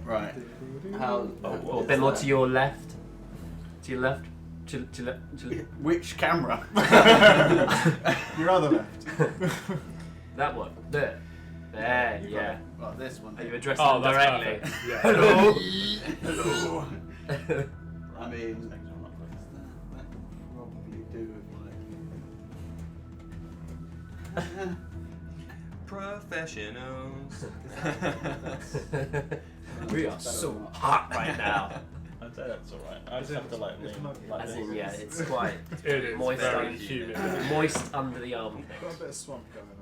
Right. How? A bit more to your left. To your left. To left. Which camera? Your other left. That one. There. There. Yeah. Well, this one. Are you addressing them directly? Perfect. Yeah. Hello. Hello. I mean, that probably do with like. Professionals. We are so hot right now. I'd say that's alright. I just have to like lean like As this. in, yeah, it's quite It is moist, very humid. moist under the armpit. Got a bit of swamp going on.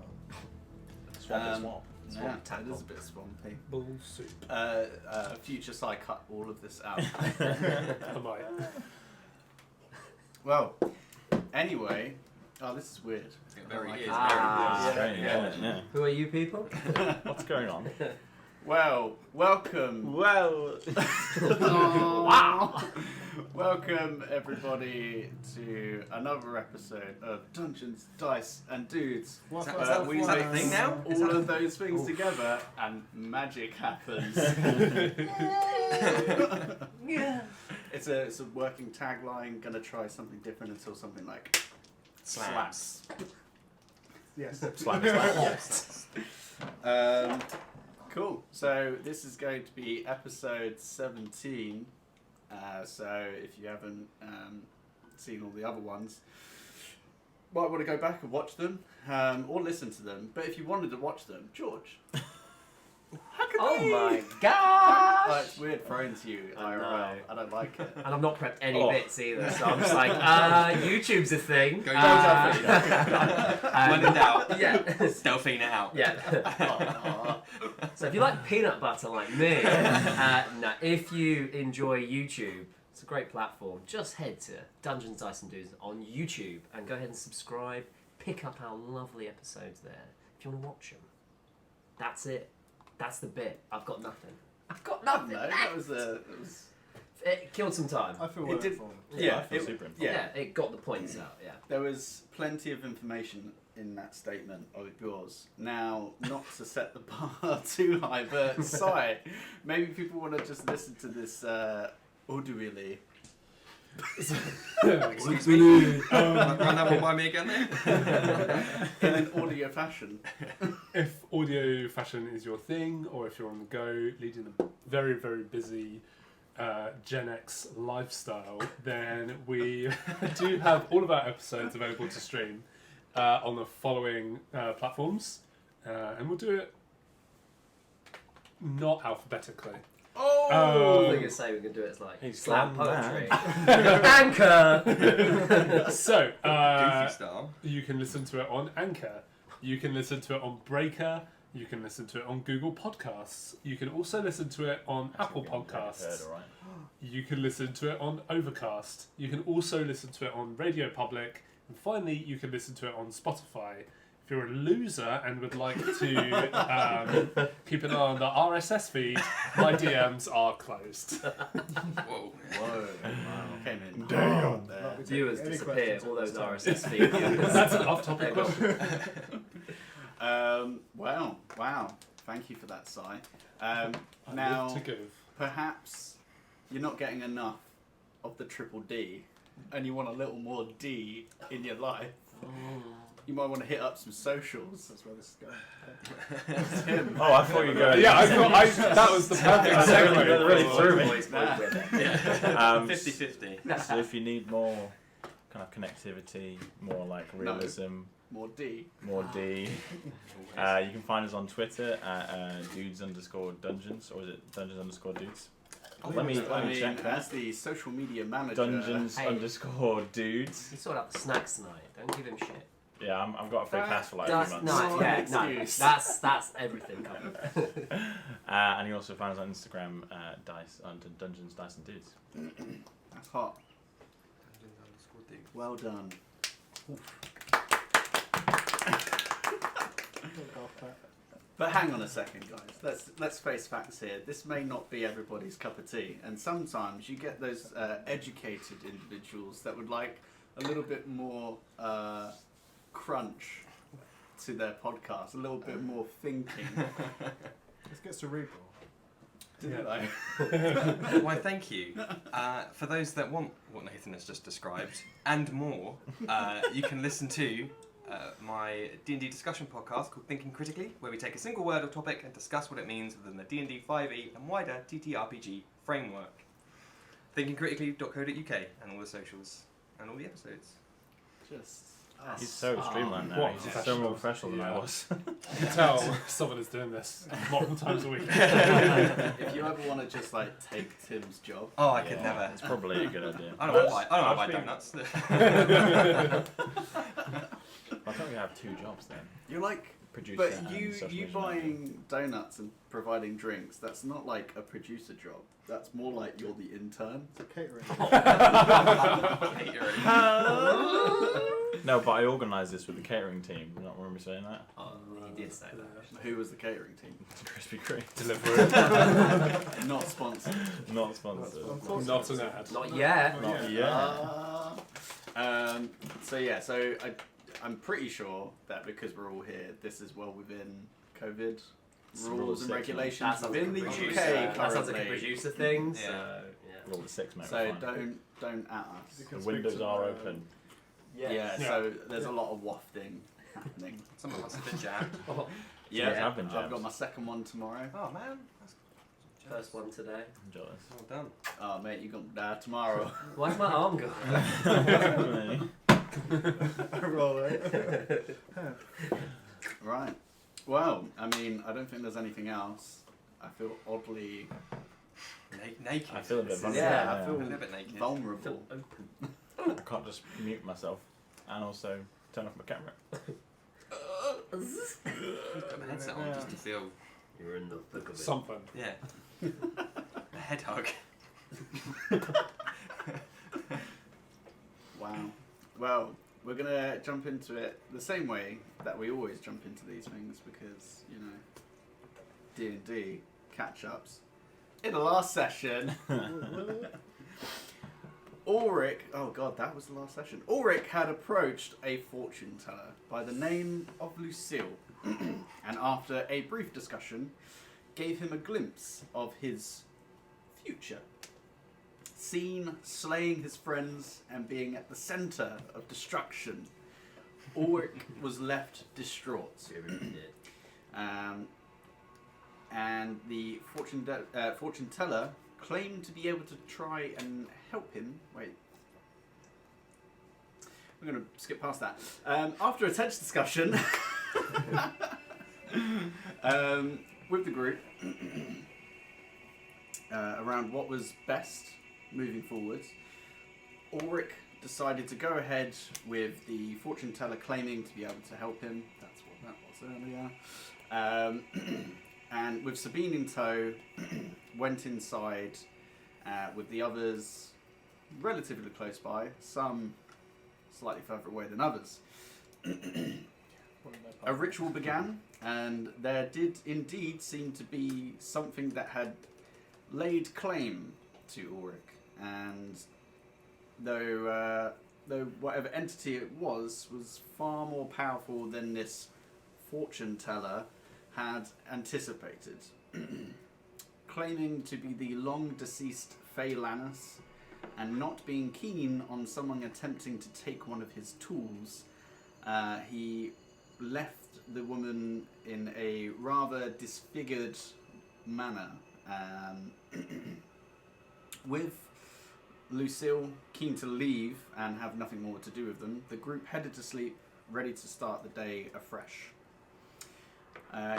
Swamp. Yeah, tackle. it is a bit swampy. Bull soup. Future Psy cut all of this out. I might. Well, anyway, this is weird. It very is. Ah. Very Strange, good. isn't it? Yeah. Who are you people? What's going on? Well, welcome. Well, Wow! Welcome everybody to another episode of Dungeons, Dice, and Dudes. Is that We a mix thing now? Is all that- of those things together, and magic happens. It's a working tagline. Gonna try something different until something like slaps. Yes. slap. Cool. So this is going to be episode 17. So if you haven't seen all the other ones, might want to go back and watch them, or listen to them. But if you wanted to watch them, George, how could Oh they? my gosh! It's weird throwing to you I know. IRL. I don't like it. And I've not prepped any Oh. bits either, so I'm just like, YouTube's a thing. Go When in doubt. Yeah. Delphine it out. Yeah. So if you like peanut butter like me, no, if you enjoy YouTube, it's a great platform. Just head to Dungeons, Dice and Dudes on YouTube and go ahead and subscribe. Pick up our lovely episodes there if you want to watch them. That's it. That's the bit. I've got nothing. I've got nothing. No, that was It killed some time. I feel It well did- informed. yeah, I feel it- super informed. yeah. It got the points out. Yeah. There was plenty of information in that statement of yours. Now, not to set the bar too high, but Si, maybe people want to just listen to this audibly. Run that one by me again then? In an audio fashion. If audio fashion is your thing, or if you're on the go, leading a very, very busy Gen X lifestyle, then we do have all of our episodes available to stream on the following platforms. And we'll do it not alphabetically. I was Oh! going to say we can do it as like He's slam slammed poetry. Anchor! So, Goofy style. you can listen to it on Anchor. You can listen to it on Breaker. You can listen to it on Google Podcasts. You can also listen to it on Apple Podcasts. You can listen to it on Overcast. You can also listen to it on Radio Public. And finally, you can listen to it on Spotify. If you're a loser and would like to keep an eye on the RSS feed, my DMs are closed. Whoa. Whoa. Wow. Came in Damn. hard there. Viewers Any disappear, questions all at those this RSS feeds. That's an off-topic They're gone. question. Wow. Thank you for that, Si. I Now, live to give. perhaps you're not getting enough of the triple D, and you want a little more D in your life. You might want to hit up some socials. That's where this is going. It's him. Oh, I thought you were going. Yeah, I thought that was the perfect I segue. really threw me. Always point with it. 50-50. So if you need more kind of connectivity, more like realism, More D. more D, you can find us on Twitter at dudes_dungeons, or is it dungeons_dudes? Let me check that. As the social media manager. Dungeons_dudes. He sorted out the snacks tonight. Don't give him shit. Yeah, I've got a free pass for like That's 3 no, months. yeah, no. excuse. That's everything covered. And you also find us on Instagram, Dice under Dungeons, Dice and Dudes. That's hot. Well done. But hang on a second, guys. Let's face facts here. This may not be everybody's cup of tea, and sometimes you get those educated individuals that would like a little bit more crunch to their podcast, a little bit more thinking. This gets cerebral. Didn't I? Why, thank you. For those that want what Nathan has just described and more, you can listen to my D&D discussion podcast called Thinking Critically, where we take a single word or topic and discuss what it means within the D&D 5e and wider ttrpg framework. thinkingcritically.co.uk and all the socials and all the episodes. Just. He's so streamlined now. What? He's so more professional than I was. You can tell someone is doing this multiple times a week. If you ever want to just like take Tim's job, Oh, I could never. It's probably a good idea. I don't want to buy donuts. I thought we have 2 jobs then. you're like. Producer But and you social media buying donuts and providing drinks, that's not like a producer job. That's more like you're the intern. It's a catering. No, but I organised this with the catering team. Do you not remember saying that? Oh, he did say that. Who was the catering team? Krispy Kreme. Delivery. Not sponsored. Not sponsored. Not an ad. Not yet. Not yet. So I'm pretty sure that because we're all here, this is well within COVID rules and regulations That sounds within like the a UK producer. currently. That sounds like a producer thing. Yeah. So yeah. Roll the 6, mate. So we're fine. don't at us. The windows are open. Yeah. So there's a lot of wafting happening. Some of us have been jammed. Yeah, have been I've jammed. got my second one tomorrow. Oh man, that's First one today. I'm jealous. well done. Oh mate, you're gonna die tomorrow. Why's my arm gone? Roll it. Right. Well, I mean, I don't think there's anything else. I feel oddly. Naked. I feel a bit vulnerable. Yeah, I a feel little bit naked. vulnerable. I can't just mute myself and also turn off my camera. Put my headset on just to feel, You're in the thick of it. Something. yeah, a head hug. Wow. Well, we're gonna jump into it the same way that we always jump into these things because D&D catch-ups. In the last session, Ulrich. Oh god, that was the last session. Ulrich had approached a fortune teller by the name of Lucille, and after a brief discussion, gave him a glimpse of his future. Seen slaying his friends and being at the centre of destruction, Ulrich was left distraught. And the fortune teller claimed to be able to try and help him. Wait. We're going to skip past that. After a tense discussion with the group around what was best moving forwards, Ulrich decided to go ahead with the fortune teller claiming to be able to help him. That's what that was earlier. And with Sabine in tow, went inside with the others relatively close by, some slightly further away than others. A ritual began, and there did indeed seem to be something that had laid claim to Ulrich. And though whatever entity it was far more powerful than this fortune teller had anticipated. Claiming to be the long deceased Fay Lannis, and not being keen on someone attempting to take one of his tools, he left the woman in a rather disfigured manner. With Lucille keen to leave and have nothing more to do with them, the group headed to sleep, ready to start the day afresh.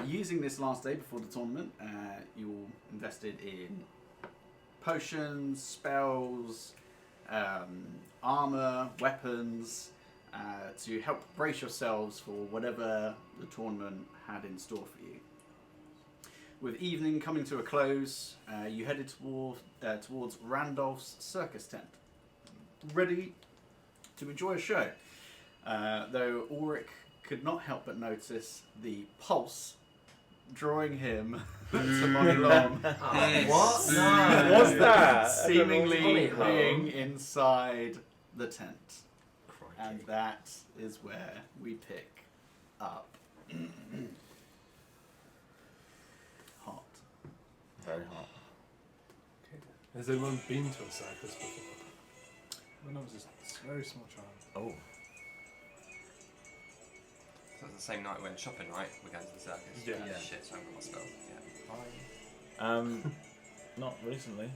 Using this last day before the tournament, you all invested in potions, spells, armor, weapons, to help brace yourselves for whatever the tournament had in store for you. With evening coming to a close, you headed towards Randolph's circus tent, ready to enjoy a show. Though Ulrich could not help but notice the pulse drawing him to Monilom. What? No. What's that? Seemingly Monilom. being inside the tent. Crikey. And that is where we pick up. Hot. Very hot. Has anyone been to a circus before? When I was a very small child. Oh. So it's the same night we went shopping, right? We went to the circus. Yeah. Yeah. Shit, so I haven't got my spell. Not recently.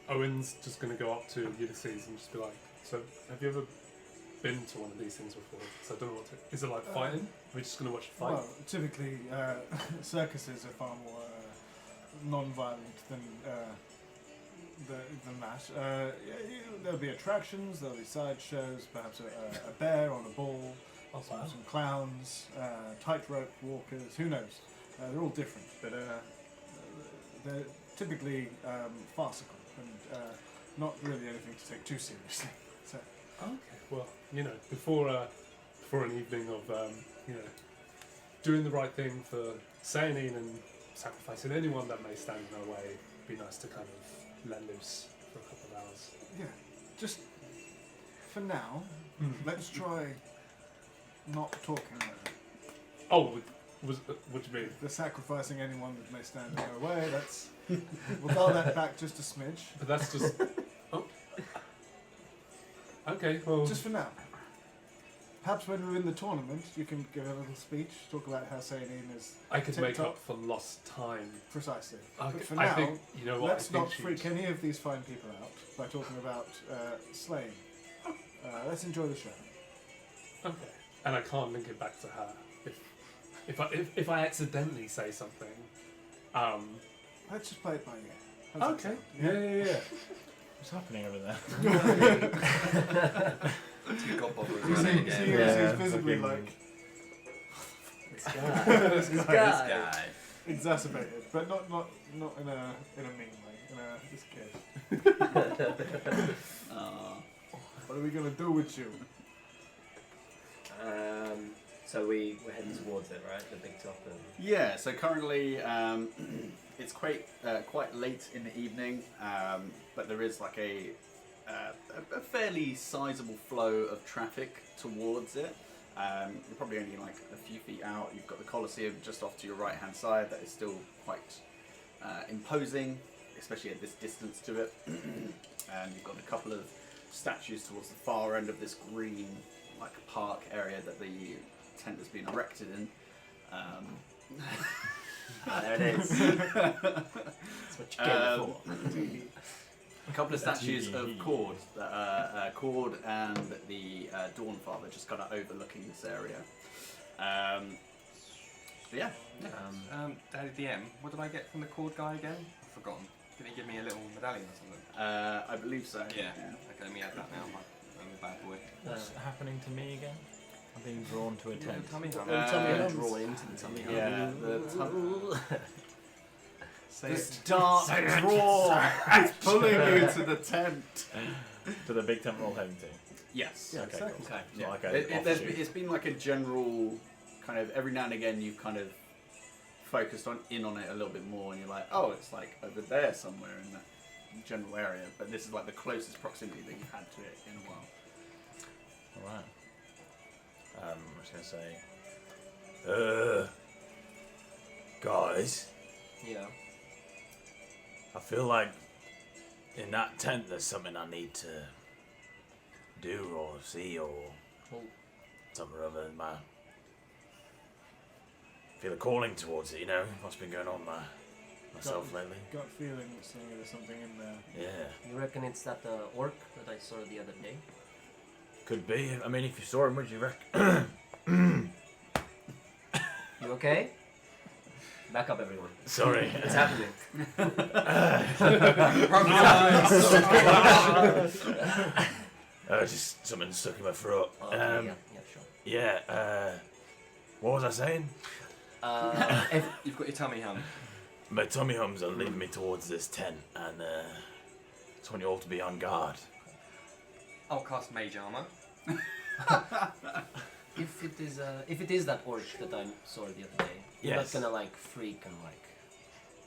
Owen's just going to go up to Ulysses and just be like, so have you ever been to one of these things before? So I don't know what to... Is it like fighting? Are we just going to watch a fight? Well, typically, circuses are far more non-violent than that. There'll be attractions, there'll be side shows, perhaps a bear on a ball, some clowns, tightrope walkers, who knows? They're all different, but they're typically farcical and not really anything to take too seriously. So, Okay, well, before an evening of, doing the right thing for saying in and sacrificing anyone that may stand in our way, it'd be nice to kind of let loose for a couple of hours. yeah, just for now, let's try not talking about it. Oh, what do you mean? The sacrificing anyone that may stand in our way, that's... We'll dial that back just a smidge. But that's just... Oh. Okay, well... Just for now. Perhaps when we're in the tournament, you can give a little speech, talk about how Saline is I could make tip-top. up for lost time. Precisely. Okay, But for I now, think, you know what, let's I think not she's- freak any of these fine people out by talking about slaying. Let's enjoy the show. Okay. And I can't link it back to her. If I accidentally say something, Let's just play it by ear. How's that okay. sound? Yeah. What's happening over there? Two godbothers You running see, again. he's visibly fucking- like This guy. this This guy guy. exacerbated, but not in a mean way. This kid. What are we gonna do with you? So we're heading towards it, right? The big top. And... Yeah, so currently it's quite late in the evening, but there is like a fairly sizable flow of traffic towards it. You're probably only like a few feet out. You've got the Colosseum just off to your right hand side that is still quite imposing, especially at this distance to it. And you've got a couple of statues towards the far end of this green like park area that the tent has been erected in. There it is. That's what you get for. A couple of statues of Cord, Cord and the Dawnfather, just kind of overlooking this area. So yeah. Daddy DM, what did I get from the cord guy again? I've forgotten. Did he give me a little medallion or something? I believe so. Yeah. Okay, let me add that now. I'm a bad boy. What's happening to me again? I'm being drawn to a tent. Tummy hum. Drawn into the tummy. Yeah, the This dark draw is pulling you to the tent. To the big tent we're all heading to. Yes. Yeah, Okay, exactly. cool. Okay. So Yeah. like a It's been like a general kind of every now and again you've kind of focused in on it a little bit more, and you're like, oh, it's like over there somewhere in that general area. But this is like the closest proximity that you've had to it in a while. Alright. I'm just gonna say, guys, Yeah. I feel like in that tent there's something I need to do or see or Well, something or other. I feel a calling towards it, you know, what's been going on myself lately. Gut feeling saying there's something in there. Yeah, you reckon it's that orc that I saw the other day? could be. I mean, if you saw him, would you reckon? You okay? Back up, everyone. Sorry. What's happening? Just something stuck in my throat. Oh, okay, yeah, sure. Yeah, what was I saying? If You've got your tummy hum. My tummy hums are leading me towards this tent, and just want you all to be on guard. I'll cast mage armor. if it is that orc that I saw the other day, you're Yes. not gonna like freak and like,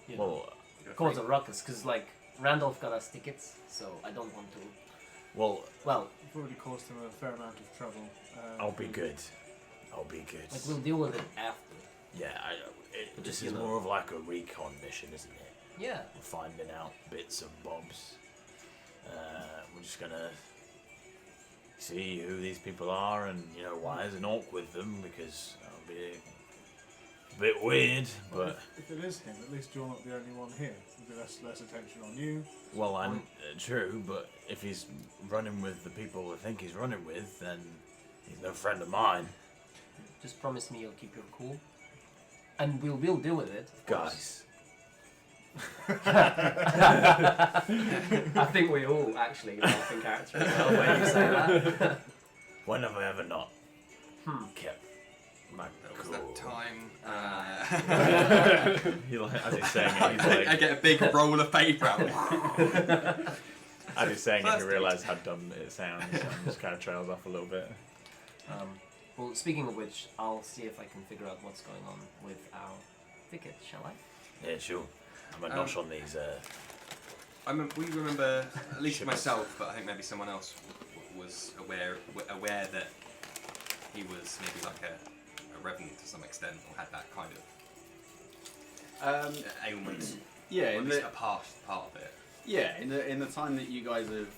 you know, Well, cause a ruckus, cause like Randolph got us tickets, so I don't want to. well, Well, We've already caused him a fair amount of trouble. I'll be good. I'll be good. Like we'll deal with it after. Yeah, this you is know. more of like a recon mission, isn't it? Yeah. We're finding out bits and bobs. We're just gonna see who these people are and, you know, why there's an orc with them, because that'll be a bit weird, but... If it is him, at least you're not the only one here. There'll be less attention on you. Well, I'm true, but if he's running with the people I think he's running with, then he's no friend of mine. Just promise me you'll keep your cool. And we'll deal with it. Of course. I think we all actually laugh in character as well when you say that. When have I ever not kept my Was cool? that time? He like, as he's saying it, he's like... I get a big roll of paper out. As he's saying it, First he realised how dumb it sounds and just kind of trails off a little bit. Well, speaking of which, I'll see if I can figure out what's going on with our ticket, shall I? Yeah, sure. I'm a notch on these... We remember, at least Ships. myself, but I think maybe someone else was aware that he was maybe like a revenant to some extent, or had that kind of ailment. Yeah, or at in least the, a part of it. yeah. In the time that you guys have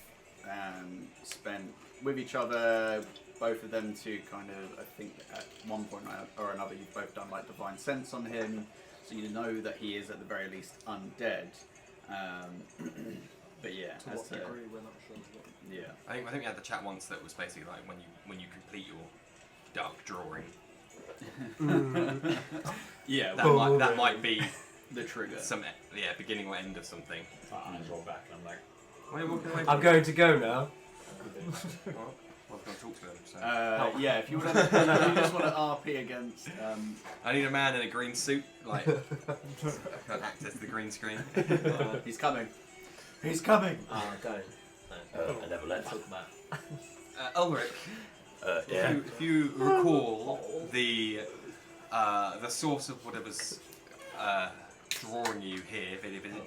spent with each other, both of them to kind of, I think at one point or another, you've both done like divine sense on him, so you know that he is at the very least undead. But yeah, To what degree, we're not sure. yeah. I think we had the chat once that was basically like when you complete your dark drawing. Yeah, That might be the trigger. some beginning or end of something. My eyes roll back and I'm like... Why are you walking away? I'm going to go now. Well, I've got to talk to him. So. Yeah, if you want to, if you just want to RP against. I need a man in a green suit, like got access to the green screen. He's coming. He's coming. Don't. I never left. Talk about. Ulrich, Yeah. if you recall the source of whatever's drawing you here, if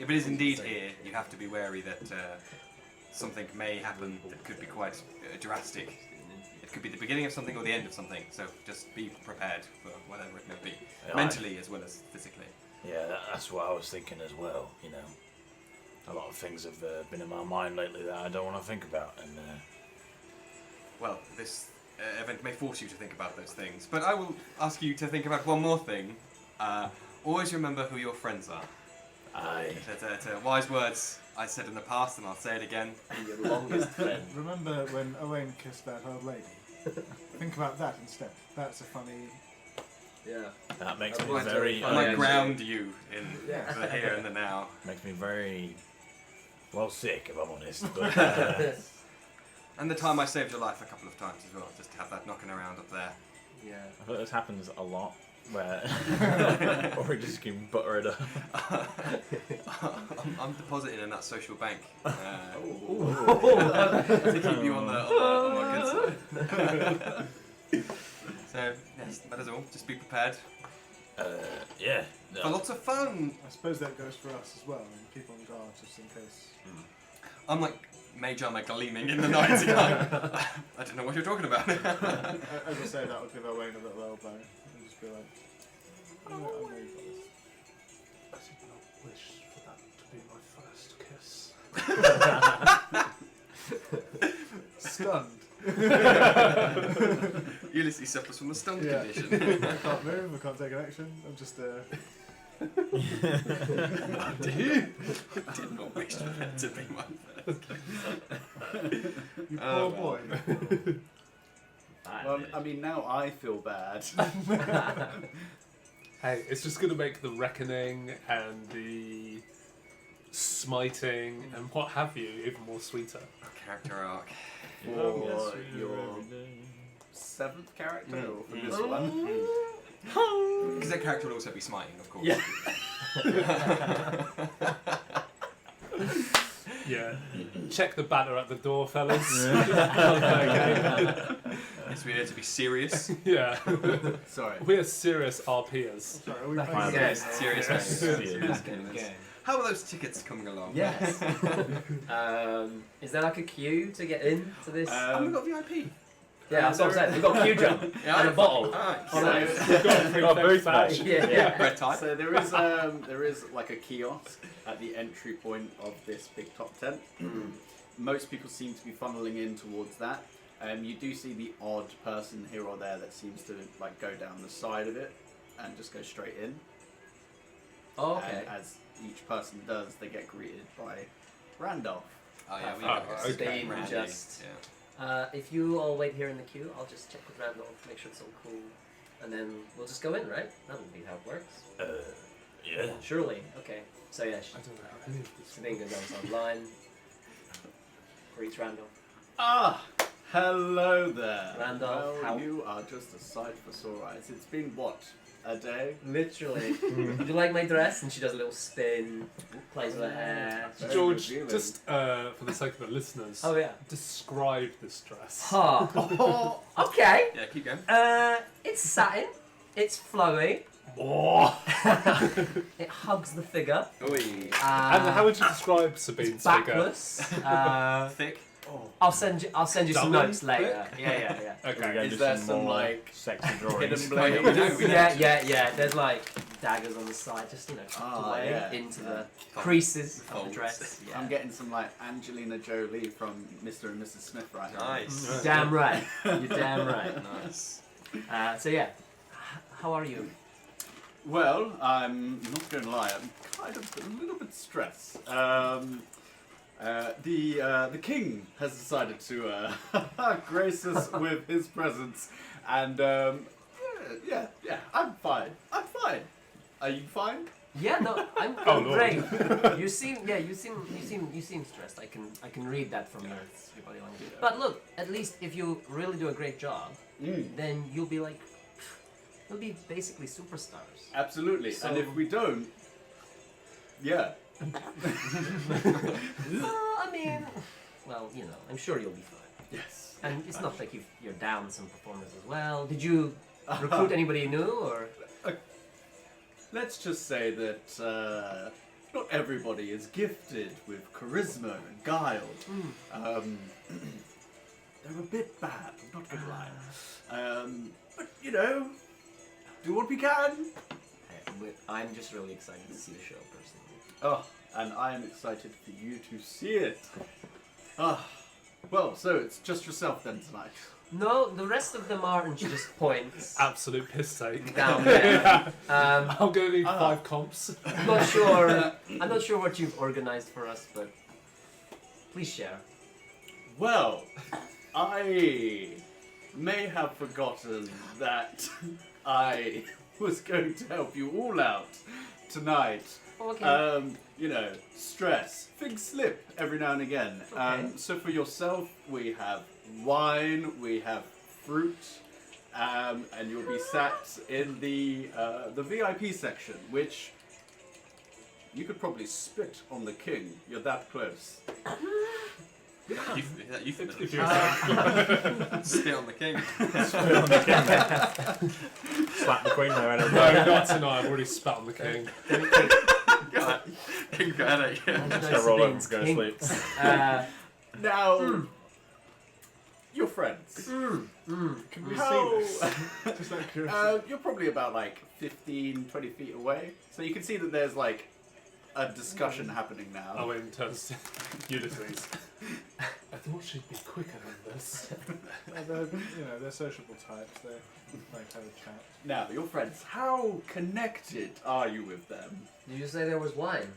it is indeed here, you have to be wary that something may happen that could be quite drastic. It could be the beginning of something or the end of something, so just be prepared for whatever it may be, Yeah, mentally as well as physically. Yeah, that's what I was thinking as well, you know. A lot of things have been in my mind lately that I don't want to think about, and Well, this event may force you to think about those things, but I will ask you to think about one more thing. Always remember who your friends are. It's wise words I said in the past, and I'll say it again. Your longest friend. Remember when Owain kissed that old lady? Think about that instead. That's a funny... Yeah. that makes That me was very... I might Yeah. ground you in Yeah. the here and the now. makes me very... well, sick, if I'm honest, but... And the time I saved your life a couple of times as well, just to have that knocking around up there. Yeah. I feel like this happens a lot, where... or we just can butter it up. I'm depositing in that social bank Oh. to keep you on the good side. So, yes, that is all. Just be prepared Yeah. for lots of fun. I suppose that goes for us as well, and keep on guard just in case. I'm like Mage Armor gleaming in the night. I don't know what you're talking about. As I say, that would give Owain a little elbow and just be like, I know you've got this. I did not wish for that to be my first kiss. Stunned. Ulysses suffers from a stun Yeah. condition. I can't move, I can't take an action. I'm just I did not wish for that to be my first kiss. you Oh, poor well. boy. Well, I mean, now I feel bad. Hey, it's just going to make the reckoning and the smiting and what have you even more sweeter. Character arc. For your 7th character, or for this one. Because that character will also be smiting, of course. Yeah. Yeah. Check the banner at the door, fellas. Yes, we're here to be serious. Yeah. Sorry. We are serious RPers. Sorry, are we Back playing again. games? Serious Yes. games. Game. How are those tickets coming along? Yes. Is there like a queue to get in to this? We've got VIP. Yeah, that's what I'm saying. We've got Q jump and a bottle. So, Booth badge. Yeah. Red tie. so there is like a kiosk at the entry point of this big top tent. Most people seem to be funneling in towards that. You do see the odd person here or there that seems to like go down the side of it and just go straight in. Oh, okay. And as each person does, they get greeted by Randolph. Oh yeah, we Oh, got okay. Randy. Just- Yeah. If you all wait here in the queue, I'll just check with Randolph, make sure it's all cool, and then we'll just go in, right? That'll be how it works. Yeah. Surely. Okay. So yeah, I don't know how any of this Sabine goes down the line. Greets Randolph. Ah, hello there. Randolph, well, how- you are just a sight for sore eyes. It's been what, a day? Literally. Do you like my dress? And she does a little spin, plays with her hair. Very George, revealing. just for the sake of the listeners, Oh yeah. describe this dress. Huh. Okay. Yeah, keep going. It's satin. It's flowy. Oh. It hugs the figure. Oi. And how would you describe Sabine's It's figure? backless. Thick. I'll send you some Double notes later. Yeah. Okay. Is there some more like sexy hidden drawings? blades? Yeah. There's like daggers on the side, just tucked Ah, away yeah. into the Folds. creases of the Folds. dress. Yeah. I'm getting some like Angelina Jolie from Mr. and Mrs. Smith right now. Nice. You're damn right. You're damn right. Nice. So yeah, how are you? Well, I'm not going to lie, I'm kind of a little bit stressed. The king has decided to grace us with his presence, and yeah, I'm fine. Are you fine? Yeah, no, I'm Oh, Lord. great. You seem stressed. I can read that from your body language. But look, at least if you really do a great job, then you'll be basically superstars. Absolutely. So- And if we don't, yeah. I mean, well, I'm sure you'll be fine. Yes. And it's not like you're down some performers as well. Did you recruit anybody new or? Let's just say that not everybody is gifted with charisma and guile. They're a bit bad, I'm not gonna lie. But do what we can. I'm just really excited to see the show personally. Oh, and I am excited for you to see it. Well, so it's just yourself then tonight. No, the rest of them are, and she just points Absolute piss take. down there. I'm gonna need 5 comps. I'm not sure what you've organized for us, but please share. Well, I may have forgotten that I was going to help you all out tonight. Okay. Stress. Things slip every now and again. Okay. So for yourself, we have wine, we have fruit, and you'll be sat in the VIP section, which you could probably spit on the king. You're that close. You think If you're spit on the king. Slap the queen there. no, not tonight. I've already spat on the king. King got a headache. I Just gonna roll over and go to sleep. Now, you're friends. Can we How- see this? Just out of curiosity. You're probably about like 15, 20 feet away. So you can see that there's like a discussion happening now. Owen turns to Ulysses. I thought she'd be quicker than this. They're sociable types. They like to have a chat. Now, your friends, how connected are you with them? Did you say there was wine?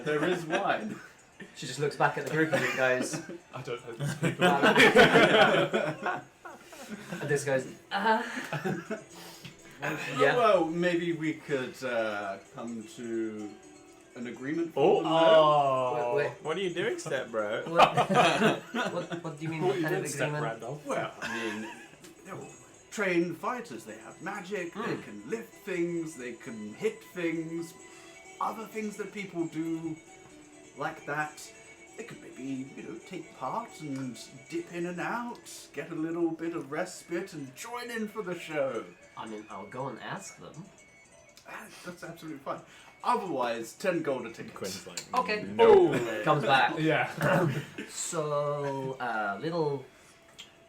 There is wine. She just looks back at the group and goes, I don't know these people. and this goes, yeah. Well, maybe we could come to an agreement. Oh, for them, oh. Wait. What are you doing, step bro? What do you mean? What What you kind of did, Step agreement? Randolph? Well, I mean, they're all trained fighters. They have magic. They can lift things. They can hit things. Other things that people do like that. They could maybe, take part and dip in and out, get a little bit of respite, and join in for the show. I mean, I'll go and ask them. That's absolutely fine. Otherwise, 10 gold a ticket. Quinn's like, Okay. no. Comes back. Yeah. So, little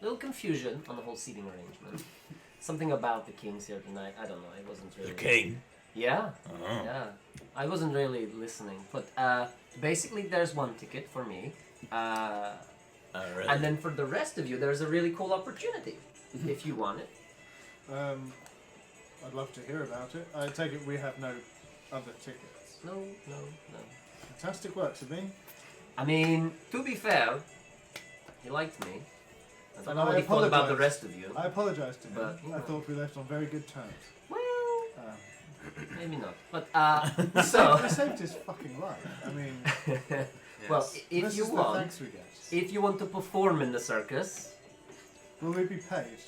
little confusion on the whole seating arrangement. Something about the kings here tonight. I don't know. It wasn't really. The king? Yeah. Oh. Yeah. I wasn't really listening, but basically, there's one ticket for me. Really? And then for the rest of you, there's a really cool opportunity if you want it. I'd love to hear about it. I take it we have no other tickets. No. Fantastic work, Sabine. I mean, to be fair, he liked me. I don't And know what I he thought about the apologise. rest of you. I apologise to him. But, you I know. thought we left on very good terms. Well, maybe not. But We so, saved his fucking life. I mean, well, Yes. if this you is the want, thanks we get. if you want to perform in the circus, Will we be paid?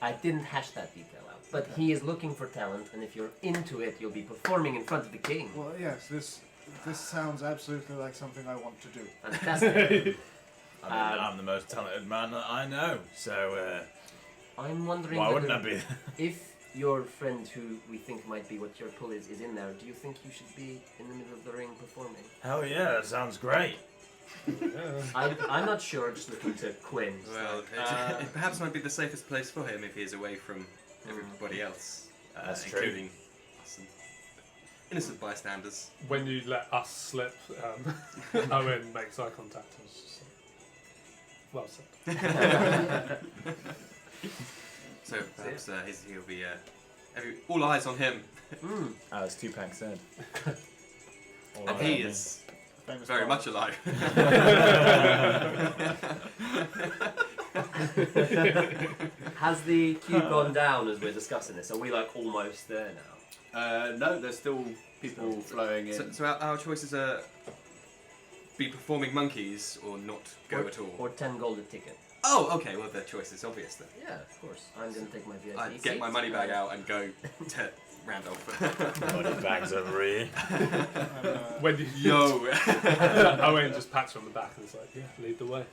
I didn't hash that detail out. But he is looking for talent, and if you're into it, you'll be performing in front of the king. Well, yes. This sounds absolutely like something I want to do. Fantastic. I mean, I'm the most talented man that I know, so I'm wondering why wouldn't I whether- be? if your friend who we think might be what your pull is in there, do you think you should be in the middle of the ring performing? Hell yeah, that sounds great. I'm not sure, just looking to Quinn. Well, it perhaps might be the safest place for him if he's away from everybody else, That's true. including us and innocent bystanders. When you let us slip, Owen makes eye contact and is just like, well said. So perhaps he'll be all eyes on him, As Tupac said. and he is Famous very bar. much alive. Has the queue gone down as we're discussing this? Are we like almost there now? No, there's still people flowing in. So our choices are be performing monkeys or not go at all. Or 10 gold a ticket? Oh, okay. Well, the choice is obvious then. Yeah, of course. I'm going to take my VIP I'd get my seat. money bag out and go to Randolph. Money bags over here. When you, Yo. Owen just pats you on the back and is like, yeah, lead the way.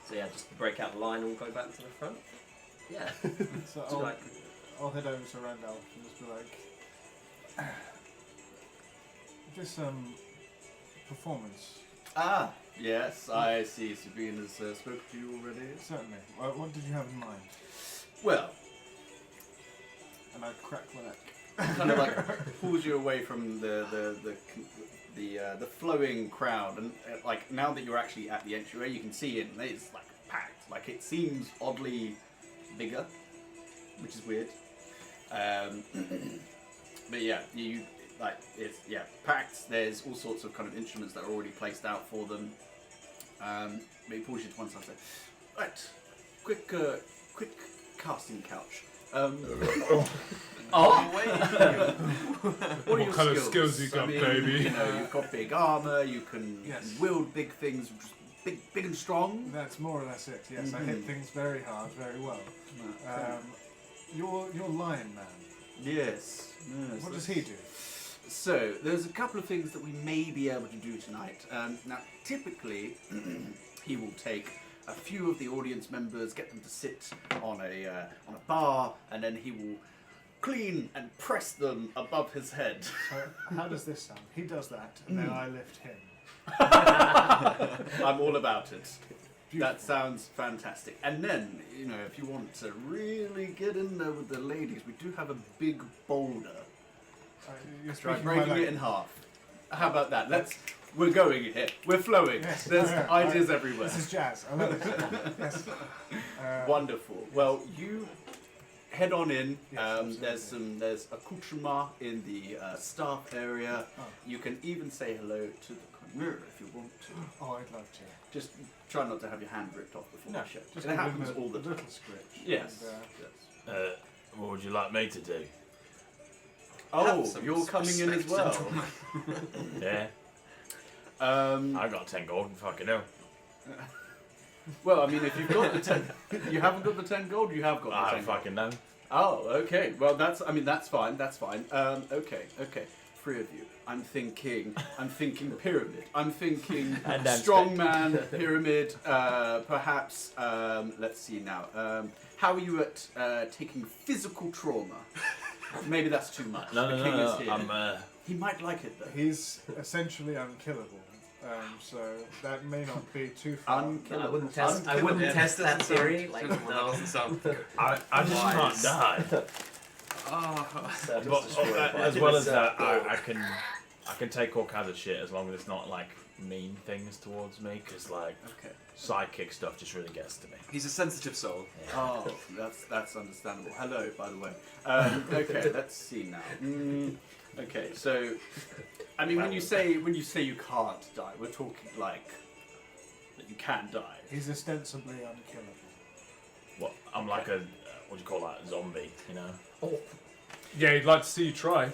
So yeah, just break out the line and we'll go back to the front. Yeah. So So like, I'll head over to Randolph and just be like, this performance. Ah, yes, I see Sabine has spoken to you already. Certainly. What did you have in mind? Well, And I'd crack my neck. kind of like pulls you away from the flowing crowd, and like now that you're actually at the entryway, you can see it, and it's like packed. Like it seems oddly bigger, which is weird. But yeah, you like it's packed. There's all sorts of kind of instruments that are already placed out for them. But he pulls you to one side and says, "Right, quick casting couch." What kind of skills you got, baby? You know, you've got big armor. You can Yes. wield big things, just big and strong. That's more or less it. Yes, I hit things very hard, very well. Your lion man. Yes. What does he do? So there's a couple of things that we may be able to do tonight. Now, typically, he will take a few of the audience members, get them to sit on a bar, and then he will clean and press them above his head. So how does this sound? He does that, and then I lift him. I'm all about it. Beautiful. That sounds fantastic. And then, you know, if you want to really get in there with the ladies, we do have a big boulder. You're Try speaking my breaking it language. in half. How about that? We're going here. We're flowing. Yes, There's yeah, ideas everywhere. This is jazz. I love it. Yes. Wonderful. Well, you head on in. Yes, There's accoutrement in the staff area. Oh. You can even say hello to the mirror if you want to. Oh, I'd love to. Just try not to have your hand ripped off before the show. Just It give him happens a all the time. little scritch. Yes. And, Yes. What would you like me to do? Oh, some you're coming in as respect, well. gentlemen. Yeah, Um, I got 10 gold and fucking hell. well, I mean, if you've got the 10, you haven't got the 10 gold. You have got the I 10 gold. fucking know. Oh, okay. Well, that's fine. That's fine. Okay. Three of you. I'm thinking pyramid. I'm thinking And I'm strongman pyramid. Perhaps. Let's see now. How are you at taking physical trauma? Maybe that's too much. No, The king is no. here. He might like it though. he's essentially unkillable. so that may not be too far. I wouldn't test. I wouldn't test that theory. Like, That doesn't sound. I just Wise. can't die. Oh. But as well as that, I can take all kinds of shit as long as it's not like mean things towards me, because like Okay. sidekick stuff just really gets to me. He's a sensitive soul. Oh, that's understandable. Hello, by the way. Okay, let's see now. Okay, so I mean, when you say you can't die, we're talking like that you can die. He's ostensibly unkillable. What? I'm like a what do you call that? Zombie, you know? Yeah, he'd like to see you try.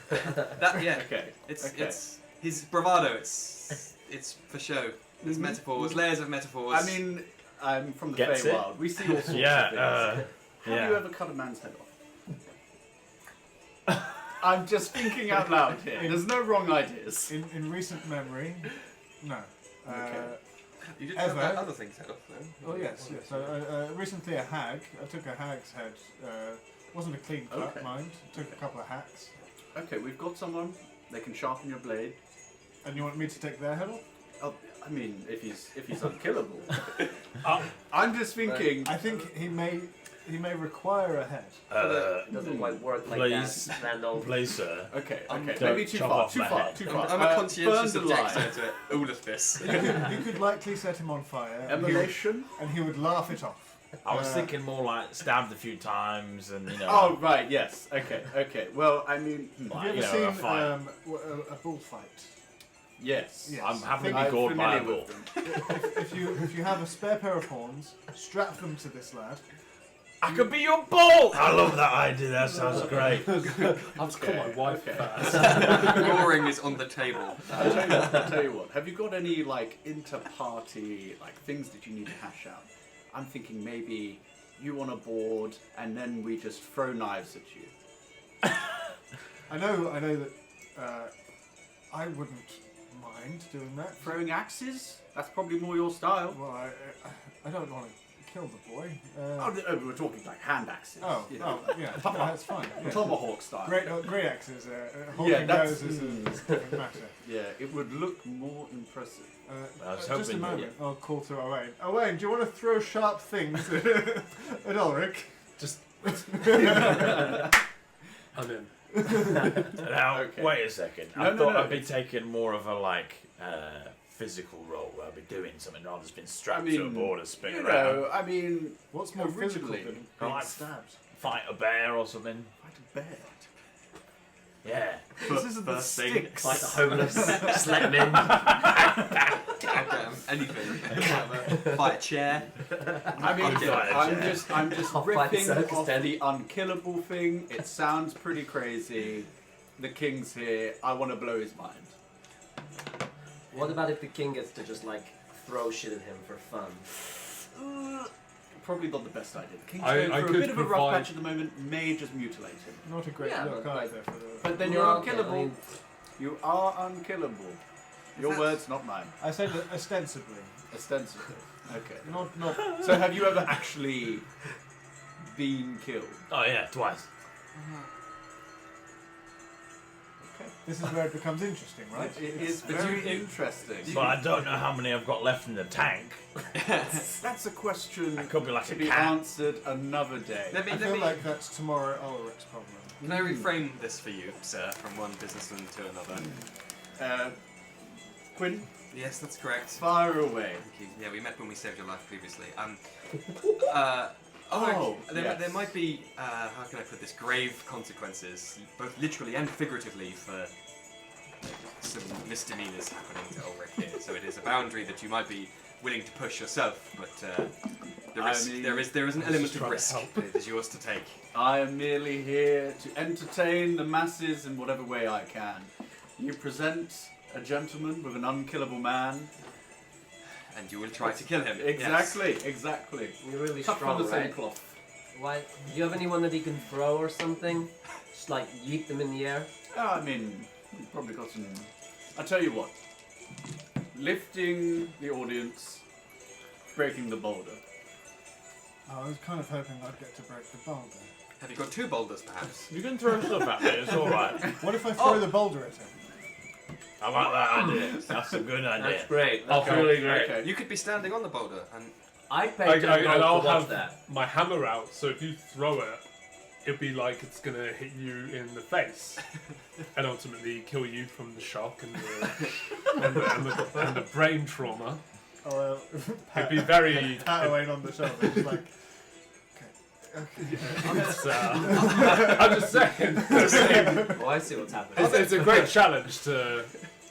That yeah. Okay. It's his bravado. It's for show. There's metaphors, layers of metaphors. I mean, I'm from the Gets it? Feywild. We see all sorts of Yeah, things. Have yeah. you ever cut a man's head off? I'm just thinking out loud here. There's no wrong ideas. In recent memory, no. Okay. you did ever- have other things set off though. Oh yes, yes. So recently a hag. I took a hag's head. Wasn't a clean cut, Okay. mind. Took a couple of hacks. Okay, we've got someone. They can sharpen your blade. And you want me to take their head off? Oh, I mean, if he's unkillable. Uh, I'm just thinking. I think he may require a head. it doesn't quite work like please. that. Randolph. Please, sir. Okay, Don't maybe too chop far, off too my far, head. too far. I'm a conscientious burn the line. objector to all of this. You could likely set him on fire, Emulation. and he would laugh it off. I was thinking more like stabbed a few times and you know. Oh right, yes. Okay. Well, I mean, Like, Have you you ever know, a seen fight. a bullfight? yes. Yes. I'm happy to I'm be gored by a familiar bull. with them. If you have a spare pair of horns, strap them to this lad. I could be your bull! I love that idea, that sounds great. I'll just call my wife okay. first. Goring is on the table. I'll tell you what. Have you got any like inter-party like things that you need to hash out? I'm thinking maybe you on a board, and then we just throw knives at you. I know that I wouldn't mind doing that. Throwing axes? That's probably more your style. Well, I don't want to kill the boy. We're talking like hand axes. you know, yeah, no, that's fine. Yeah. Tomahawk style. Great axes. Holding that's- those is a different matter. Yeah, it would look more impressive. I was Just a hoping- moment. I'll call to Owain. Owain, do you want to throw sharp things at Ulrich? Just. I'm in. Now, Okay. wait a second. No, I no, thought no, I'd be it's- taking more of a like physical role where I'd be doing something rather than just being strapped I mean, to a board and spinning You around. know, I mean, What's more physical originally, than being Right. stabbed? Fight a bear or something. fight a bear. Yeah. This isn't the First thing. sticks. Like the homeless, just let him in. Anything. Fight a chair. I mean, Okay. I'm just I'll fight the ripping circus off tent. the unkillable thing. It sounds pretty crazy. The king's here. I want to blow his mind. What about if the king gets to just like throw shit at him for fun? Probably not the best idea. The king's I going through a could bit of a rough provide- patch at the moment. May just mutilate him. Not a great Yeah, look but, like- either for the. But then Well, you're okay, unkillable. I mean- You are unkillable. Your that- words, not mine. I said that ostensibly, Ostensibly. Okay. not. So have you ever actually been killed? Oh yeah, twice. Okay. This is where it becomes interesting, right? It is It's very interesting. But I don't know how many I've got left in the tank. That's a question It could be like to a be cat. answered another day. Let me, I let feel me, like that's tomorrow Ulrich's problem. can I reframe this for you, sir, from one businessman to another? Quinn, Yes, that's correct. fire away. Thank you. Yeah, we met when we saved your life previously. Oh, there, yes. there might be, how can I put this, grave consequences, both literally and figuratively, for some misdemeanors happening to Ulrich here. So it is a boundary that you might be willing to push yourself, but there is an element of trying to risk help. that is yours to take. I am merely here to entertain the masses in whatever way I can. You present a gentleman with an unkillable man. And you will try to kill him. Exactly, exactly. You're really Cut strong, from the same right? cloth. Why? Do you have anyone that he can throw or something? Just like yeet them in the air? I mean, we've probably got some. I tell you what. Lifting the audience, breaking the boulder. I was kind of hoping I'd get to break the boulder. Have you got two boulders, perhaps? You can throw stuff at me, it's alright. What if I throw the boulder at him? I like that idea. That's a good idea. That's great. I'll That's have- really great. Okay. You could be standing on the boulder and I'd pay $10 and I'll to watch have that. my hammer out, so if you throw it, it'll be like it's gonna hit you in the face, and ultimately kill you from the shock and the brain trauma. Oh, It'd be very. pat Owain on the shoulder, just like, It's, I'm just saying. Oh, I see what's happening. It's a great challenge to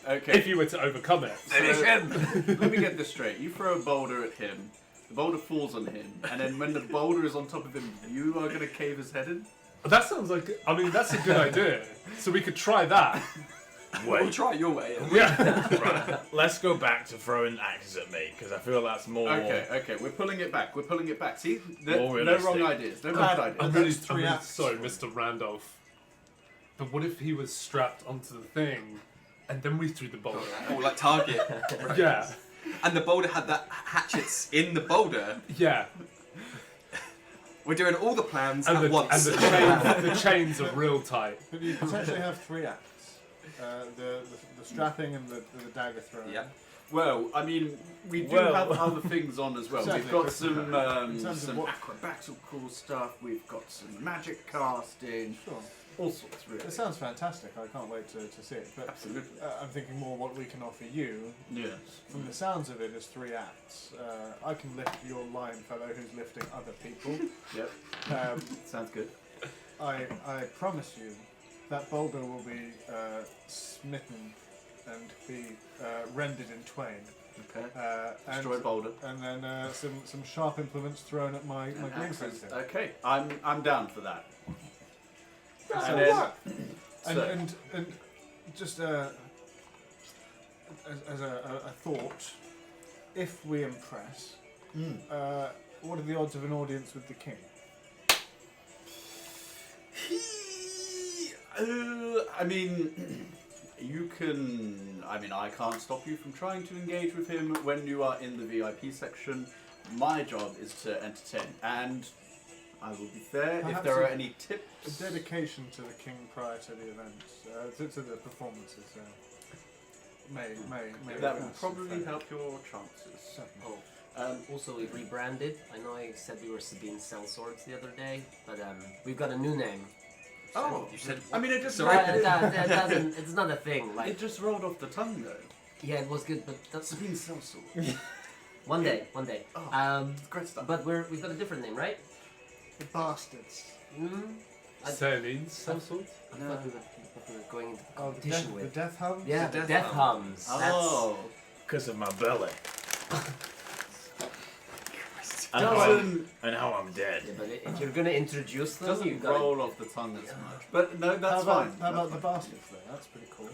Okay. if you were to overcome it. Finish him! Let me get this straight. You throw a boulder at him, the boulder falls on him, and then when the boulder is on top of him, you are going to cave his head in? That sounds like. I mean, that's a good idea. So we could try that. we'll Wait, try it your way. Yeah. right. Let's go back to throwing axes at me because I feel that's more. Okay, we're pulling it back. We're pulling it back. See? More No realistic. wrong ideas. No bad ideas. I'm really, That's three acts. sorry, Mr. Randolph. But what if he was strapped onto the thing, and then we threw the boulder? Or like target. Yeah, And the boulder had that hatchets in the boulder. yeah. We're doing all the plans And at the once. the chains are real tight. but you potentially have 3 acts. The strapping and the dagger throwing. Yeah. Well, I mean, we do Well- have other things on as well. Exactly. We've got some terms of some what- acrobatical stuff. We've got some magic casting, Sure. all sorts really. It sounds fantastic. I can't wait to see it. But Absolutely. I'm thinking more what we can offer you. Yes. From the sounds of it, is 3 acts. I can lift your lion fellow who's lifting other people. Yep. Sounds good. I promise you that boulder will be smitten and be rended in twain. Okay. And, Destroy boulder. and then some sharp implements thrown at my green Axes. fencing. Okay, I'm down for that. That's And a then- lot. So- And just as a thought, if we impress, what are the odds of an audience with the king? I mean, you can. I mean, I can't stop you from trying to engage with him when you are in the VIP section. My job is to entertain, and I will be there if Perhaps there are a- any A tips. dedication to the king prior to the event, to the performances. May That will pass probably fairly. help your chances. Certainly. Oh, also we've rebranded. I know I said we were being sellswords the other day, but we've got a new name. Oh, You said. I mean, it just That doesn't. It's not a thing. Like, it just rolled off the tongue though. yeah, it was good, but that's Sabine Sellsword. one day. One day. Oh. Great stuff. But we've got a different name, right? The bastards. Mm. Surnines, some sort. I thought we were going into Oh, the competition death, with. the death hum? Yeah, The the death death hum. hums. Oh, Because of my belly. And doesn't how I'm dead. Yeah, but if you're gonna introduce them, doesn't you've got roll off the tongue as much. But no, that's how about, fine. How about That's the fine. bastards though? That's pretty cool.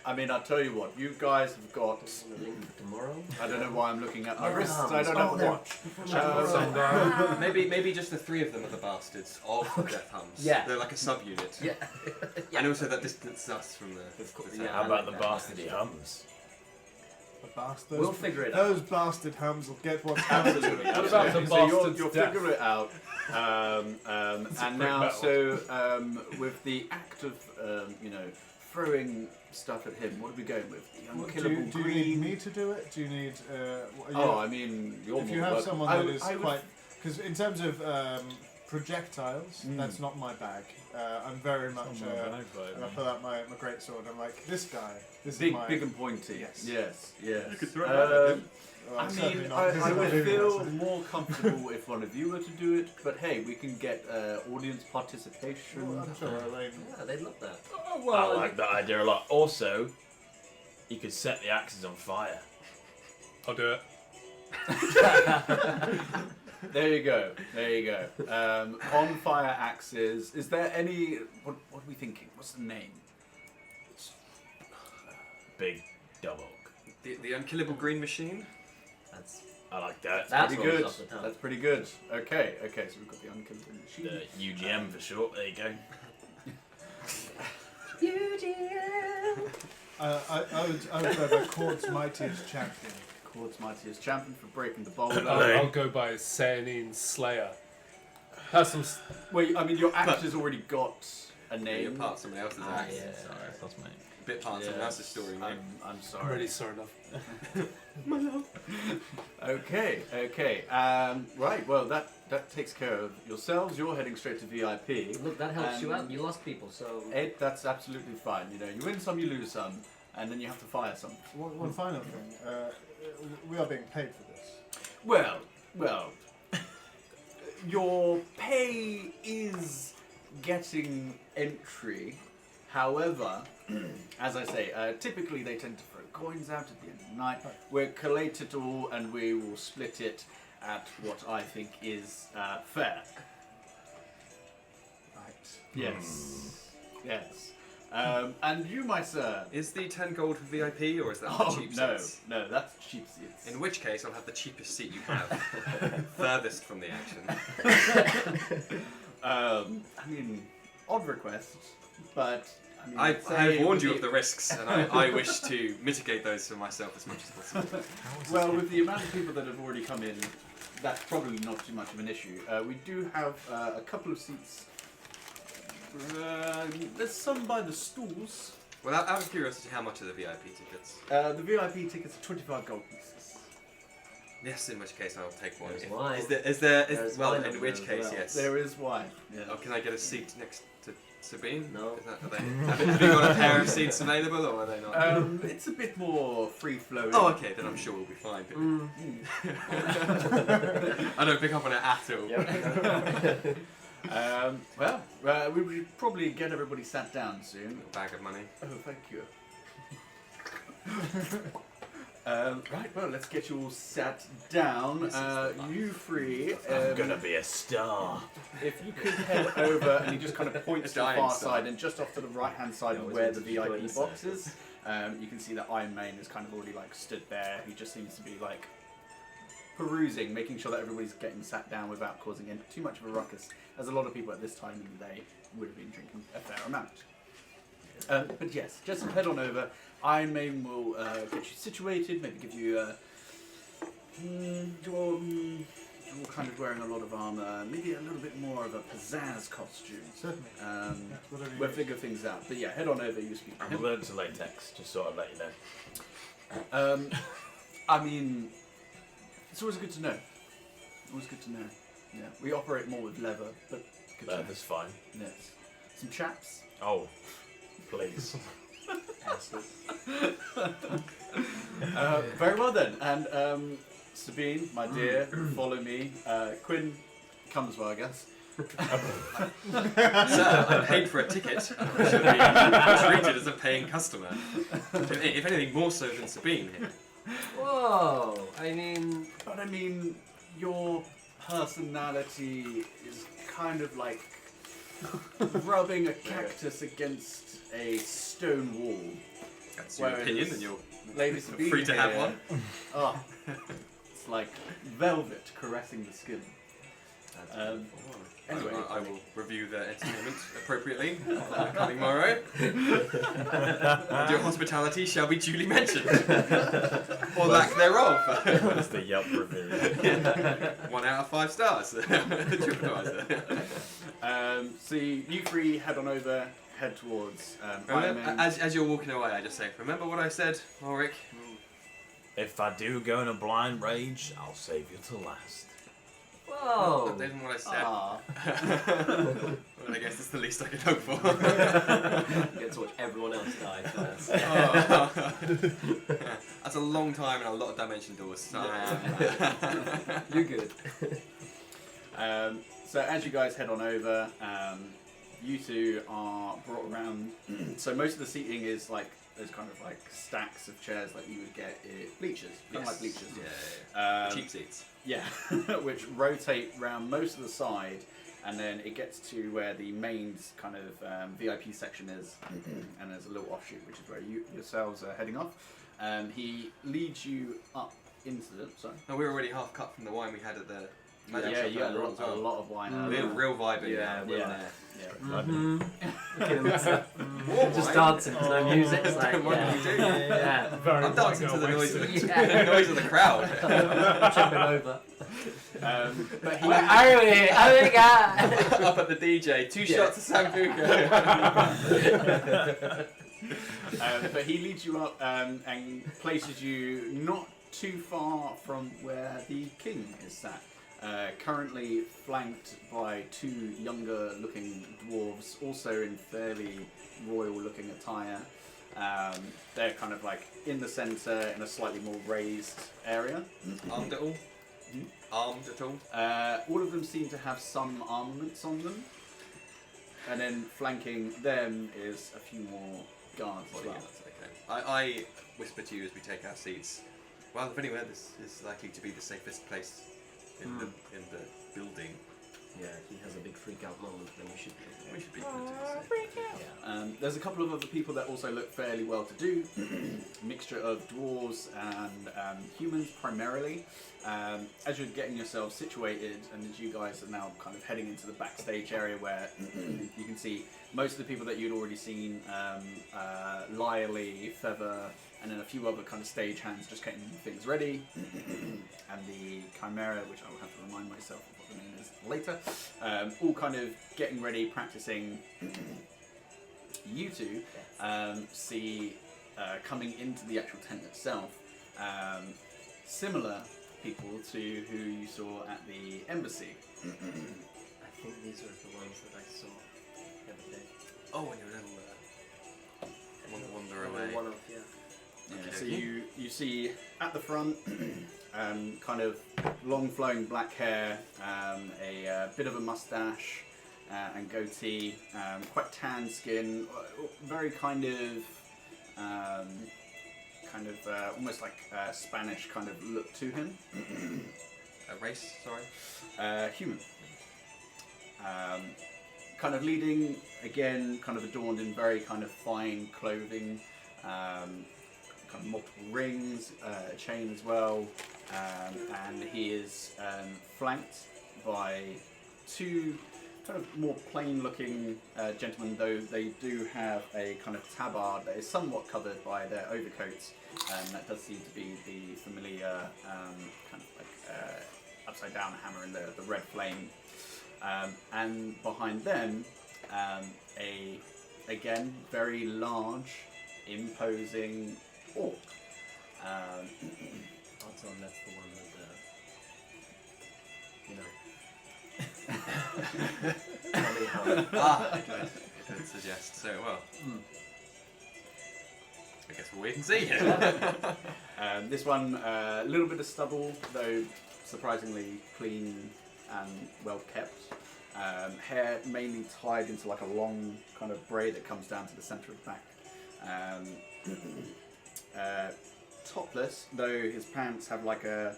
I mean, I'll tell you what. You guys have got. a link for tomorrow. I don't know why I'm looking at my Yeah. wrists. I don't have a watch. Maybe just the 3 of them are the bastards of the Death Hums. Yeah. They're like a subunit. Yeah. And also that distances us from the. Yeah. How I about like the that. bastardy hums? The bastards. We'll figure it out. Those bastard hums will get what's coming to Absolutely. them. What about absolutely. the So bastard's you'll death? figure it out. And now, metal. so with the act of throwing stuff at him, what are we going with? The What, unkillable do you green. need me to do it? Do you need? Oh, I mean, you're if more you have welcome. someone I that would- is I would- quite, because in terms of projectiles, that's not my bag. I'm very much. And I pull out my great sword. I'm like, this guy. This big, is my. big and pointy. Yes. Yes. You could throw it back at him. Well, I certainly mean, not- this I is would not feel doing more comfortable if one of you were to do it, but hey, we can get audience participation. Well, I'm sure Elaine. Yeah, they'd love that. I like that idea a lot. Also, you could set the axes on fire. I'll do it. There you go. There you go. On fire axes. Is there any? What are we thinking? What's the name? Big double. The unkillable green machine. That's I like that. That's Pretty what was good. off the tongue. That's pretty good. Okay. Okay. So we've got the unkillable machine. The UGM for short. There you go. I would go by Court's mightiest champion. Court's mightiest champion for breaking the boulder. I'll go by Surnine Slayer. Has some. Wait, I mean, your act has already got a name. You're part of someone else's act. yeah. Sorry. That's me. Bit part of someone else's story, mate. I'm I'm sorry. really sorry, love. My love. Okay. Right. Well, that takes care of yourselves. You're heading straight to VIP. Look, that helps you out. You lost people, so. Ed, that's absolutely fine. You know, you win some, you lose some, and then you have to fire some. One final thing. We are being paid for this. Well, your pay is getting entry. However, as I say, typically they tend to throw coins out at the end of the night. We'll collate it all and we will split it at what I think is fair. Right. Yes. Yes. And you, my sir. Is the 10 gold for VIP or is that Oh, the cheap no, seats? no, that's cheap seats. In which case, I'll have the cheapest seat you have, furthest from the action. I mean, odd request, but I mean, I say have warned with you the- of the risks, and I wish to mitigate those for myself as much as possible. Well, with the amount of people that have already come in, that's probably not too much of an issue. We do have a couple of seats. There's some by the stools. Well, out of curiosity, how much are the VIP tickets? The VIP tickets are 25 gold pieces. Yes, in which case I'll take one. There's If- wine. Is well, wine in on which there as case, well. yes. There is wine. Yeah. Oh, can I get a seat next to Sabine? No. Is that, have you got a pair of seats available, or are they not? It's a bit more free flowing. Oh, okay, then I'm sure we'll be fine. I don't pick up on it at all. We will probably get everybody sat down soon. Little bag of money. Oh, thank you. Right, well, let's get you all sat down. You three. I'm gonna be a star. If you could head over, and he just kind of points to the Dying far star. side, and just off to the right-hand side of always where want the to join VIP the box is, circus. you can see that Iron Main is kind of already like stood there. He just seems to be like perusing, making sure that everybody's getting sat down without causing too much of a ruckus, as a lot of people at this time in the day would have been drinking a fair amount. But yes, just head on over. Iron Maiden will get you situated, maybe give you you're kind of wearing a lot of armour, maybe a little bit more of a pizzazz costume. Certainly. Whatever you We'll wish. figure things out. But yeah, head on over, you speak to I'm him. allergic to latex, just sort of let you know. I mean, it's always good to know. Always good to know. Yeah, we operate more with leather, but good to know. That's fine. Yes. Some chaps. Oh, please. Very well then. And Sabine, my dear, follow me. Quinn, come as well, I guess. Sir, I paid for a ticket. I should be treated as a paying customer. If anything, more so than Sabine here. Whoa! I mean, But I mean, your personality is kind of like rubbing a cactus against a stone wall. That's your Whereas opinion, and you're Lady Sabine free to have here- one. Oh, it's like velvet caressing the skin. Anyway, I will review the entertainment appropriately on the coming morrow. Your hospitality shall be duly mentioned. Or lack thereof. That's the Yelp review. 1 out of 5 stars. TripAdvisor. So you three head on over, head towards Remember, Iron Man. as you're walking away, I just say, remember what I said, Ulrich? If I do go in a blind rage, I'll save you till last. whoa! That isn't what I said. Ah. Well, I guess that's the least I could hope for. You get to watch everyone else die first. That's a long time and a lot of dimension doors. So You're good. So as you guys head on over, you two are brought around. So most of the seating is like those kind of like stacks of chairs like you would get at bleachers, kind of like bleachers. Yeah. Cheap seats. Yeah, which rotate round most of the side, and then it gets to where the main kind of VIP section is, and there's a little offshoot, which is where you yourselves are heading off. He leads you up into the. Sorry. No, we were already half cut from the wine we had at the Yeah, magic shop you got earlier on as a well. lot of wine. Real vibing. Yeah, we're yeah. there. Yeah. Look at him, More just wine? dancing, there's no music. It's like, What yeah, do we do? yeah. Very I'm dancing white to the girl noise of Western. the, the noise of the crowd. Jumping over. But he, Where are we? Oh my god! Up at the DJ, 2 shots of Sambuca. but he leads you up and places you not too far from where the king is sat. Currently flanked by 2 younger looking dwarves, also in fairly royal looking attire. They're kind of like in the centre in a slightly more raised area. Armed at all? Armed at all? All of them seem to have some armaments on them. And then flanking them is a few more guards as well. Okay. I whisper to you as we take our seats. Well, if anywhere, this is likely to be the safest place in the building. Yeah, he has a big freak out moment, then we should be. We should be pretty safe. There's a couple of other people that also look fairly well to do. Mixture of dwarves and humans primarily. As you're getting yourselves situated, and as you guys are now kind of heading into the backstage area where you can see most of the people that you'd already seen, Lyely, Favour, and then a few other kind of stage hands just getting things ready. And the Chimera, which I will have to remind myself of what the name is later, all kind of getting ready, practicing. You two see coming into the actual tent itself, similar people to who you saw at the embassy. I think these are the ones that I saw the other day. Oh, and your little wander away. One of, yeah. Yeah, Okay. so you see at the front, kind of long flowing black hair, a bit of a mustache and goatee, quite tan skin, very kind of almost like Spanish kind of look to him. A race, sorry? Human. Kind of leading, again, kind of adorned in very kind of fine clothing, kind of multiple rings, a chain as well, and he is flanked by 2 kind of more plain-looking gentlemen, though they do have a kind of tabard that is somewhat covered by their overcoats, and that does seem to be the familiar kind of like upside-down hammer in the red flame. And behind them, a again very large, imposing orc. Odds on that's the one that, tell me how. It would suggest so well. I guess we'll wait and see. This one, a little bit of stubble, though surprisingly clean and well kept. Hair mainly tied into like a long kind of braid that comes down to the centre of the back. Topless, though his pants have like a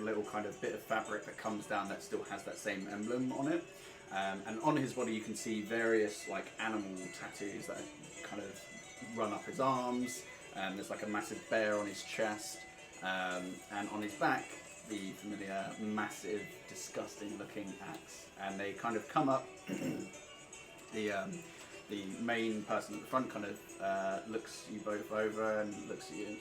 little kind of bit of fabric that comes down that still has that same emblem on it. And on his body you can see various like animal tattoos that kind of run up his arms. There's like a massive bear on his chest, and on his back the familiar massive disgusting looking axe. And they kind of come up. The main person at the front kind of looks you both over and looks at you,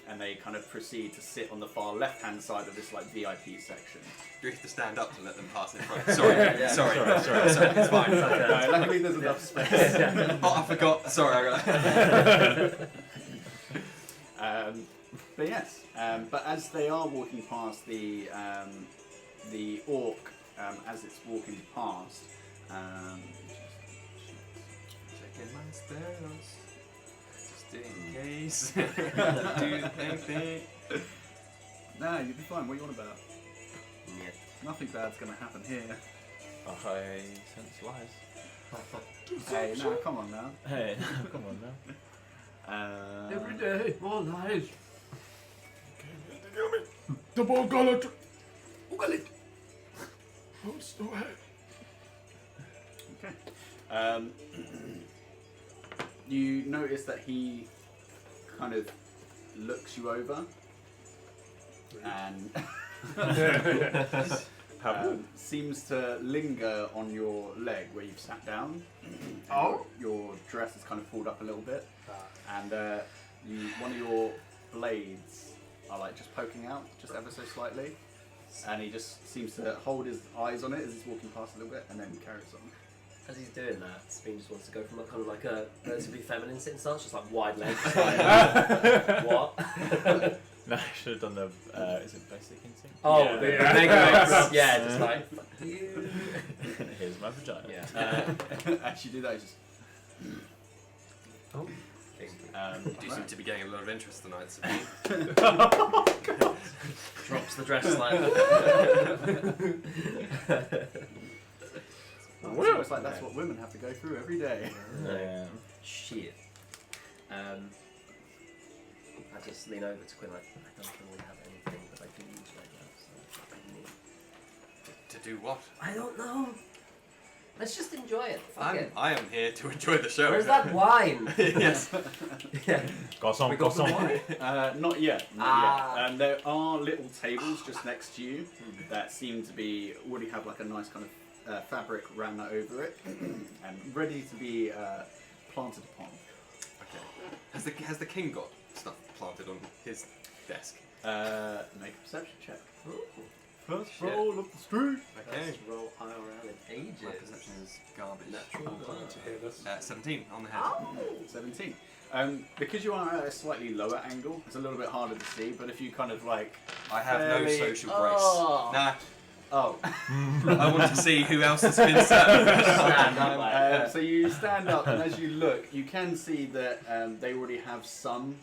and they kind of proceed to sit on the far left hand side of this like VIP section. Do we have to stand up to let them pass in front? Sorry, sorry, it's fine. No, luckily there's enough space. Oh, I forgot. Sorry, I got. But yes, but as they are walking past the orc, as it's walking past, Checking my spells, just in case. Do anything. no, you'll be fine. What are you on about? Yeah. Nothing bad's gonna happen here. I sense lies. Hey, no, come on now. Hey, come on now. Every day, more lies. The ball got Okay. You notice that he kind of looks you over and seems to linger on your leg where you've sat down. Your dress is kind of pulled up a little bit, and one of your blades are like just poking out, just ever so slightly. and he just seems to hold his eyes on it as he's walking past a little bit, and then carries on. As he's doing that, Sabine just wants to go from a kind of like a relatively feminine sitting stance, just like wide legs. What? No, I should have done the. Is it basic instinct? Oh, Yeah. the mega yeah, just like fuck you. Here's my vagina. Yeah. As you do that, you just. Oh. You do seem to be getting a lot of interest tonight, Sabine. Drops the dress slightly. It's almost like that's what women have to go through every day. Yeah. Shit. I just lean over to Quinn like, I don't really have anything that I can use right now, so what do you need? To do what? I don't know. Let's just enjoy it. Fuck it. I am here to enjoy the show. Where's that wine? Yes. Yeah. Croissant, We got some croissant. wine? Not yet. Ah. Not yet. There are little tables just next to you that seem to be already have like a nice kind of fabric ran over it and ready to be planted upon. Okay. Has the king got stuff planted on his desk? Make a perception check. Ooh. First Shit. roll up the street. Okay. First roll IRL in ages. My perception is garbage. Natural I'm glad to hear this. 17 on the head. Oh. 17. Because you are at a slightly lower angle, it's a little bit harder to see, but if you kind of like... I have no fairly- social grace. Oh. Nah, Oh. I want to see who else has been served. Stand up like that. So you stand up, and as you look, you can see that they already have some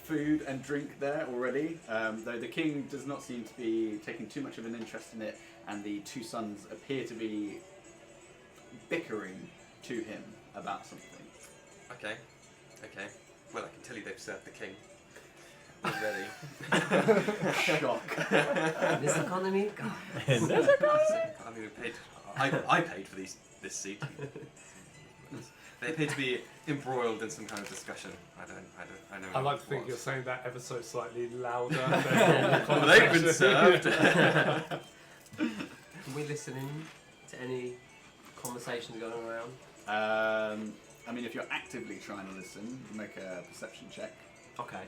food and drink there already. Though the king does not seem to be taking too much of an interest in it, and the two sons appear to be bickering to him about something. Okay. Well, I can tell you they've served the king. Already. Shock. This economy? God. I mean, we paid. I paid for this seat. They appear to be embroiled in some kind of discussion. I know. I like to what think it you're was. saying that ever so slightly louder than Well, they've been served. Can we listen in to any conversations going around? I mean, if you're actively trying to listen, make a perception check. Okay.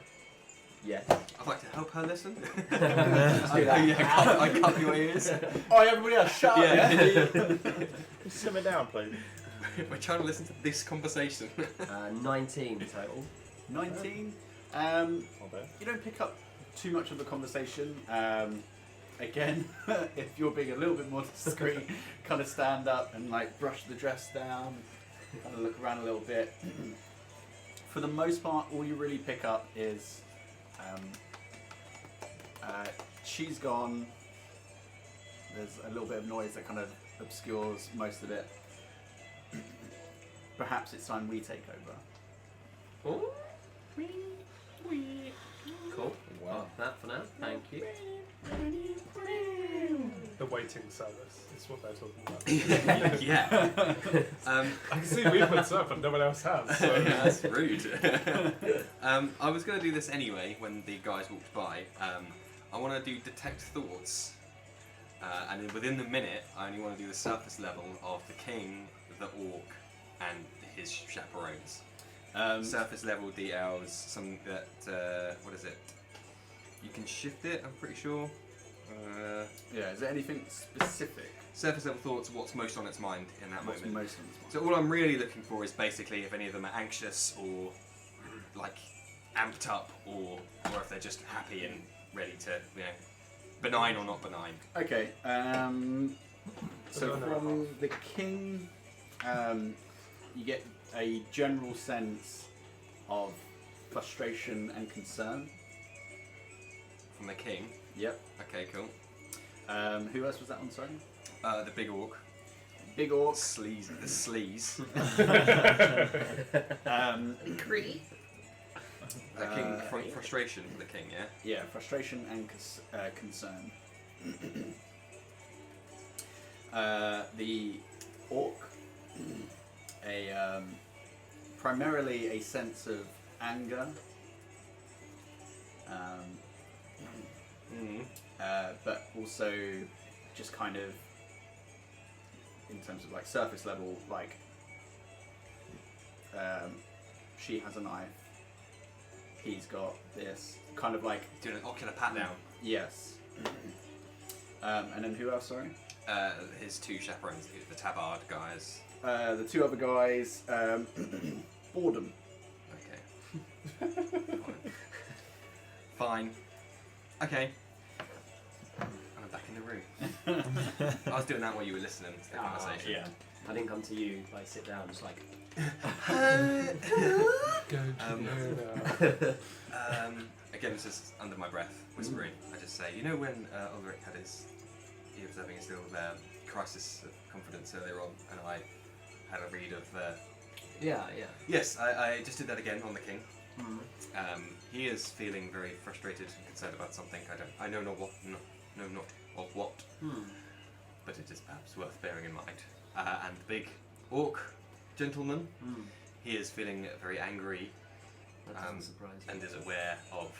Yeah. I'd like to help her listen. Let's do that. I cup your ears. Oh, everybody else, shut up! Yeah. Simmer down, please. We're trying to listen to this conversation. 19 total. 19. Not bad. You don't pick up too much of the conversation. Again, if you're being a little bit more discreet, kind of stand up and like brush the dress down, kind of look around a little bit. For the most part, all you really pick up is she's gone. There's a little bit of noise that kind of obscures most of it. Perhaps it's time we take over. Ooh. Cool. Wow. That for now. Thank you. the waiting service. Is what they're talking about. Yeah. I can see we've been served, but no one else has. So. Yeah, that's rude. I was going to do this anyway when the guys walked by. I want to do detect thoughts. And then within the minute, I only want to do the surface level of the king, the orc, and his chaperones. Surface level details, something that, what is it? You can shift it, I'm pretty sure. Yeah, is there anything specific? Surface level thoughts, what's most on its mind in that What's moment. most on this So all I'm really looking for is basically if any of them are anxious or like amped up or if they're just happy and ready to, you know, benign or not benign. Okay, so from the king, you get a general sense of frustration and concern. From the king. Yep. Okay, cool. Who else was that on, sorry? The big orc. Big orc. Sleaze. The sleaze. Cree. The king. Frustration for the king, yeah? Yeah, frustration and concern. The orc, primarily a sense of anger, but also just kind of, in terms of like surface level, like she has a knife, he's got this, kind of like, Doing an ocular pat down. yes, And then who else? Sorry. His two chaperones, the tabard guys. The two other guys. Boredom. Okay. Fine. Okay. I'm back in the room. I was doing that while you were listening to the conversation. Yeah. I didn't come to you, like sit down, just like. Again, this is under my breath, whispering. I just say, you know when Ulrich he was having his little crisis of confidence earlier on, and I had a read of. Yeah. Yes, I just did that again on the king. Mm. He is feeling very frustrated and concerned about something. I know not what, no, not of what, but it is perhaps worth bearing in mind. And the big orc gentleman, he is feeling very angry. That doesn't surprise me. And is aware of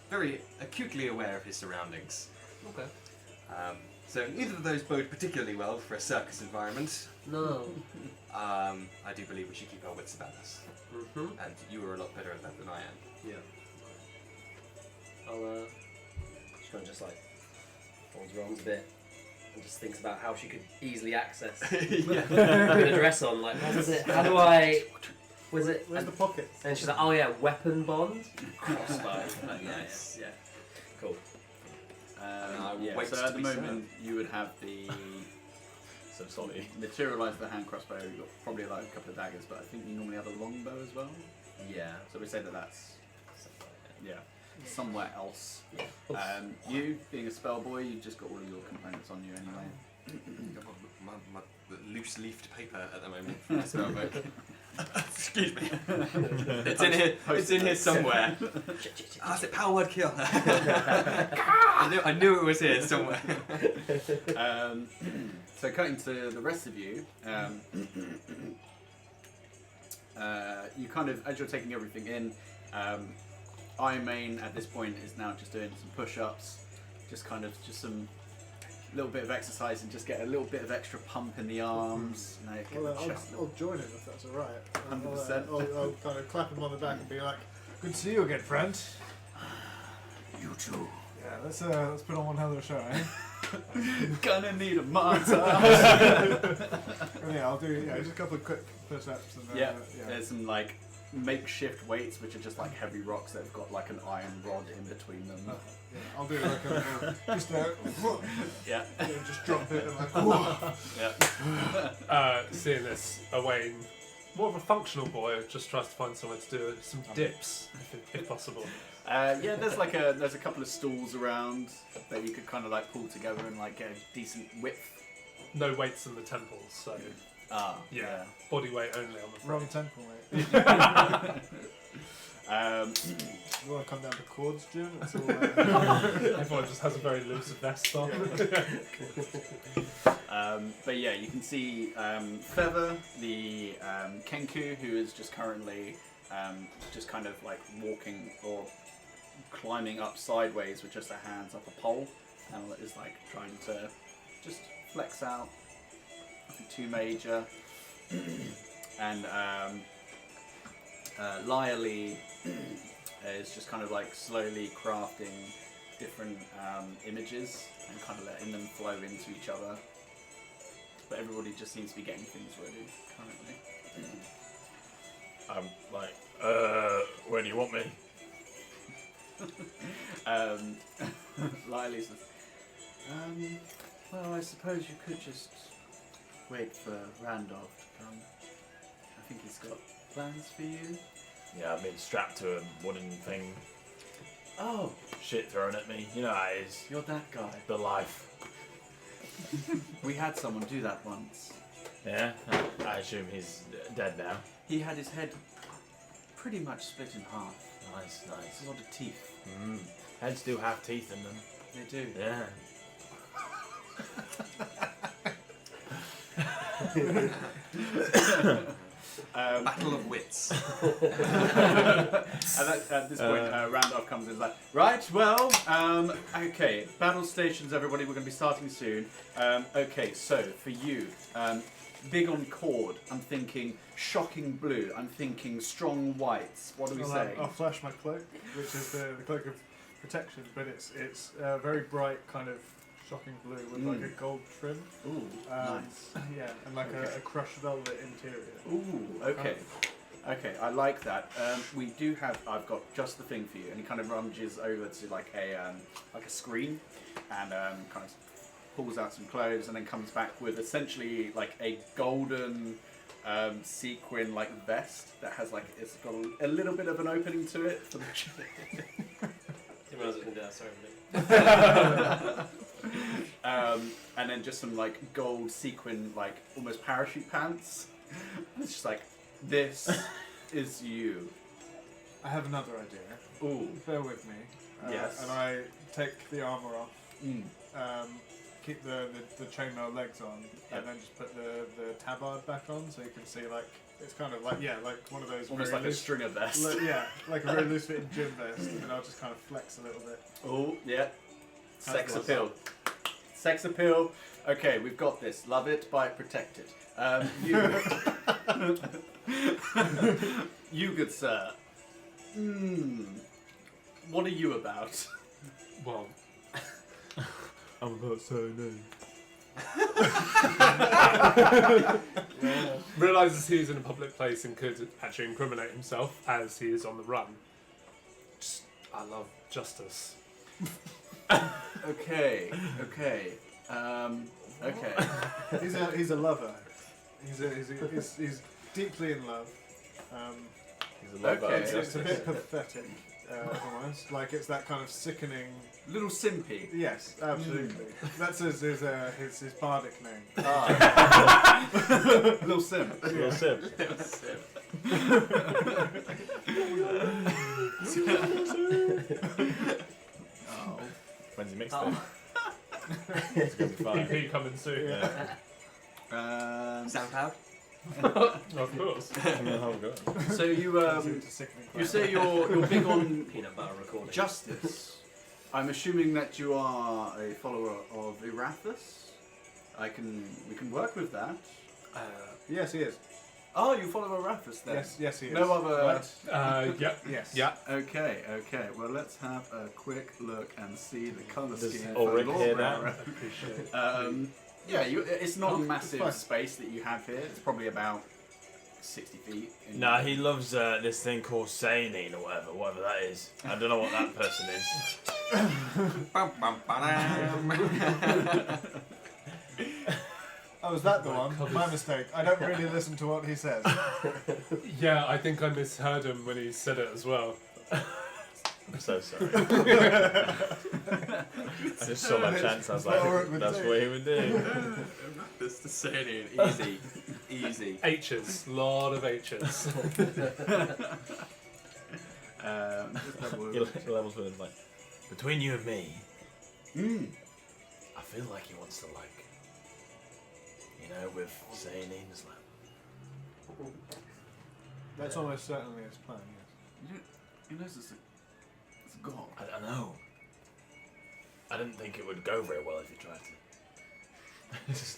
very acutely aware of his surroundings. Okay. So neither of those bode particularly well for a circus environment. No. I do believe we should keep our wits about us. Mm-hmm. And you are a lot better at that than I am. Yeah. I'll she kind of just like folds her arms a bit and just thinks about how she could easily access with a dress on. Like, what was it? How do I? Was it? Where's the pockets? And she's like, oh yeah, weapon bond, crossbow. Yeah. Cool. wait So to at the be moment, you would have the So solid. materialised the hand crossbow. You've got probably like a couple of daggers, but I think you normally have a longbow as well. Yeah. So we say that's somewhere else. Yeah. You being a spell boy, you've just got all of your components on you anyway. my loose-leafed paper at the moment from my spell book. Excuse me. It's in here. It's in here somewhere. Is it power word kill? I knew it was here somewhere. So cutting to the rest of you, you kind of, as you're taking everything in, Iron Main at this point is now just doing some push-ups, just some little bit of exercise and just get a little bit of extra pump in the arms. You know, get Well, the chest I'll join him if that's alright. 100%. I'll kind of clap him on the back and be like, "Good to see you again, friend." You too. Yeah, let's put on one hell of a show, eh? Gonna need a martyr. Yeah, I'll do just a couple of quick push-ups and Yeah, there's some like makeshift weights which are just like heavy rocks that have got like an iron rod in between them. Yeah, I'll do like Yeah. just drop it and like, whoa. Yeah. Seeing this, Owain, more of a functional boy, just tries to find somewhere to do some dips, if possible. There's a couple of stools around that you could kind of like pull together and like get a decent width. No weights in the temples, so Yeah. body weight only on the Wrong front. temple, mate. You want to come down to chords, Jim? It's all, Everyone just has a very loose vest on. But yeah, you can see Favour, the Kenku, who is just currently just kind of like walking or climbing up sideways with just her hands up a pole, and is like trying to just flex out. Nothing too major. And Lyally is just kind of like slowly crafting different images and kind of letting them flow into each other. But everybody just seems to be getting things ready currently. I'm like, where do you want me? Lyally says, well, I suppose you could just wait for Randolph to come. I think he's got plans for you. Yeah, I've been strapped to a wooden thing, Oh, shit thrown at me. You know how it is. you're that guy. The life. We had someone do that once. Yeah? I assume he's dead now. He had his head pretty much split in half. Nice, There's nice. a lot of teeth. Heads do have teeth in them. They do. Yeah. Battle of wits. At this point, Randolph comes in and is like, right, well, okay, battle stations, everybody, we're going to be starting soon. Okay, so for you, big on cord, I'm thinking shocking blue, I'm thinking strong whites. What do we say? I'll flash my cloak, which is the cloak of protection, but it's very bright, kind of shocking blue with like a gold trim. Ooh, nice. Yeah, and like a crushed velvet interior. Ooh, okay. Okay, I like that. We do have. I've got just the thing for you, and he kind of rummages over to like a screen, and kind of pulls out some clothes, and then comes back with essentially like a golden sequin like vest that has like it's got a little bit of an opening to it for the. And then just some like gold sequin like almost parachute pants. And it's just like. This is you. I have another idea. Ooh. Bear with me. Yes. And I take the armour off, Mm. keep the chainmail legs on, Yep. and then just put the tabard back on so you can see like it's kind of like like one of those Almost very like a loose, stringer vest. like a very loose fitting gym vest, and then I'll just kind of flex a little bit. Oh, yeah. Sex How's appeal. Sex appeal. Okay, we've got this. Love it, buy it, protect it. You, you good sir. What are you about? Well, I'm about so realizes he's in a public place and could actually incriminate himself as he is on the run. Just, I love justice. Okay, okay, okay. He's a lover. He's deeply in love. He's a lover. Okay. It's a bit pathetic, almost. Like it's that kind of sickening. Little simpy. Yes, absolutely. That's his bardic name. Ah. Little simp. Little sip. Oh. When's he mixed it? It's gonna be fine. EP coming soon. Yeah. SoundCloud. Of course. Oh, God. So you It's a sickening you crime. say you're big on Peanut butter recording. justice. I'm assuming that you are a follower of Erathus. We can work with that. Yes, he is. Oh, you follow Erathus then? Yes, he is. No other. Right? Yep. Yes. Yeah. Okay. Well, let's have a quick look and see the colour Does scheme. Ulrich for hear Lord that? Rara. Appreciate it. Yeah, it's not a It's massive fine. space that you have here. It's probably about 60 feet. in- Nah, he loves this thing called Sainin or whatever that is. I don't know what that person is. Bum, bum, ba-dam. Oh, is that the My one? colours. My mistake. I don't really listen to what he says. Yeah, I think I misheard him when he said it as well. I'm so sorry. I just saw my chance. I was That's what Ulrich like, would that's do. what he would do. That's the saying. Easy. H's. Lot of H's. just double- He levels with him like, between you and me, Mm. I feel like he wants to with Sainin, it's like, That's almost certainly his plan, yes. You know, it's a god. I don't know. I didn't think it would go very well if you tried to. Just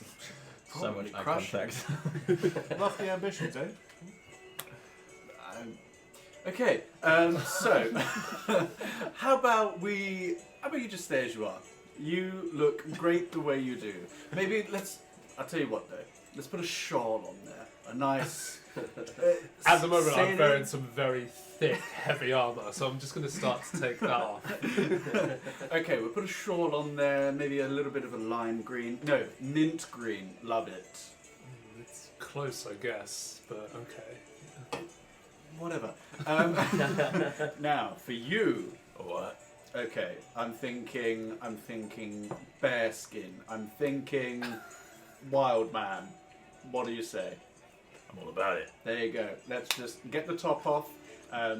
so Probably much eye crush contact. Lofty ambitions, eh? Okay, so how about you just stay as you are? You look great the way you do. Maybe I'll tell you what though. Let's put a shawl on there. A nice. At the moment, I'm sailing- wearing some very thick, heavy armour, so I'm just going to start to take that off. Okay, we'll put a shawl on there. Maybe a little bit of a lime green. No, mint green. Love it. It's close, I guess, but okay. Whatever. Now for you. What? Okay, I'm thinking bear skin. I'm thinking wild man. What do you say? I'm all about it. There you go. Let's just get the top off.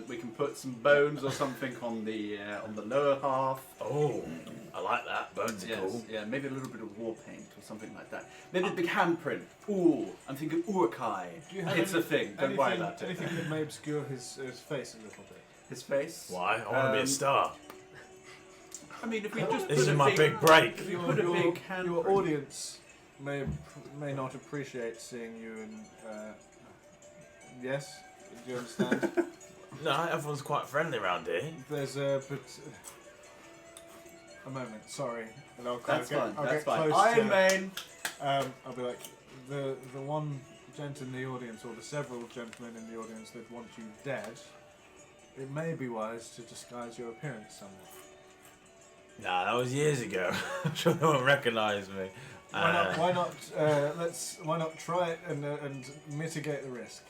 We can put some bones or something on the lower half. Oh, I like that. Bones are Yes, cool. yeah, maybe a little bit of war paint or something like that. Maybe a big handprint. Ooh, I'm thinking Urukai. Do you have It's a thing. Don't worry about it. Anything that may obscure his face a little bit? His face. Why? I want to be a star. I mean, if we just This put is a my big break. If you put a big handprint. Your audience may not appreciate seeing you in. Yes, do you understand? No, everyone's quite friendly around here. There's a a moment, sorry. And I'll kind That's of fine. I'll That's get fine. close Iron to, Man. I'll be like, the one gent in the audience, or the several gentlemen in the audience that want you dead, it may be wise to disguise your appearance somewhat. Nah, that was years ago. I'm sure they won't recognise me. Why not try it and mitigate the risk?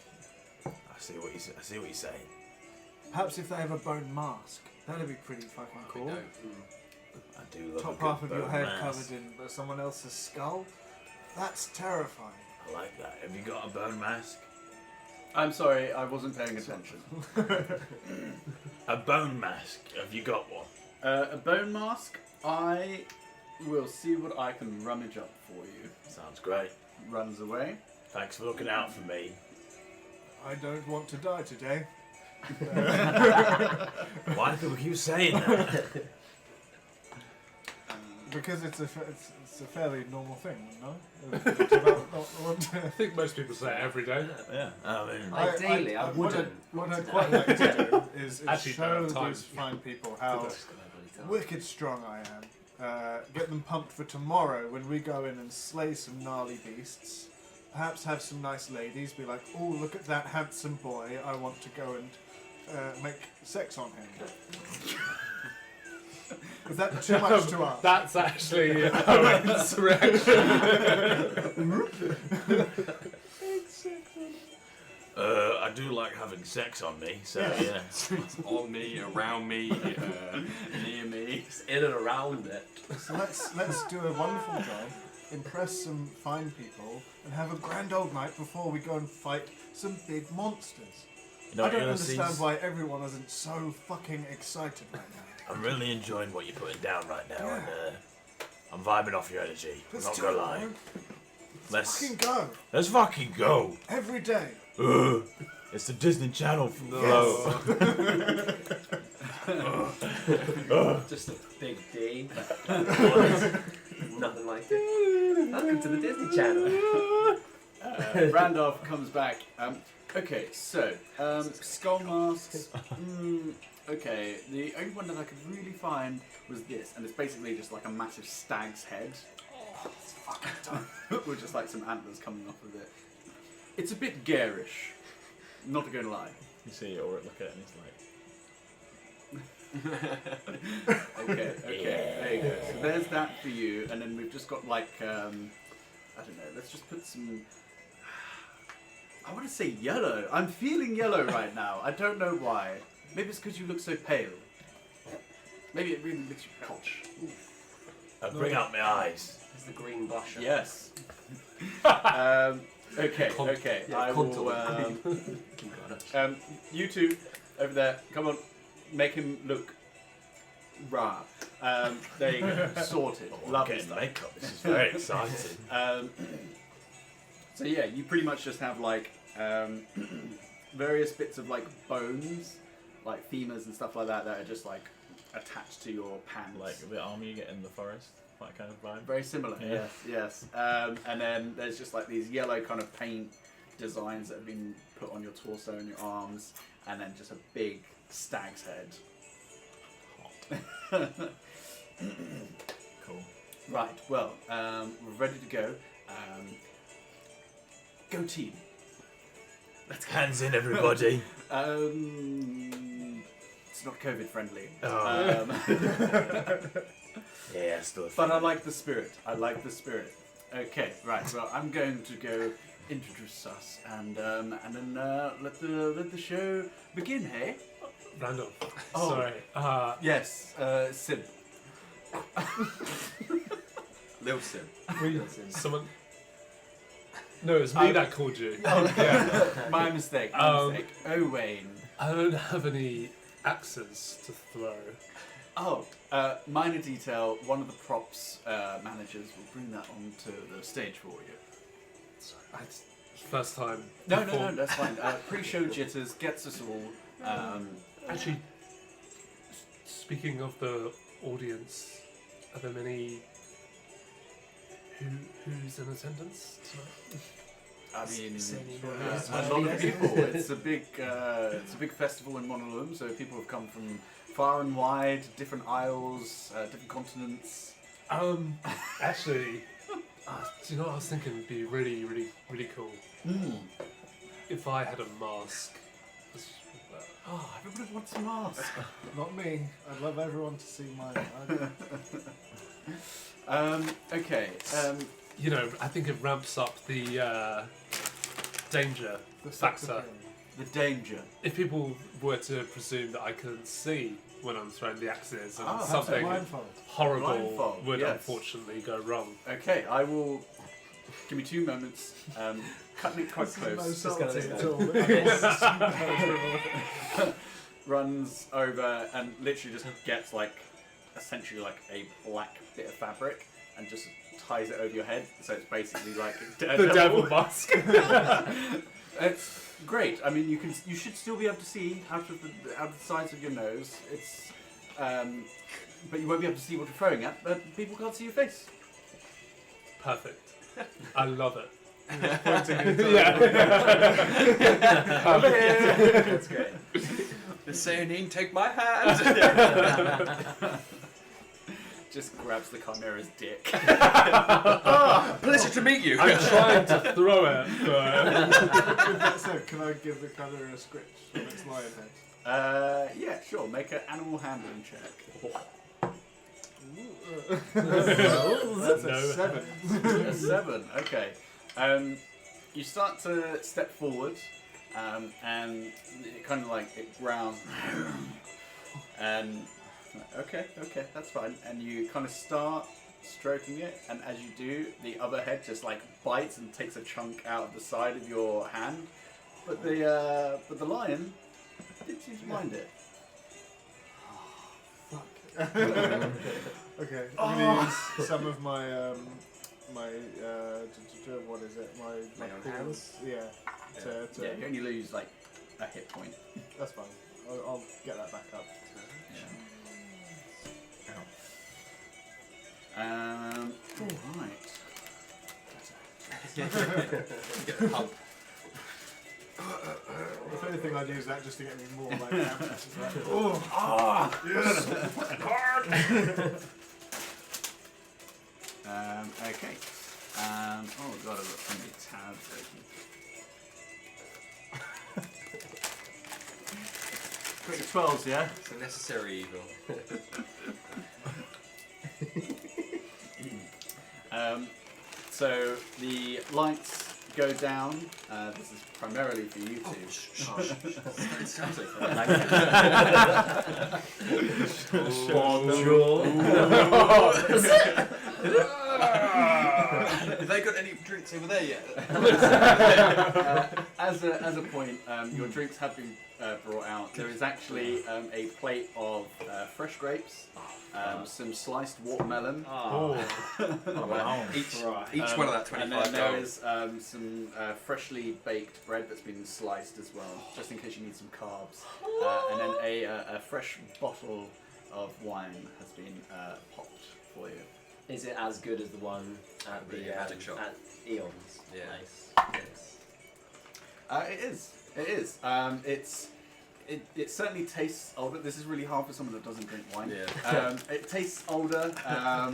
I see what you're saying. Perhaps if they have a bone mask, that'd be pretty fucking cool. I do love Top a half good of your bone head mask. covered in someone else's skull. That's terrifying. I like that. Have you got a bone mask? I'm sorry, I wasn't paying attention. A bone mask. Have you got one? A bone mask. I will see what I can rummage up for you. Sounds great. Runs away. Thanks for looking out for me. I don't want to die today. Why do we keep saying that? Because it's a fairly normal thing, no? I think most people say it every day. Yeah. I mean, Ideally, I wouldn't. What I'd quite like to do is Actually, show don't have time. these fine people how Just got no bloody time. wicked strong I am. Get them pumped for tomorrow when we go in and slay some gnarly beasts. Perhaps have some nice ladies be like, oh, look at that handsome boy. I want to go and make sex on him. Is that too much to ask? That's actually Owen's reaction. I do like having sex on me, so yeah. On me, around me, Near me. Just in and around it. So let's do a wonderful job, impress some fine people, and have a grand old night before we go and fight some big monsters. You know I what, don't Ulysses? understand why everyone isn't so fucking excited right now. I'm really enjoying what you're putting down right now, Yeah. and I'm vibing off your energy. I'm Let's not do gonna it, lie. man. Let's Fucking go fucking go. every day. Ugh. It's the Disney Channel flow. Just a big D. Nothing like it. Welcome to the Disney Channel. Randolph comes back. Okay, so skull masks. Okay, the only one that I could really find was this, and it's basically just like a massive stag's head. Oh, it's fucking done. With just like some antlers coming off of it. It's a bit garish. Not gonna lie. You see it or look at it and it's like... Okay, there you go. So there's that for you, and then we've just got like I don't know. Let's just put some. I want to say yellow. I'm feeling yellow right now. I don't know why. Maybe it's because you look so pale. Maybe it really makes you pouch. bring out my eyes. It's the green blusher. Yes. Okay. Yeah, I will. You two over there. Come on. Make him look raw. There you go. Sorted. Oh, I'm Lovely getting stuff. makeup. This is very exciting. So yeah, you pretty much just have like various bits of like bones, like femurs and stuff like that, that are just like attached to your pants. Like the army you get in the forest, that kind of vibe. Very similar. Yeah. Yes. And then there's just like these yellow kind of paint designs that have been put on your torso and your arms, and then just a big stag's head. Cool. Right. Well, we're ready to go. Go team. Let's hands in, everybody. It's not COVID friendly. Oh. Yeah, still. But I like the spirit. Okay, right. Well, I'm going to go introduce us, and then let the show begin. Hey. Randolph. Oh. Sorry. Yes. Sim. Lil Sim. Someone. No, it's me that called you. Yeah. My mistake. Oh, Wayne. I don't have any axes to throw. Oh, minor detail. One of the props managers will bring that onto the stage for you. Sorry, first time. No, that's fine. Pre-show jitters gets us all. Actually, speaking of the audience, are there many who's in attendance tonight? I mean, Yes. a lot of people. It's a big festival in Monolum, so people have come from far and wide, different isles, different continents. Actually, do you know what I was thinking would be really, really, really cool? If I had a mask. Oh, everybody wants a mask. Not me. I'd love everyone to see mine. Okay. You know, I think it ramps up the danger factor. The danger. If people were to presume that I couldn't see when I'm throwing the axes and Oh, something Blindfold. horrible Blindfold, would yes. unfortunately go wrong. Okay, I will. Give me 2 moments. Cutting it quite close. subtlety Just at all. Runs over and literally just gets like, essentially like a black bit of fabric and just ties it over your head. So it's basically like The devil mask. It's great. I mean, you should still be able to see out of the sides of your nose. It's, but you won't be able to see what you're throwing at. But people can't see your face. Perfect. I love it. That's great. The Seonin, take my hand. Just grabs the chimera's dick. Pleasure to meet you. I'm trying to throw it, but With that said, can I give the colour a scritch from its lion head? Yeah, sure. Make an animal handling check. That's No. a 7. A 7. Okay. You start to step forward, and it kind of like it growls, and okay, that's fine. And you kind of start stroking it, and as you do, the other head just like bites and takes a chunk out of the side of your hand. But the lion didn't seem to mind it. Okay, I'm going to use some of my, what is it? My own claws. hands? Yeah. To, Yeah, you only lose like a hit point. That's fine. I'll get that back up. Alright. Get a pump. If anything, I'd use that just to get me more like damage. Okay. Oh god, I've got so many tabs open. Got your 12s, yeah? It's a necessary evil. So the lights go down. This is primarily for you two. It sounds like Bonjour. Have they got any drinks over there yet? As a point, your drinks have been brought out. There is actually a plate of fresh grapes, some sliced watermelon. Oh. Wow. Each one of that 25 And then there gold. is some freshly baked bread that's been sliced as well, just in case you need some carbs. And then a fresh bottle of wine has been popped for you. Is it as good as the one at the magic shop? At Eon's Yeah. place? Yes. It is. It certainly tastes older. This is really hard for someone that doesn't drink wine. Yeah. It tastes older. Oh,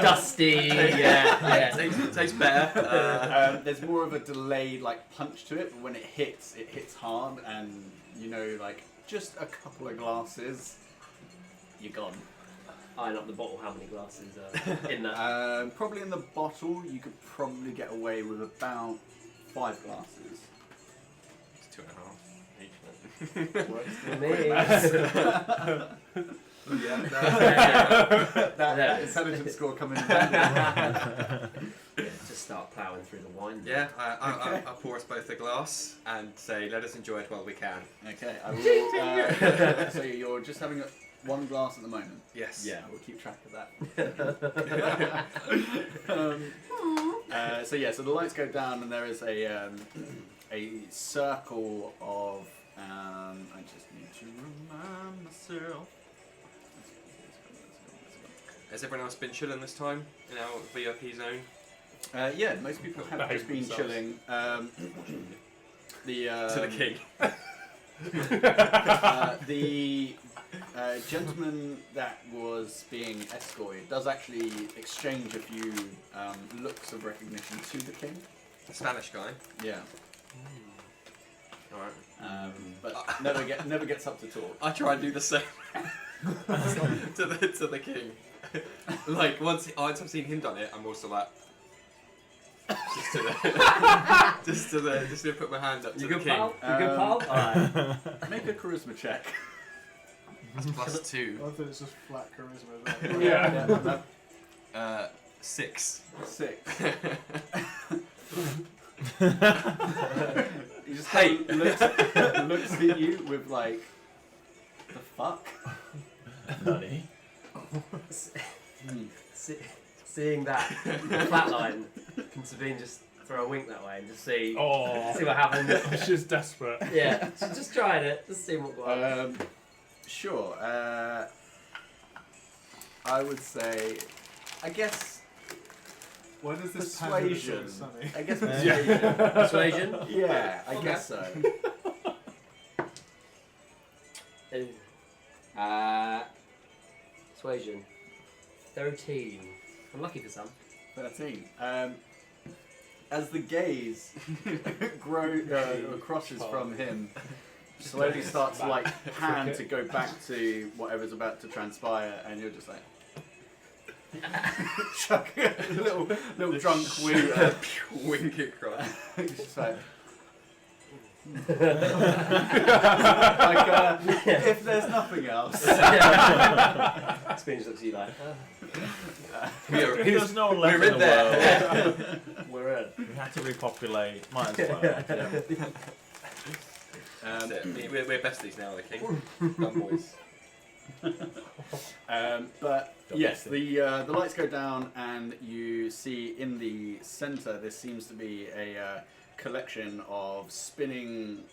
dusty. Yeah. Tastes better. There's more of a delayed like punch to it, but when it hits hard, and you know, like just a couple of glasses, you're gone. Eyeing up the bottle, how many glasses are in that? Probably in the bottle, you could probably get away with about 5 glasses. It's 2.5 each. Works For me. that intelligence score coming in. Just start ploughing through the wine. Yeah, I'll pour us both a glass and say, let us enjoy it while we can. Okay, I will. So you're just having one glass at the moment. Yes. Yeah, we'll keep track of that. So the lights go down, and there is a circle of. I just need to remind myself. Has everyone else been chilling this time in our VIP zone? Yeah, most people have Behave just been themselves. chilling. To the king. The gentleman that was being escorted does actually exchange a few looks of recognition to the king. The Spanish guy. Yeah. Alright. But never gets up to talk. I try and do the same to the king. Like once I've seen him done it, I'm also like just to put my hand up to You the good, king. pal? You good, pal? Alright. Make a charisma check. That's +2. I thought it's just flat charisma. Yeah. 6. 6. He just Hey. looks at you with like, the fuck? Nutty. Seeing that flatline, can Sabine just throw a wink that way and just see Oh, what happens? she's desperate. Yeah, she's just trying it, just seeing what goes. Sure. I would say, I guess Why does this persuasion. pan so sunny? I guess persuasion. Persuasion? Yeah, I Okay. guess so. Persuasion. 13. I'm lucky for some. 13. As the gaze crosses from him, slowly starts to like pan to go back to whatever's about to transpire, and you're just like chuck a little drunk wink, Wink across. just like. If there's nothing else. Spinach looks at you like, There's no left We're in in the there. world. we're in. We had to repopulate. Might as well. That's it. We're besties now, the king. Done, boys. But yes, the lights go down, and you see in the center there seems to be a collection of spinning,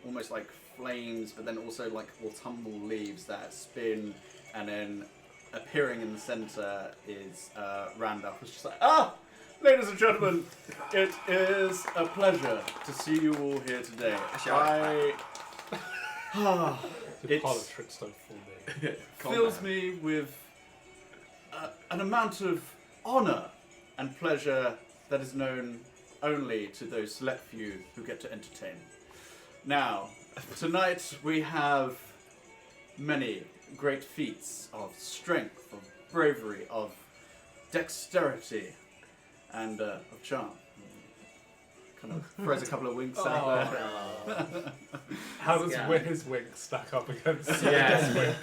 almost like flames, but then also like autumnal leaves that spin, and then appearing in the center is Randolph. It's just like, ladies and gentlemen, it is a pleasure to see you all here today. Actually, The It's- politics don't fool me. fills me with an amount of honor and pleasure that is known only to those select few who get to entertain. Now, tonight we have many great feats of strength, of bravery, of dexterity, and of charm. Kind of throws a couple of winks out there. How does Yeah. his wink stack up against Yeah. this wink?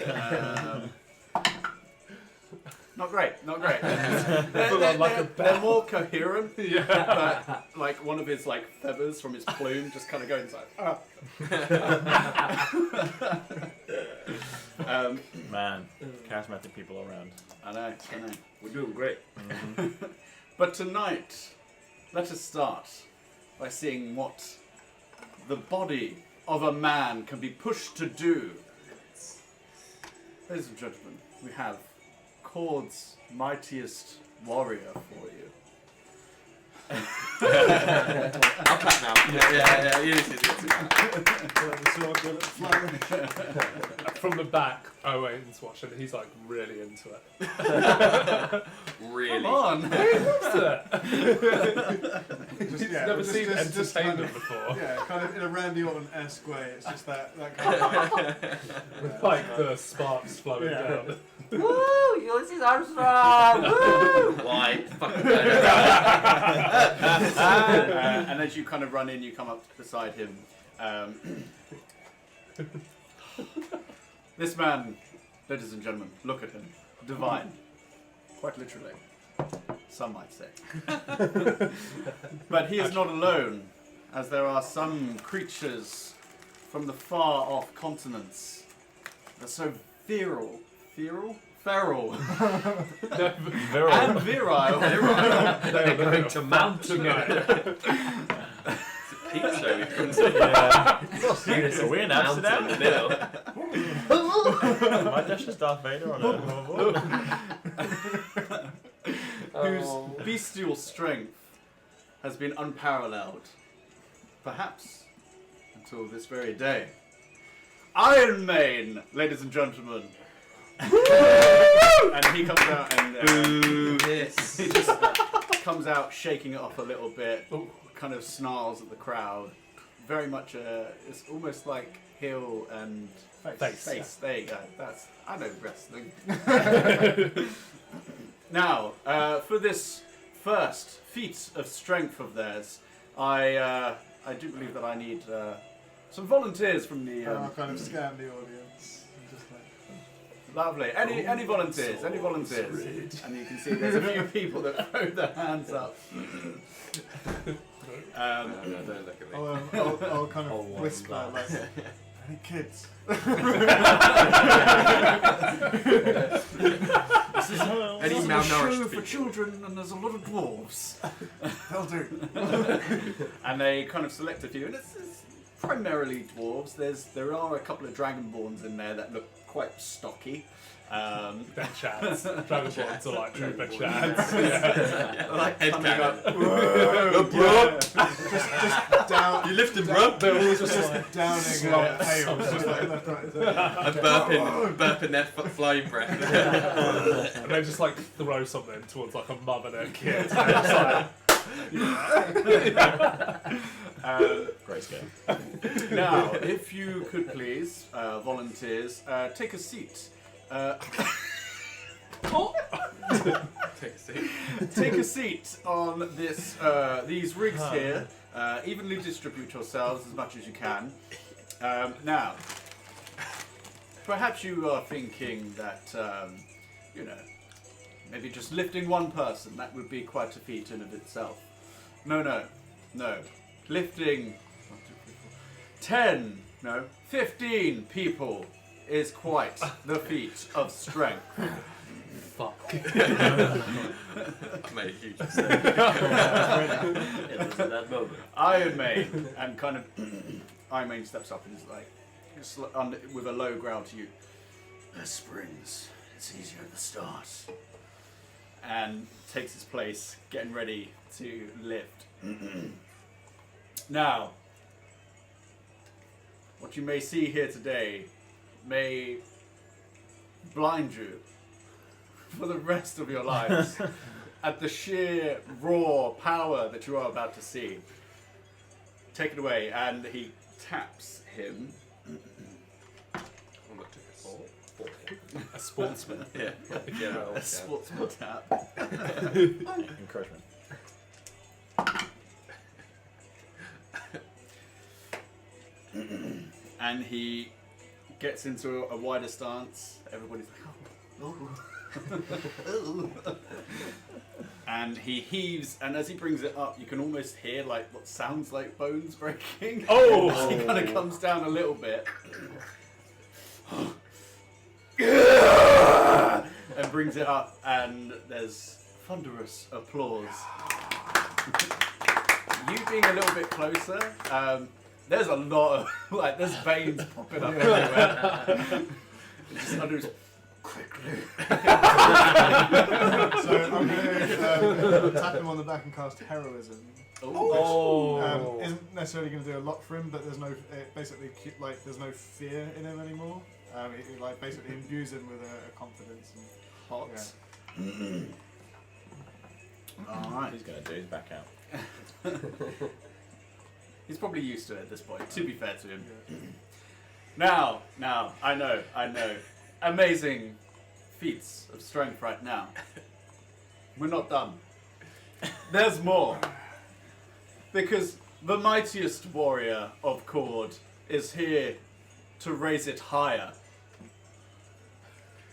Not great, not great. Full on like a they're more coherent, Yeah. but like one of his like feathers from his plume just kind of goes like, Man, charismatic people around. I know. We're doing great. But tonight, let us start by seeing what the body of a man can be pushed to do. Ladies and gentlemen, we have Cord's mightiest warrior for you. I'll clap now. Yeah. Ulysses gets it. From the back, Owen's watching. He's like really into it. Really. Come on! Just, Never seen kind entertainment of, before. yeah, kind of in a Randy Orton-esque way. It's just that kind of With like the sparks flowing down. Woo! Ulysses Armstrong! Woo! White. Fucking And as you kind of run in, you come up beside him. This man, ladies and gentlemen, look at him. Divine. Quite literally. Some might say. But he is not alone, as there are some creatures from the far off continents that are so feral. Feral. And virile. They're going to mount tonight. Peep show. Are we in Amsterdam? My dash is Darth Vader on a hoverboard. Whose bestial strength has been unparalleled, perhaps until this very day. Iron Man, ladies and gentlemen. And he comes out and Yes. he just comes out shaking it off a little bit, kind of snarls at the crowd. Very much it's almost like heel and face. There you go. I know wrestling. Now, for this first feat of strength of theirs, I do believe that I need some volunteers from the. I'll kind of scan the audience. And just like, Lovely. Any volunteers? Any volunteers? And you can see there's a few people that throw their hands up. No, don't look at me. I'll kind of whisper like, any kids? Any This is a malnourished show for people? children, and there's a lot of dwarves. They'll do. And they kind of select a few, and it's primarily dwarves. There are a couple of dragonborns in there that look quite stocky. They're chads. Dragonborns are like troupe chads. Like Head coming cannon. up. Just down. You lift him, bro. They're all just downing tails, just like left, right, center. And burping their flying breath. And they just like throw something towards like a mum and her kid. And it's like, Great scale. Now, if you could please, volunteers, take a seat. Take a seat. Take a seat on these rigs here. Evenly distribute yourselves as much as you can. Now, perhaps you are thinking that, maybe just lifting one person, that would be quite a feat in of itself. No. Lifting 15 people is quite the feat of strength. fuck. I made a huge mistake. It was at that moment. Iron Man, and kind of Iron Man steps up and is like, with a low growl to you. There's springs. It's easier at the start. And takes his place, getting ready to lift. Now, what you may see here today may blind you for the rest of your lives at the sheer raw power that you are about to see. Take it away, and he taps him. A sportsman. Yeah. A sportsman tap. Encouragement. And he gets into a wider stance. Everybody's like, oh. And he heaves, and as he brings it up, you can almost hear like what sounds like bones breaking. Oh! As he kind of comes down a little bit. And brings it up, and there's thunderous applause. You being a little bit closer, there's a lot of, there's veins popping up everywhere. It's just under his, quickly. So I'm going to tap him on the back and cast heroism. Oh. Isn't necessarily going to do a lot for him, but there's no there's no fear in him anymore. It basically imbues him with a confidence. And, Hot. yeah. Alright. He's going to do his back out. He's probably used to it at this point, to be fair to him. Yeah. Now, I know. Amazing feats of strength right now. We're not done. There's more. Because the mightiest warrior of Cord is here to raise it higher.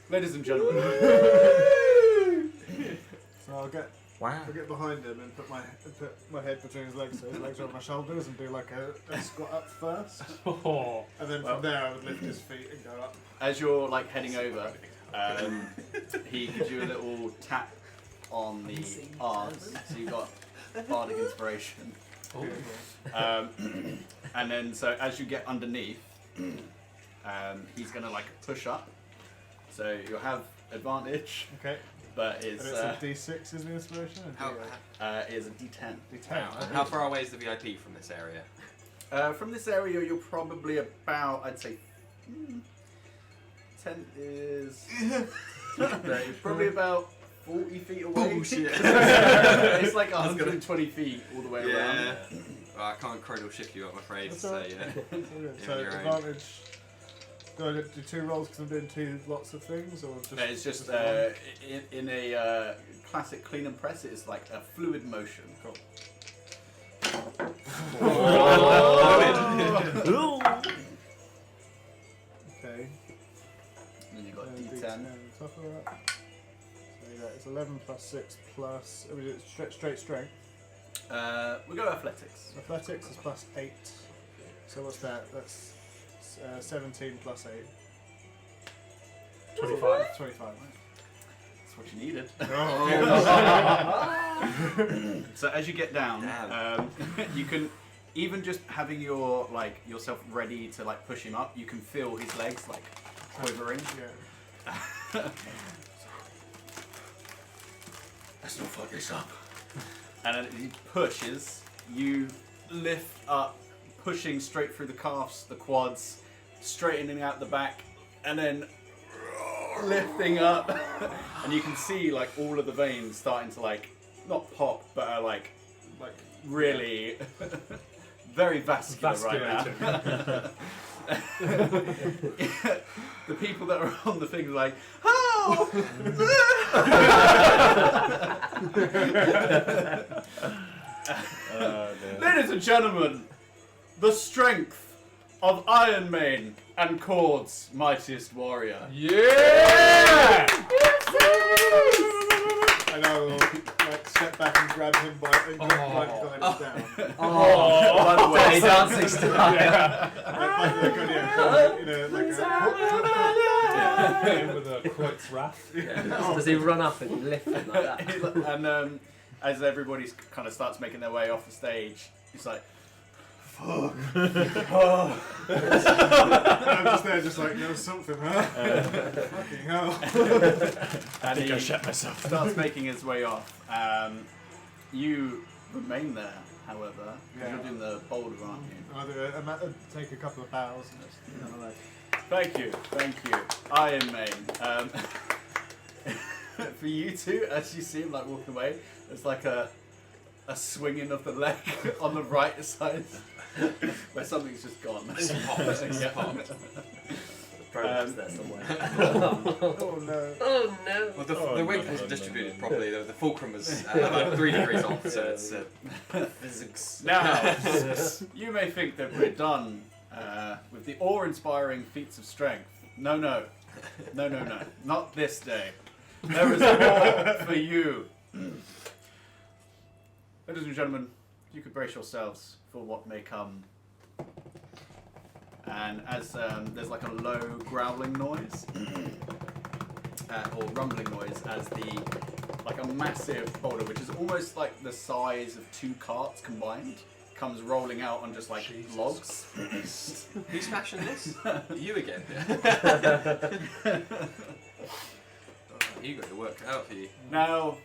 Ladies and gentlemen. So I'll get behind him and put my head between his legs, so his legs are on my shoulders, and do like a squat up first. Oh. And then from there I would lift his feet and go up. As you're heading over, he gives you a little tap on the arms, so you've got bardic inspiration. And then so as you get underneath, he's gonna push up, so you'll have advantage. Okay. But it's And it's a D6 is the inspiration? it is a D10. D10. How far away is the VIP from this area? From this area, you're probably about, I'd say, Tent is probably about 40 feet away. Bullshit. It's like 120 feet all the way around. Well, I can't cradle shift you, I'm afraid. That's So alright. yeah. So You're right. advantage. Do I do 2 rolls because I'm doing 2 lots of things, or just? It's just one? in a classic clean and press. It's like a fluid motion. Cool. Okay. And then you've got And D10. on top of that. So yeah, it's 11 plus 6 plus. Was it straight strength? We go athletics. Athletics is plus 8. So what's that? That's 17 plus 8. 25. 25. That's what you needed. Oh. So as you get down, Damn. you can even just having your yourself ready to like push him up. You can feel his legs like quivering. Yeah. Let's not fuck this up. And then he pushes. You lift up, pushing straight through the calves, the quads, straightening out the back, and then lifting up. And you can see like all of the veins starting to like not pop, but are like really very vascular right now. The people that are on the thing are like, oh! Ladies and gentlemen, the strength of Iron Mane and Cord's mightiest warrior. Yeah! And I will like step back and grab him by and grab him down. Oh, By the way, Dirty Dancing style. With a quote's wrath. Does he run up and lift him like that? And as everybody kind of starts making their way off the stage, he's like, fuck. Oh. I'm just there, just like, no, something, huh? Fucking hell. And he shut myself. starts making his way off. You remain there, however, because Yeah. you're doing the boulder, aren't you? I'll take a couple of bows and just, you know, like, Thank you. Iron Mane. For you two, as you see him like walking away, there's like a swinging of the leg on the right side where something's just gone. Progress there somewhere. oh no. Oh no. Well, the weight wasn't distributed properly. The fulcrum was about 3 degrees off, so it's physics. Now, you may think that we're done with the awe-inspiring feats of strength. No, not this day. There is more for you. Ladies and gentlemen, you could brace yourselves for what may come. And as there's like a low growling noise, or rumbling noise, as like a massive boulder, which is almost like the size of 2 carts combined, comes rolling out on just like logs. Who's smashing this? You again. You got your work cut out for you. Now,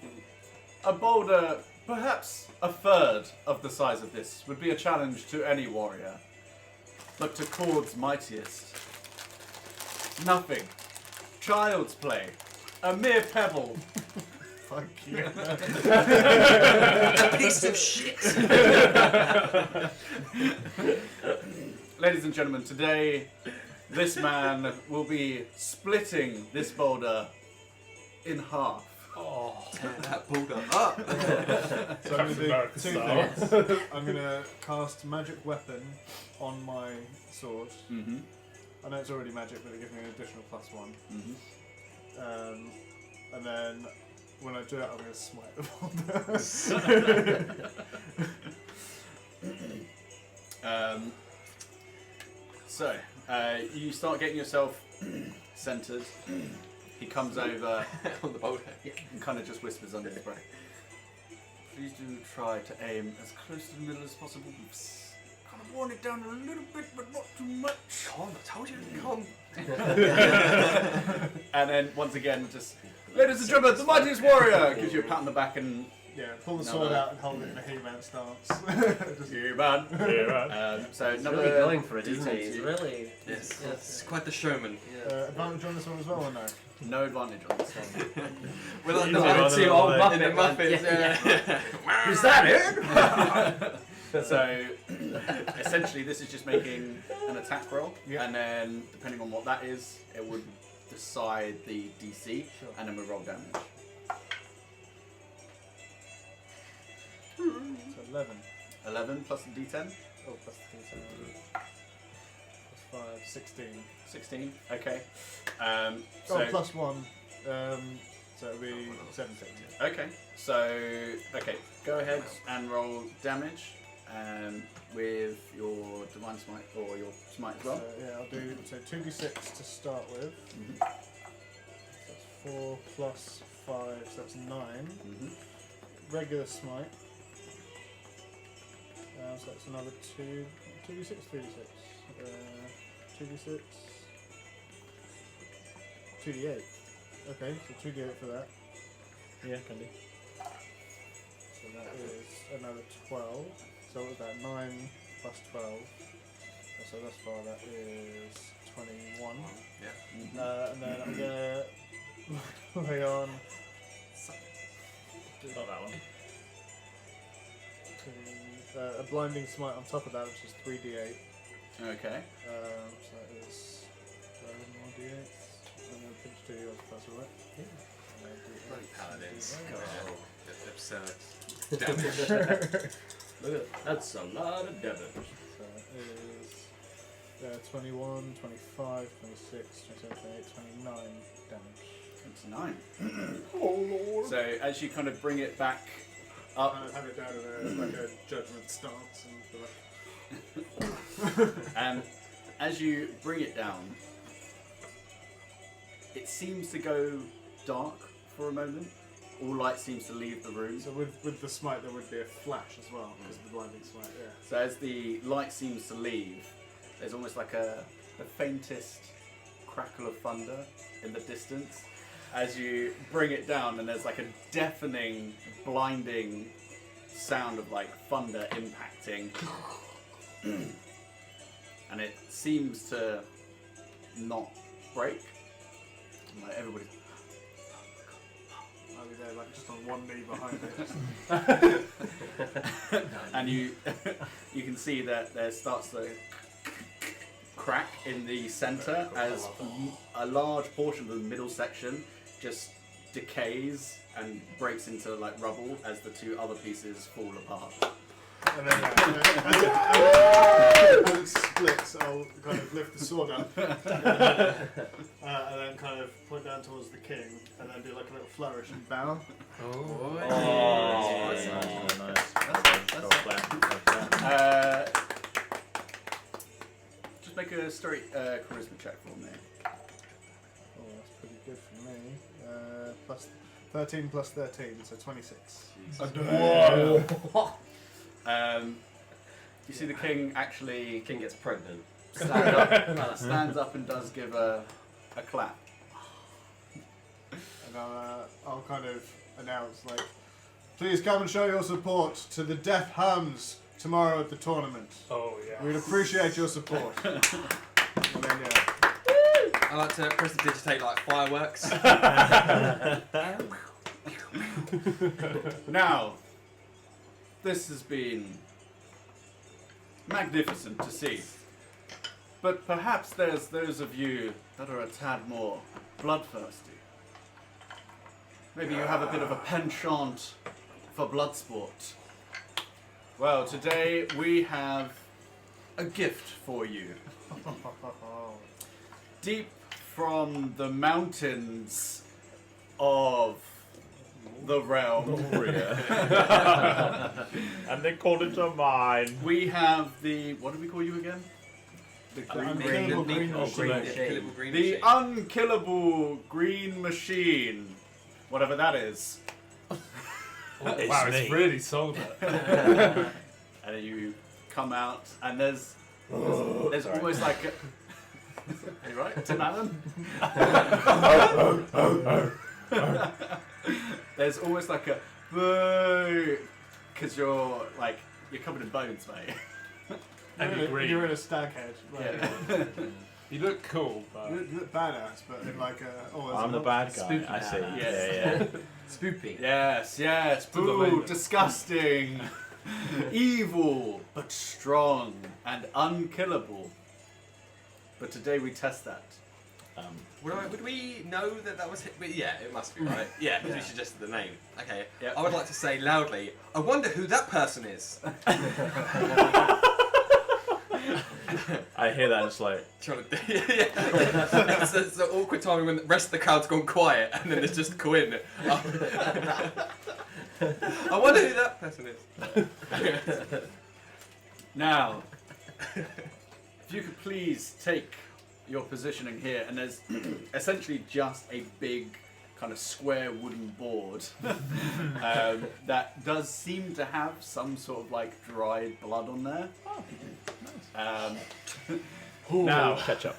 a boulder, perhaps a third of the size of this, would be a challenge to any warrior. But to Cord's mightiest, nothing. Child's play. A mere pebble. Fuck you. A piece of shit. Ladies and gentlemen, today, this man will be splitting this boulder in half. Oh, Tear that boulder up. So I'm going to do American 2 style. things. I'm going to cast magic weapon on my sword. Mm-hmm. I know it's already magic, but it gives me an additional +1. Mm-hmm. And then when I do it, I'm going to smite the boulder. So, you start getting yourself centered. He comes over On the boulder. and kind of just whispers under his breath. Please do try to aim as close to the middle as possible. Kind of worn it down a little bit, but not too much. Con, I told you to con. And then once again, just, ladies and gentlemen, the mightiest warrior! Gives you a pat on the back and pull the sword out and hold it in a He-Man stance. Just, He-Man. So He's another really going for it, isn't he? D10. He's really. Yes. It's quite the showman. advantage on this one as well, or no? No advantage on this one. We're like Easy the one, two old another in the one. Muppets. Yeah. Is that it? So essentially, this is just making an attack roll, and then depending on what that is, it would decide the DC, and then we roll damage. So 11. 11 plus the D10. Oh, plus the D10. Plus 5, 16. 16. Okay. Plus 1. So it'll be 17. Okay. So go ahead and roll damage with your divine smite or your smite as well. So, I'll do 2d6 to start with. Mhm. So that's 4 plus 5, so that's 9. Mhm. Regular smite. So that's another 2d6, 3d6. 2d6. 2d8. Okay, so 2d8 for that. Yeah, can do. So that is another 12. So what was that? 9 plus 12. So thus far that is 21. And then I'm gonna lay on Not that one. a blinding smite on top of that, which is 3d8. Okay. So that is 11 more d8. And then pinch 2 yours, if that's alright. Bloody paladins. Oh. That's absurd. Look at that's a lot of damage. So it is 21, 25, 26, 27, 28, 29 damage. 29. Oh lord. So as you kind of bring it back up, I have it down in like a judgment stance and and as you bring it down, it seems to go dark for a moment. All light seems to leave the room. so with the smite there would be a flash as well, because of the blinding smite, So as the light seems to leave, there's almost like the faintest crackle of thunder in the distance as you bring it down, and there's like a deafening, blinding sound of like thunder impacting, and it seems to not break. Like everybody's I'll be there like just on one knee behind it. and you can see that there starts to crack in the center as a large portion of the middle section just decays and breaks into like rubble as the two other pieces fall apart. And then as it splits, I'll kind of lift the sword up and then kind of point down towards the king and then do like a little flourish and bow. Nice. Just make a straight charisma check for me. Oh, that's pretty good for me. Plus 13 plus 13, so 26. Whoa! You see the king actually King gets pregnant. stands up and does give a clap. And I'll kind of announce, like, please come and show your support to the deaf hams tomorrow at the tournament. Oh yeah. We'd appreciate your support. And then, I like to prestidigitate like fireworks. Now, this has been magnificent to see. But perhaps there's those of you that are a tad more bloodthirsty. Maybe you have a bit of a penchant for blood sport. Well, today we have a gift for you. Deep from the mountains of the realm, And they called it a mine. we have the, what do we call you again? The Unkillable green machine. The unkillable green machine. Whatever that is. It's Wow, me. it's really sold it. And then you come out and there's Sorry. almost like a, are you right, Tim Allen? There's almost like a Boo! Because you're covered in bones, mate. And you're green. You're in a stag head. Like, Yeah. You look cool, but you look badass, but in like a. Oh, there's I'm a the lot- bad guy. Spooky I see. badass. Yeah, Spoopy. Yes. the Boo! raven. Disgusting. Evil, but strong and unkillable. But today we test that. yeah. Would we know that was hit? Yeah, it must be, right? Yeah, because we suggested the name. Okay. Yep. I would like to say loudly, I wonder who that person is. I hear that and it's like, Trying to, yeah. It's the awkward timing when the rest of the crowd's gone quiet and then there's just Quinn. I wonder who that person is. Now, if you could please take your positioning here, and there's essentially just a big kind of square wooden board that does seem to have some sort of like dried blood on there. Now, catch up.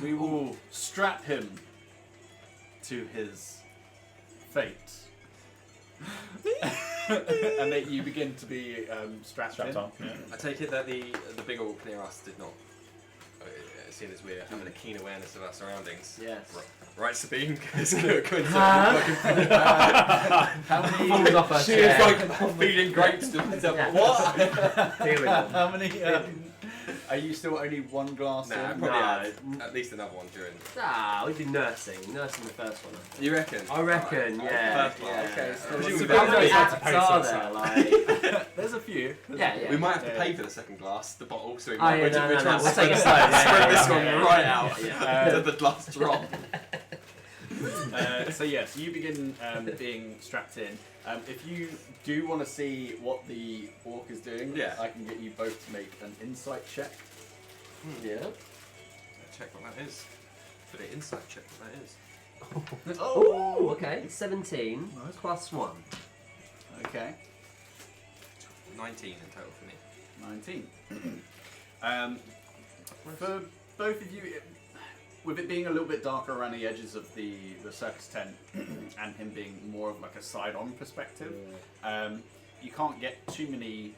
we will strap him to his fate. And that you begin to be strapped Strapped in. on. Yeah. I take it that the big orc near us did not, seeing as we're having a keen awareness of our surroundings. Yes. Right, Sabine? Because How many? Falls off her she chair. is like feeding grapes to myself. Yeah. What? Here we go. How many? Are you still only one glass Nah, I in? probably No. had at least another one during. Ah, we've been nursing the first one. I think. You reckon? I reckon, yeah. First one. yeah. Okay, so Presumably How many we had to acts pay are some there? Like, There's a few. yeah. We might have to Yeah. pay for the second glass, the bottle, so we Oh, might yeah, we're no, trying to we'll take it slow. spread Yeah, this yeah, one yeah, right yeah, out yeah. to the last drop. So yes, you begin being strapped in. If you do want to see what the orc is doing, Yeah. I can get you both to make an insight check. Yeah. Check what that is. For the insight check what that is. Oh, okay. 17 Nice. plus 1. Okay, 19 in total for me. 19. For both of you, with it being a little bit darker around the edges of the circus tent, and him being more of like a side-on perspective, you can't get too many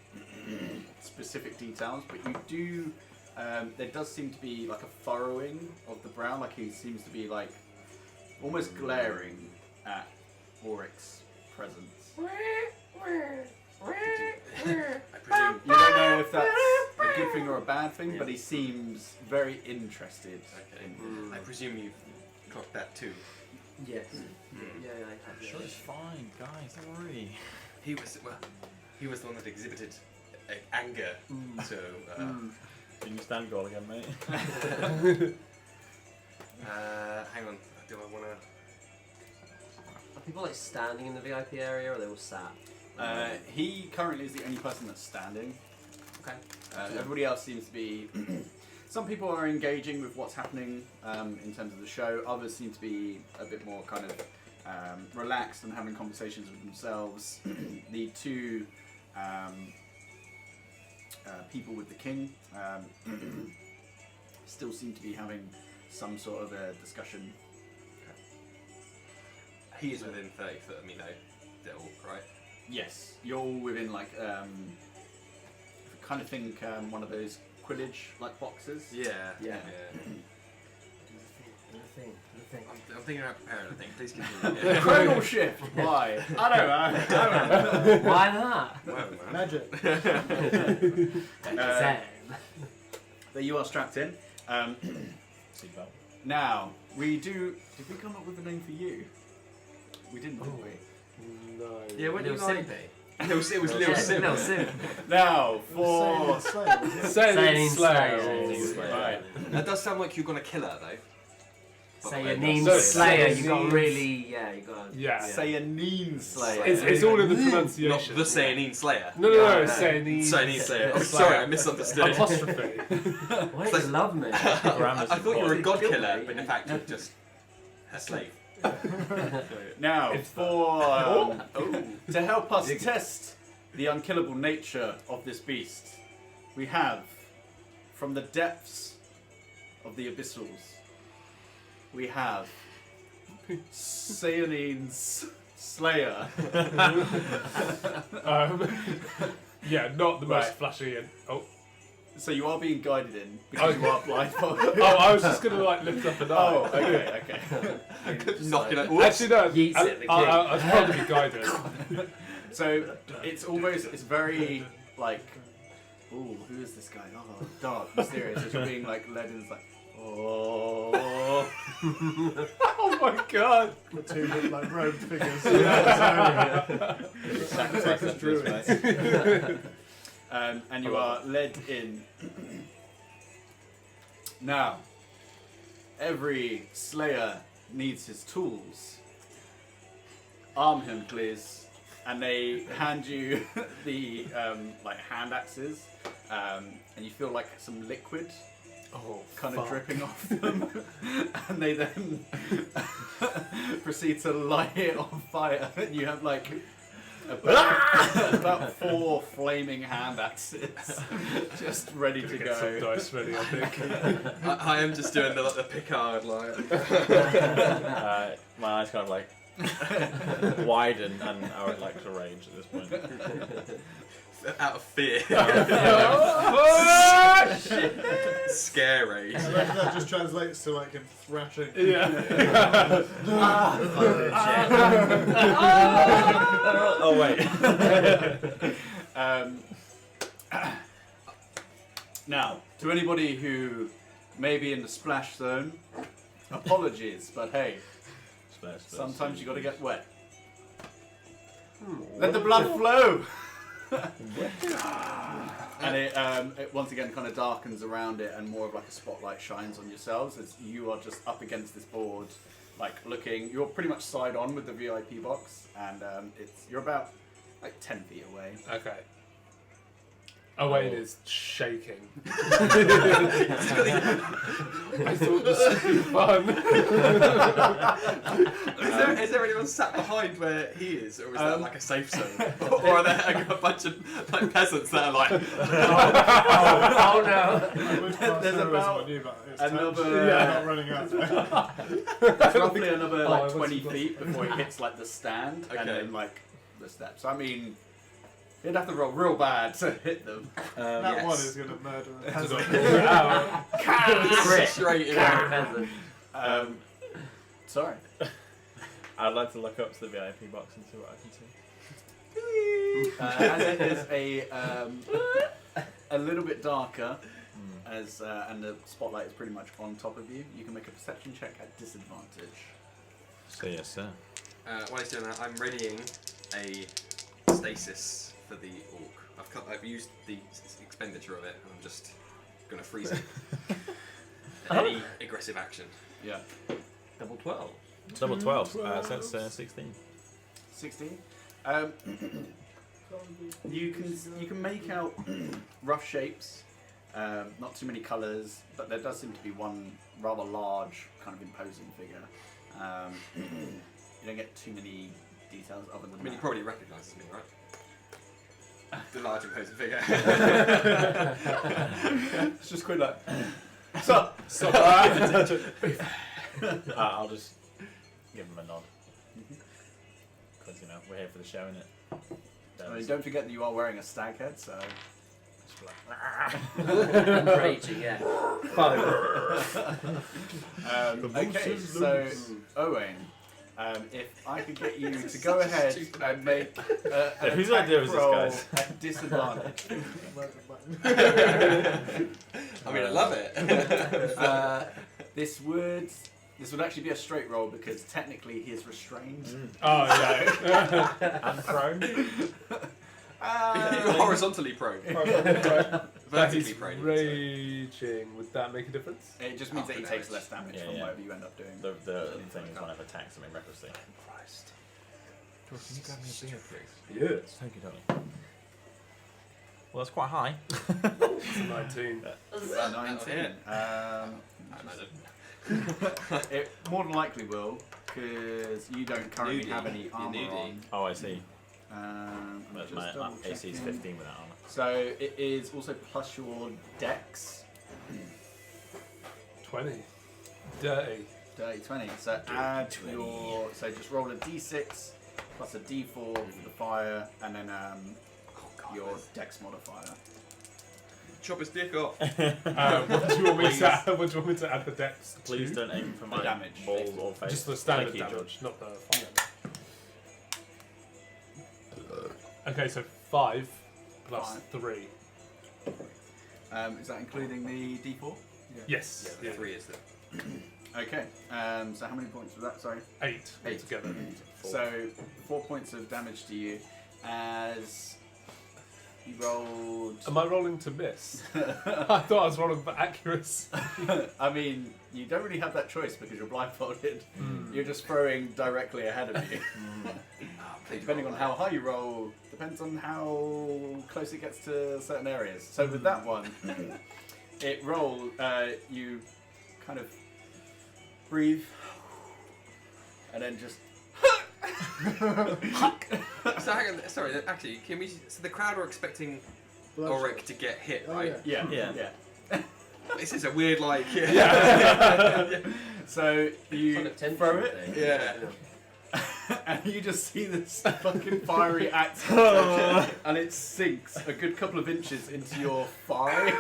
specific details, but you do. There does seem to be like a furrowing of the brow, like he seems to be like almost glaring at Auric's presence. I presume. You don't know if that's a good thing or a bad thing, but he seems very interested. Okay. In I presume you've clocked that too. Yes. Yeah, I have. Sure, it's fine, guys. Don't worry. He was he was the one that exhibited anger. So Can you stand goal again, mate? hang on. Do I want to? Are people like standing in the VIP area, or are they all sat? He currently is the only person that's standing. Okay. Everybody else seems to be. Some people are engaging with what's happening in terms of the show. Others seem to be a bit more kind of relaxed and having conversations with themselves. The two people with the king still seem to be having some sort of a discussion. He is within 30 foot of me though. They're all right. Yes, you're all within like kind of think one of those Quidditch like boxes. Yeah. Yeah. I'm, Nothing. I'm thinking about preparing. I think. Please continue. Chronal shift. Why? I don't know. Why not? Well, man. Magic. Zen. There you are strapped in. Seatbelt. Now we do. Did we come up with a name for you? We didn't, did we? No. Yeah, what do you Little like? Simpy. It was Little Yeah, Sim. Little Sim. Now for. Sailing Sailing Slayer. Slayer. Right. That does sound like you're gonna kill her though. Say But your I- name So Slayer, Sayanine- you got really, you got. Yeah. Sayanine Slayer. It's all in the Not pronunciation. the Sayanine Slayer. No, Yeah. Sayanine. Sayanine Slayer. Oh, Slayer. sorry, I misunderstood. Apostrophe. Why It's don't like- you love me? I thought you were a god Kill killer, me. but in fact you're just a slave. Now It's for to help us test the unkillable nature of this beast, we have from the depths of the abyssals, we have Sayanine's Slayer. Yeah, not the most Right. flashy. And So you are being guided in because you are blindfolded. I was just gonna like lift up an eye. Oh, okay. Knocking it. Actually, no. Yeets it, the king. I was probably guided. So it's very like, ooh, who is this guy? Oh, dark, mysterious. As you're being like led in, it's like, oh, oh my god. The two look like robed figures. Sacrifice As them to this druids. way. And you are led in. Now, every slayer needs his tools. Arm him, please. And they hand you the like hand axes, and you feel like some liquid kind of dripping off them, and they then proceed to light it on fire. And you have like about 4 flaming hand axes just ready to Get some go. dice ready, I think. I am just doing the Picard line. My eyes kind of like widen and are at like a rage at this point. Out of fear. Scare rage. I reckon that just translates to like him thrashing. Yeah. Oh wait. Now, to anybody who may be in the splash zone, apologies, but hey, sometimes you got to get wet. Let the blood flow. And it once again kind of darkens around it, and more of like a spotlight shines on yourselves as you are just up against this board, like looking. You're pretty much side on with the VIP box, and you're about like 10 feet away. Okay. Owain is shaking. I thought this would be fun. Is there anyone sat behind where he is, or is that like a safe zone? Or are there a bunch of like peasants that are like, Oh no! I would pass There's heroism about on you, but it's another- not running out. It's roughly another like what's 20 it called? feet before it hits like the stand, and Okay. then like the steps. I mean, you'd have to roll real bad to hit them. That Yes. one is going to murder a Just peasant. pull it out. Crit. straight in? Peasant. Sorry. I'd like to look up to the VIP box and see what I can see. As it is a little bit darker, as and the spotlight is pretty much on top of you, you can make a perception check at disadvantage. So yes, sir. While he's doing that, I'm readying a stasis for the orc. I've used the expenditure of it, and I'm just going to freeze it. Any aggressive action. Yeah. Double 12. Double 12. So that's 16. 16. You can make out rough shapes, not too many colours, but there does seem to be one rather large, kind of imposing figure. You don't get too many details other than I mean, he that. probably recognises me, right? The large imposing figure. It's just quite like, sup? I'll just give him a nod. Because, you know, we're here for the show, innit? I mean, don't forget that you are wearing a stag head, so. And raging, yeah. Okay, so Owain, if I could get you to go ahead and make an Whose attack idea was this, roll guys? at disadvantage. I mean, I love it. This would actually be a straight roll because technically he is restrained. Oh yeah. And prone. You're horizontally prone. That Vertically is prone. raging. Would that make a difference? It just means that he After takes less damage Yeah, from yeah. whatever you end up doing. The thing is when I've attacked something recklessly. Christ. George, can you grab me a beer, please? Yes. Thank you, darling. Well, that's quite high. It's a 19. 19. I imagine. It more than likely will, because you don't currently Nudie. have any You're armor nudie. on. Oh, I see. I'm But just my double AC is checking. 15 without armor. So it is also plus your dex. 20. Dirty. Dirty 20. So add your. So just roll a d6 plus a D4 for the fire, and then your Dex modifier. Chop his dick off. What do you want me to add? What do you want me to add the depth? Please don't aim for my damage. balls or face. Just the standard Thank you, damage, not the fire. Okay, so 5 plus 3. Is that including the D4? Yes. Yeah, 3 is the. Okay. So how many points was that? Sorry. 8 Eight. together. So 4 points of damage to you as you rolled. Am I rolling to miss? I thought I was rolling for accuracy. I mean, you don't really have that choice because you're blindfolded. You're just throwing directly ahead of you. Depending on how high you roll, depends on how close it gets to certain areas. So with that one, you kind of breathe, and then just. So hang on, sorry, actually, can we? So the crowd are expecting Ulrich to get hit, Oh, right? yeah. Yeah. This is a weird, like. So you Kind of tension throw it, thing. Yeah. and you just see this fucking fiery axe, and it sinks a good couple of inches into your thigh.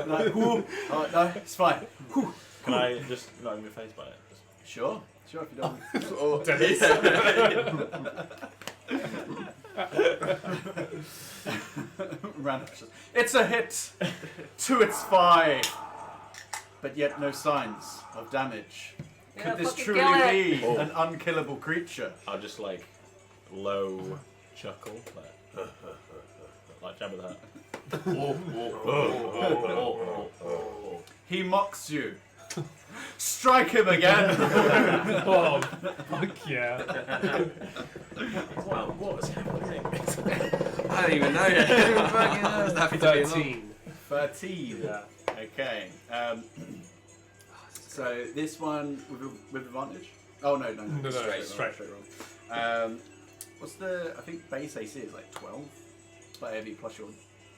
Like, whoo. Oh, no, it's fine. Whew. Can I just not in your face by it? Sure, if you don't. Or Dennis. Random. It's a hit to its thigh, but yet no signs of damage. Yeah, Could this fucking truly kill it. be Oh. an unkillable creature? I'll just like low chuckle, like Jabba the Hutt. He mocks you. Strike him again. Oh, fuck yeah. What was happening? I don't even know yet. It's happy to be along. 13. Yeah. Okay. So this one with advantage. Oh no. No, straight. roll. What's the? I think base AC is like 12. But heavy plus your.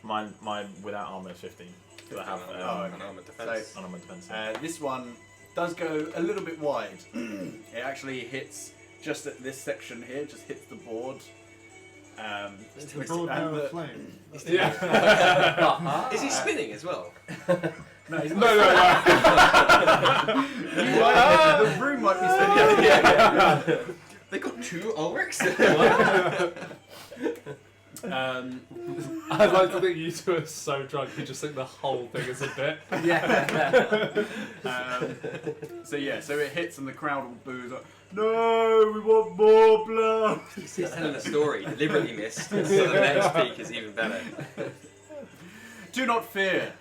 Mine without armor is 15. So I have Unarmored defense. unarmored defense. This one does go a little bit wide. It actually hits just at this section here. Just hits the board. It's a broad arrow of flame. Yeah. Is he spinning as well? No, he's No. the room might be spinning. They got 2 Ulrichs? I'd like to think you two are so drunk you just think the whole thing is a bit. So it hits and the crowd all boos like, no, we want more blood. He's telling a story, deliberately missed, so the next peak is even better. Do not fear,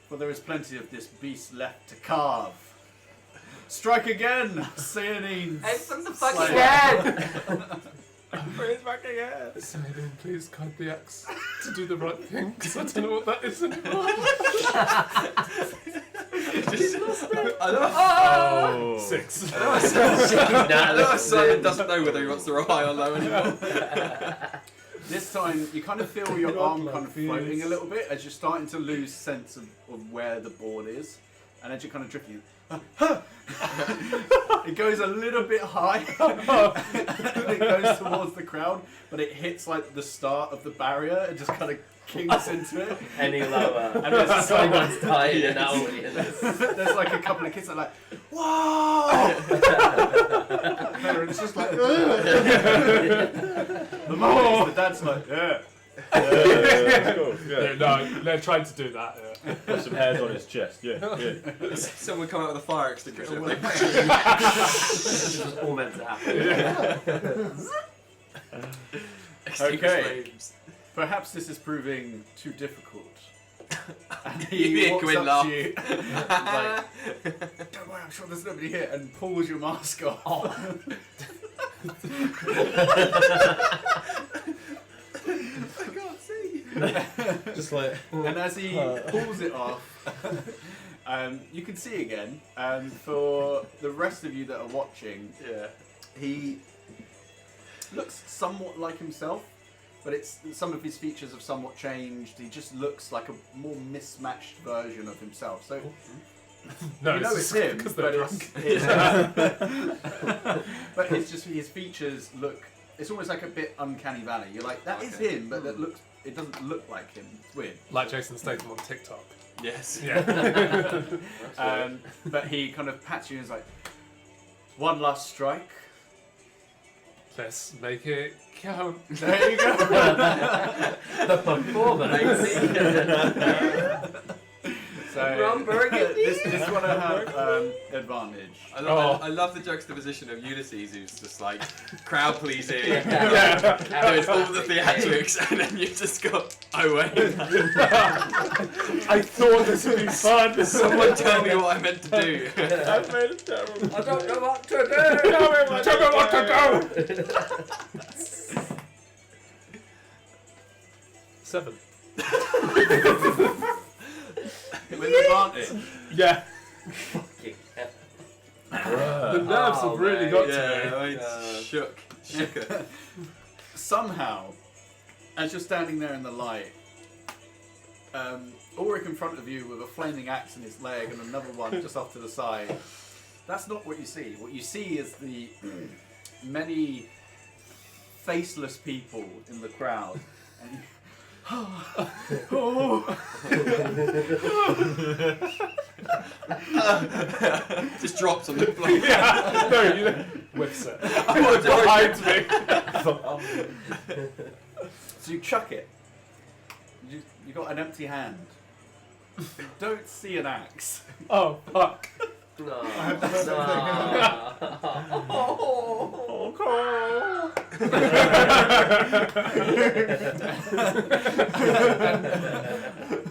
for there is plenty of this beast left to carve. Strike again, Cyanines. Hey, from the fucking Slayer. head! Saladin, please guide the axe to do the right thing, because I don't know what that is anymore. Oh, 6. I know Simon doesn't know whether he wants to roll high or low anymore. This time, you kind of feel your arm kind of confused. floating a little bit as you're starting to lose sense of where the board is. And as you're kind of drifting, it goes a little bit high. And it goes towards the crowd, but it hits like the start of the barrier and just kind of kinks into it. Any lower. And there's Someone's dying in that audience. there's like a couple of kids that are like, whoa! And it's just like, The mum is, the dad's like, yeah. Yeah, no, they're trying to do that. Yeah. Got some hairs on his chest. Yeah. Someone come out with a fire extinguisher. This was all meant to happen. Okay. Perhaps this is proving too difficult. And You he walks Quinn up laugh. to you, and like, don't worry, I'm sure there's nobody here, and pulls your mask off. I can't see. Just like. And as he pulls it off, you can see again. And for the rest of you that are watching, he looks somewhat like himself, but some of his features have somewhat changed. He just looks like a more mismatched version of himself. So No, you know it's him, because but they're it's, drunk. but it's just his features look. It's almost like a bit uncanny valley. You're like, that is Okay. him, but that looks. It doesn't look like him. It's weird. Like Jason Statham on TikTok. Yes. Yeah. But he kind of pats you and is like, one last strike. Let's make it count. There you go. The performance. So Ron Burgundy. this one I have advantage. I love the juxtaposition of Ulysses, who's just like crowd pleasing, Yeah. doing all the theatrics, and then you've just got Owen. I thought this would be fun. Someone tell me what I meant to do. I've made it terrible. I don't know what to do. Tell me what to do. 7. With advantage. Yeah. Bruh. The nerves have really got to me. Yeah, shook her. Somehow, as you're standing there in the light, Ulrich in front of you with a flaming axe in his leg and another one just off to the side. That's not what you see. What you see is the many faceless people in the crowd. And you, Just drops on the floor. Yeah. No, you know. Whips it. Behind me. so you chuck it. You got an empty hand. You don't see an axe. Oh, fuck. No.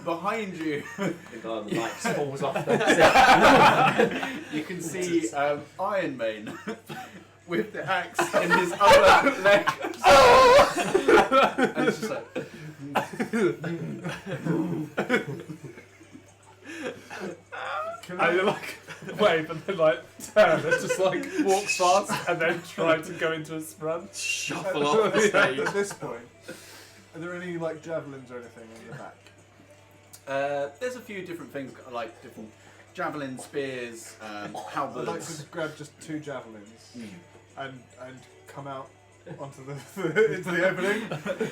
Behind you, The guy on the light falls off the you can see Iron Man with the axe in his other leg. And it's just like. And you're like, wave, and then like turn and just like walks fast and then try to go into a sprint. Shuffle off the stage. At this point, are there any like javelins or anything in the back? There's a few different things, like different javelin spears, I'd like halberds. to grab just 2 javelins Mm. and come out onto the into the opening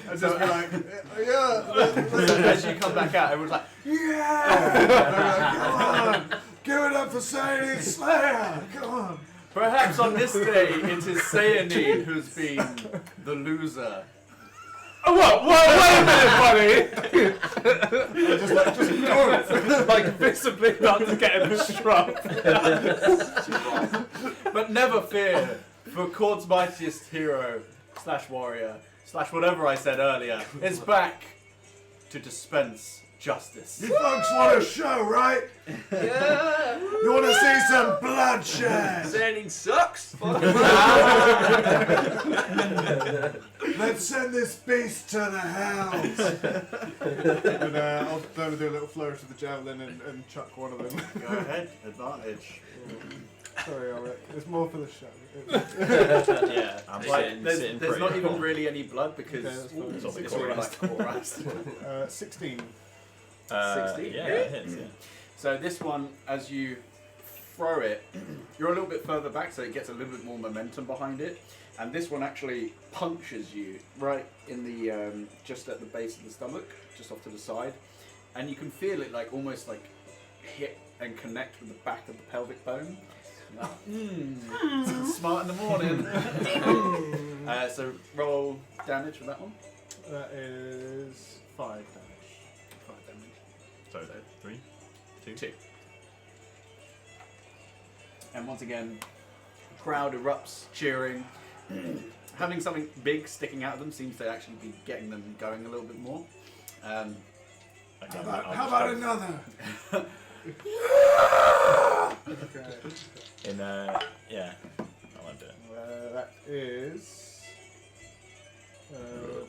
and just be like, yeah. As you come back out, everyone's like, Come on, give it up for Sadie Slayer. Come on. perhaps on this day it is Sayani who's been the loser. Oh, what? Wait a minute, buddy! Just ignore it. Like visibly about to get in the shrub. But never fear, for Cord's mightiest hero / warrior / whatever I said earlier is back to dispense justice. You folks want a show, right? Yeah. You want to see some bloodshed? Standing sucks. Let's send this beast to the house. And I'll do a little flourish with the javelin and chuck one of them. Go ahead, advantage. Sorry, Ulrich. It's more for the show. Yeah, I'm like, sitting there's pretty not even cool. really any blood because Okay, that's fine. it's already like cauterized. 16. 16? Yeah, it hits, yeah. So this one, as you throw it, you're a little bit further back, so it gets a little bit more momentum behind it. And this one actually punctures you right in the just at the base of the stomach, just off to the side, and you can feel it like almost like hit and connect with the back of the pelvic bone. Smart in the morning. So roll damage for that one. That is 5 damage. 5 damage. So 3, 2. 2. And once again, crowd erupts, cheering. Having something big sticking out of them seems to actually be getting them going a little bit more. Okay, How about another? Okay. Yeah, I won't do it. That is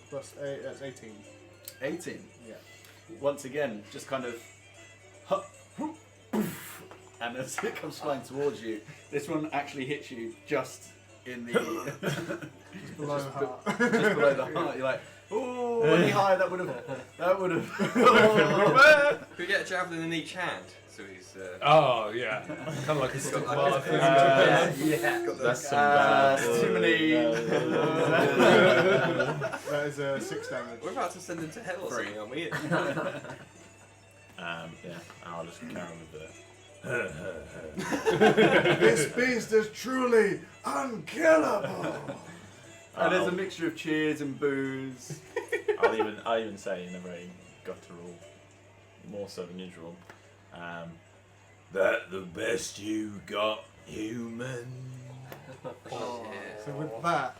plus 8. That's 18. 18. Yeah. Once again, just kind of. And as it comes flying towards you, this one actually hits you just in the. Just below the heart. Just below the heart. You're like, oh, any higher that would have. Who we get a javelin in each hand? So he's. Oh yeah, kind of like a stick like bar a- thing. Yeah. That's some bad. too many. That is 6 damage. We're about to send him to hell or Three. something, aren't we? Yeah, I'll just carry on with This beast is truly unkillable. And there's a mixture of cheers and boos. I'll even say in a very guttural, more so than usual, that the best you got, human. Oh, So with that,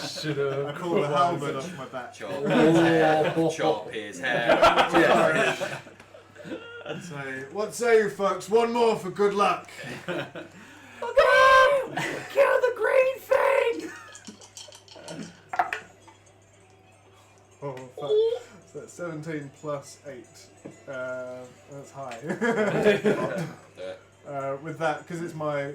Should I have. pull the halberd off my back. Chop his hair. Chop his hair. Say, what say you folks? One more for good luck. Kill the green thing! Oh, fuck. So that's 17 plus 8. That's high. With that, because it's my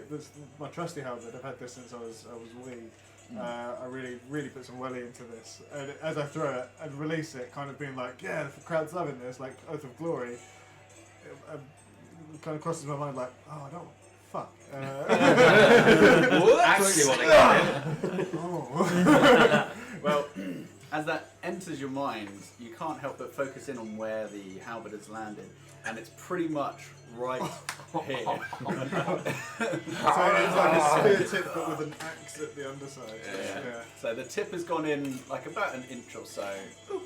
trusty halberd, I've had this since I was wee. I really put some welly into this, and as I throw it and release it, kind of being like, yeah, the crowd's loving this, like Oath of Glory. It kind of crosses my mind like, oh, I don't. Fuck. Actually, want to get him. Oh. Well, as that enters your mind, you can't help but focus in on where the halberd has landed, and it's pretty much right here. So it's like a spear tip, but with an axe at the underside. Yeah. So the tip has gone in like about an inch or so,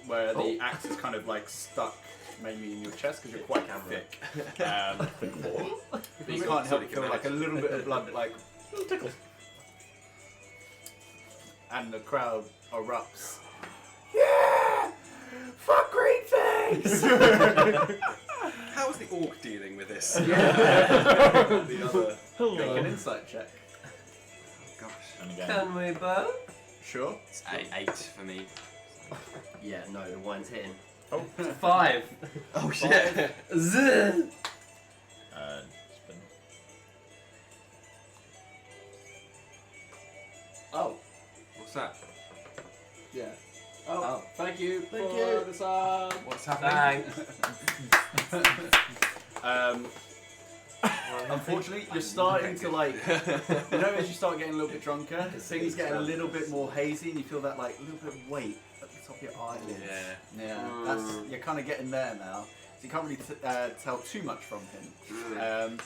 where the axe is kind of like stuck maybe in your chest because you're quite thick. But you can't help but feel like a little bit of blood, like little tickle. And the crowd erupts. Yeah! Fuck green things! How is the orc dealing with this? The other. Make an insight check. Gosh. And again, Can we both? Sure. It's 8 for me. Yeah, no, the wine's hitting. Oh. 5. Oh shit. Zzz. spin. Oh. What's that? Yeah. Oh. Thank you. Thank for you. the sub. What's happening? Thanks. Unfortunately, you're starting to like, you know, as you start getting a little bit drunker, things get a little bit more hazy, and you feel that like little bit of weight at the top of your eyelids. Yeah, that's you're kind of getting there now. So you can't really tell too much from him.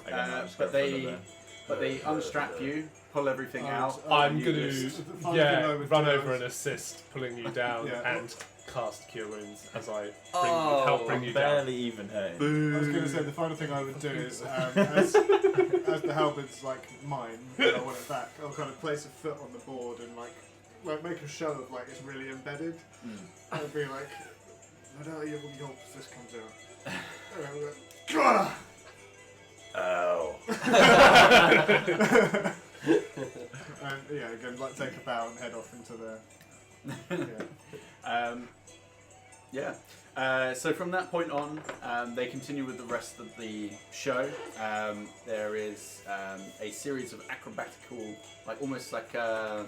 Again, I'll just go But for another. they unstrap you, pull everything out. I'm and you gonna just- run over and assist, pulling you down Yeah. and cast Cure Wounds as I Oh, help bring you down. Barely even hurt. I was going to say the final thing I would do is, as the halberd's like mine, and I want it back, I'll kind of place a foot on the board and like make a show of like it's really embedded. I'd be like, I don't know your this comes out. And I'll go, "Gah!" Oh. And yeah, again, like take a bow and head off into the. Yeah. So from that point on, they continue with the rest of the show. There is a series of acrobatical, like almost like the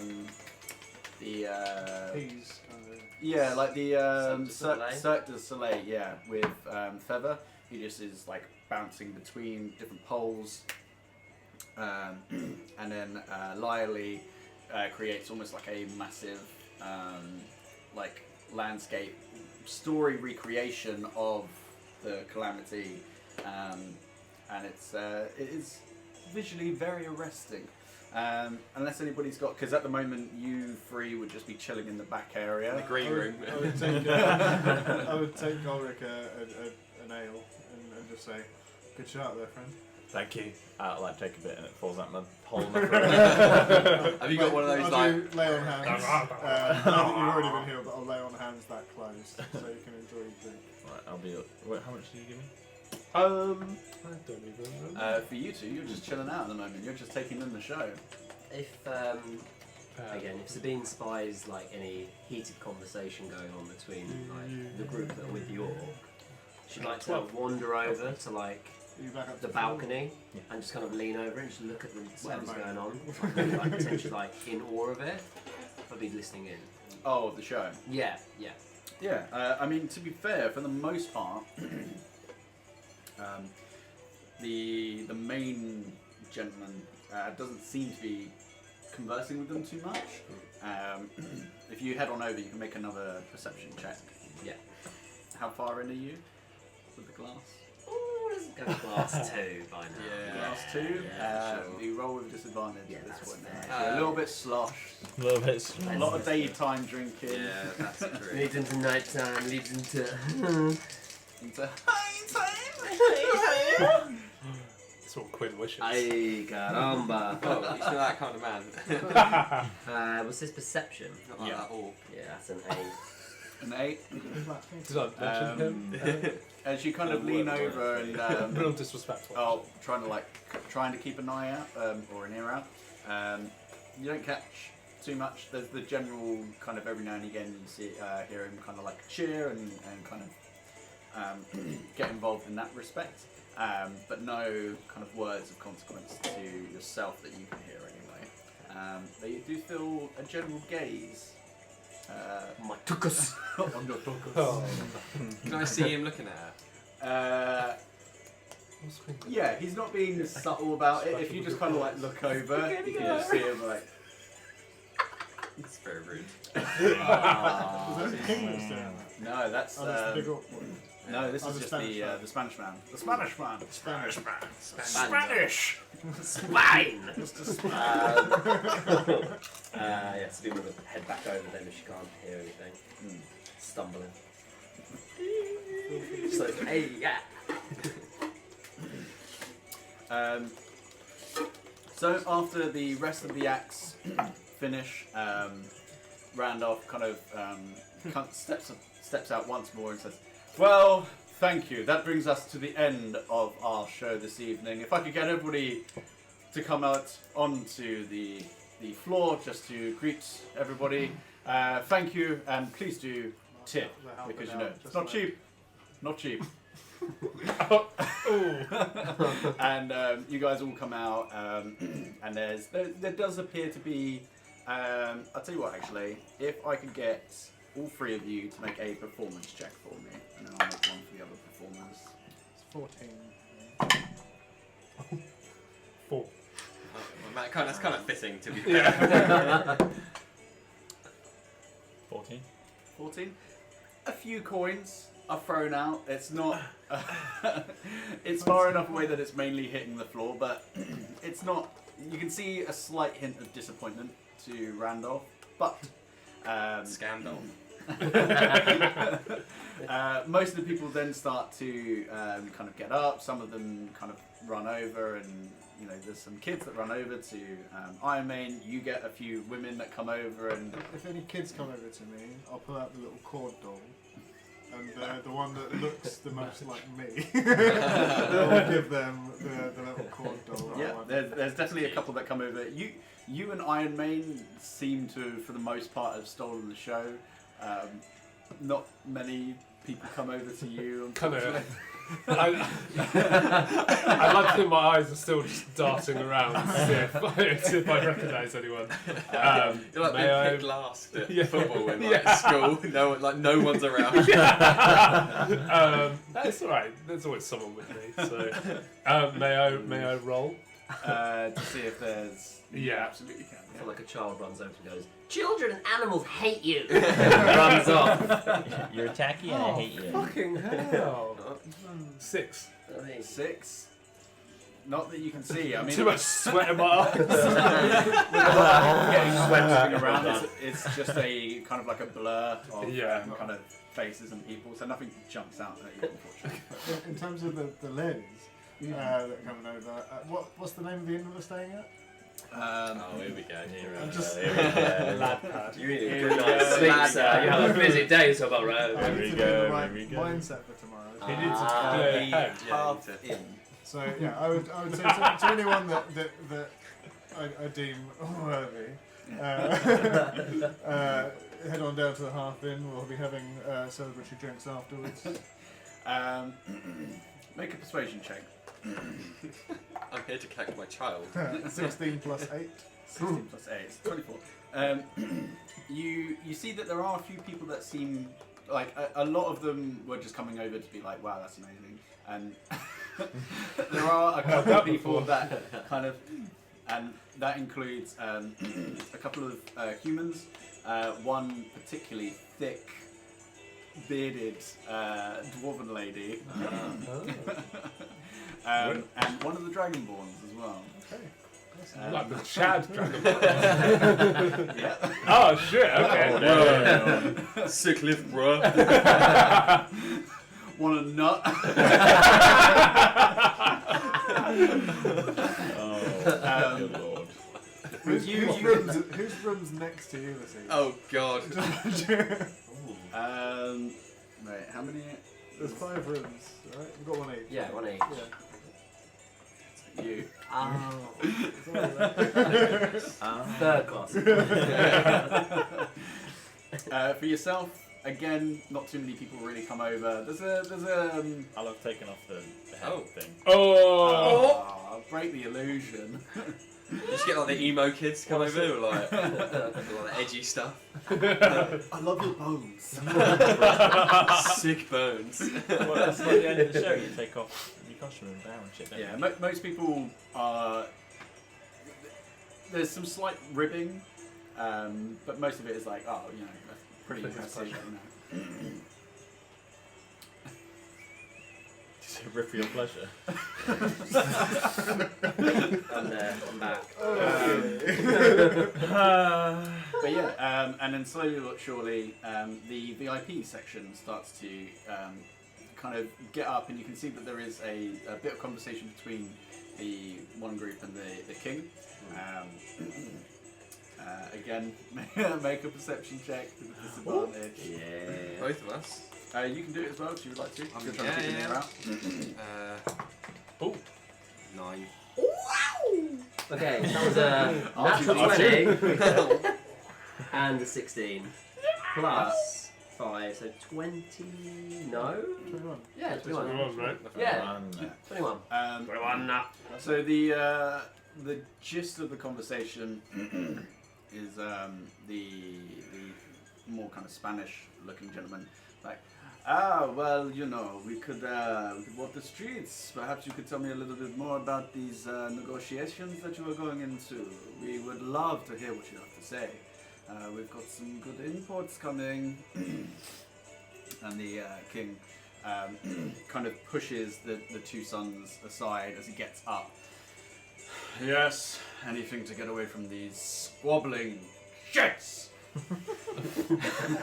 Peas kind of. yeah, like the Cirque du Soleil. Cirque du Soleil, yeah, with Favour. He just is like bouncing between different poles, and then Lyally creates almost like a massive like landscape story recreation of the calamity, and it is visually very arresting. Unless anybody's got, because at the moment you three would just be chilling in the back area. In the green room. I would take Ulrich an ale and just say, "Good shot there, friend." Thank you. I'll like take a bit and it falls out my hole in my throat. Have you got one of those I'll like? do lay on hands. Not that you've already been healed, but I'll lay on hands that close so you can enjoy your drink. Right, I'll be. Wait, how much did you give me? I don't even remember. For you two, you're just chilling out at the moment. You're just taking in the show. If again, if Sabine spies like any heated conversation going on between like the group that are with the orc, she'd like to wander over to like Are you back up the to balcony Yeah. and just kind of lean over and just look at whatever's going on, like potentially like in awe of it, but be listening in. Oh, the show. Yeah, yeah. Yeah, I mean, to be fair, for the most part, the main gentleman doesn't seem to be conversing with them too much. If you head on over, you can make another perception check. Yeah. How far in are you with the glass? Oh, let's go class 2 by now. Yeah. Glass 2? Yeah, sure. You roll with disadvantage Yeah, at this that's point. fair. You're a little bit sloshed, A little bit a slow. lot of daytime drinking. Yeah, that's true. Leads into nighttime, leads into... Into That's what Quinn wishes. Ay, caramba. Oh, he's not that kind of man. What's this perception? Not like that at all. Yeah, that's an 8. an 8. Did I mention him? As you kind of lean over and Real disrespectful. trying to keep an eye out or an ear out. You don't catch too much. There's the general kind of every now and again you see hear him kind of like cheer and kind of get involved in that respect. But no kind of words of consequence to yourself that you can hear anyway. But you do feel a general gaze My tuchus. on your tuchus. Oh. Can I see him looking at her? What's Quinn? Yeah, he's not being subtle about it. If you just kind of like look over, you can just see him like. It's very rude. Was that a king that's doing that? No, that's Oh, that's the big orc one. no. This Oh, is the just Spanish man. the Spanish man. The Spanish man. Spanish man. Spanish. Spine! Just a Yeah, so we want to head back over then if she can't hear anything. Stumbling. So, hey, yeah. So after the rest of the acts finish, Randolph kind of steps out once more and says, "Well, thank you. That brings us to the end of our show this evening. If I could get everybody to come out onto the floor just to greet everybody, thank you, and please do tip because you know it's not cheap, not cheap." And you guys all come out, and there does appear to be. I'll tell you what, actually, if I could get all three of you to make a performance check for me, and then I'll make one for the other performers. It's 14. 4. That's kind of fitting, to be fair. 14. 14. A few coins are thrown out. It's not. It's far enough away that it's mainly hitting the floor, but it's not. You can see a slight hint of disappointment to Randolph, but Scandal. most of the people then start to kind of get up. Some of them kind of run over, and you know, there's some kids that run over to Iron Man. You get a few women that come over, and If any kids come over to me, I'll pull out the little cord doll. And the one that looks the most like me, I'll give them the little cord doll. yeah, there's definitely a couple that come over. You and Iron Man seem to, for the most part, have stolen the show. Not many people come over to you. Kind of. I like to think my eyes are still just darting around to see if I recognise anyone. You're like may being I- picked last at Yeah. football in like Yeah. school. No one's around. That's all right. There's always someone with me. So, may I roll? To see if there's. You Yeah. absolutely can. I feel like a child runs over and goes, "Children and animals hate you!" Runs off. You're tacky and I hate you. Fucking hell. 6. 6. Not that you can see. I mean, Too much sweat in my eyes. with a lot of people getting sweating around, it's just a kind of like a blur of Yeah. kind of faces and people, so nothing jumps out at you, unfortunately. In terms of the ladies that are coming over, what's the name of the inn that we're staying at? Oh, here we go. I'm just- Lad pad. You need a Here good we night's go. sleep, sir. You have a busy day, so about I right. There need we to go, be in the there right we go. mindset for tomorrow. He needs to The clear head. Yeah, half you need in. So yeah, I would say to anyone that I deem worthy, head on down to the Half Inn. We'll be having celebratory drinks afterwards. Make a persuasion check. I'm here to collect my child. 16 plus 8. 16 plus 8, it's 24. You see that there are a few people that seem like a lot of them were just coming over to be like, wow, that's amazing. And there are a couple of people that kind of, and that includes a couple of humans, one particularly thick, bearded dwarven lady, and one of the Dragonborns as well. Okay. Like the Chad Dragon. Yeah. Oh shit! Okay. Sick lift, bro. Want a nut? Good lord. Whose room's next to Ulysses? Oh god. Right, how many? There's 5 rooms, right? We've got 1 each. Yeah, 1 each. Yeah. You. Oh. It's all right. Third class. For yourself, again, not too many people really come over. There's a I'll have taken off the head Oh. thing. I'll break the illusion. You just get like the emo kids come over who are like, all the edgy stuff. I love your bones. Sick bones. Well, that's like the end of the show. You take off your costume and bow and shit. don't Yeah, you? most people are. There's some slight ribbing, but most of it is like, oh, you know, that's pretty impressive. You know. Just a rip for your pleasure. I'm there. I'm back. But yeah, and then slowly but surely, the VIP section starts to kind of get up, and you can see that there is a bit of conversation between the one group and the king. Again, make a perception check with a disadvantage. Yeah. Both of us. You can do it as well if you would like to. If you're trying to Yeah, keep your yeah. ear out. Oh. 9. Okay, that was a natural Archie. 20 and a 16 plus 5, so 20. No? 21. Yeah, 21. Everyone, right? Yeah, And, 21. 21. So the gist of the conversation is the more kind of Spanish-looking gentleman, like, well, you know, we could walk the streets. Perhaps you could tell me a little bit more about these negotiations that you are going into. We would love to hear what you have to say. We've got some good imports coming. And the king kind of pushes the two sons aside as he gets up. Yes, anything to get away from these squabbling shits.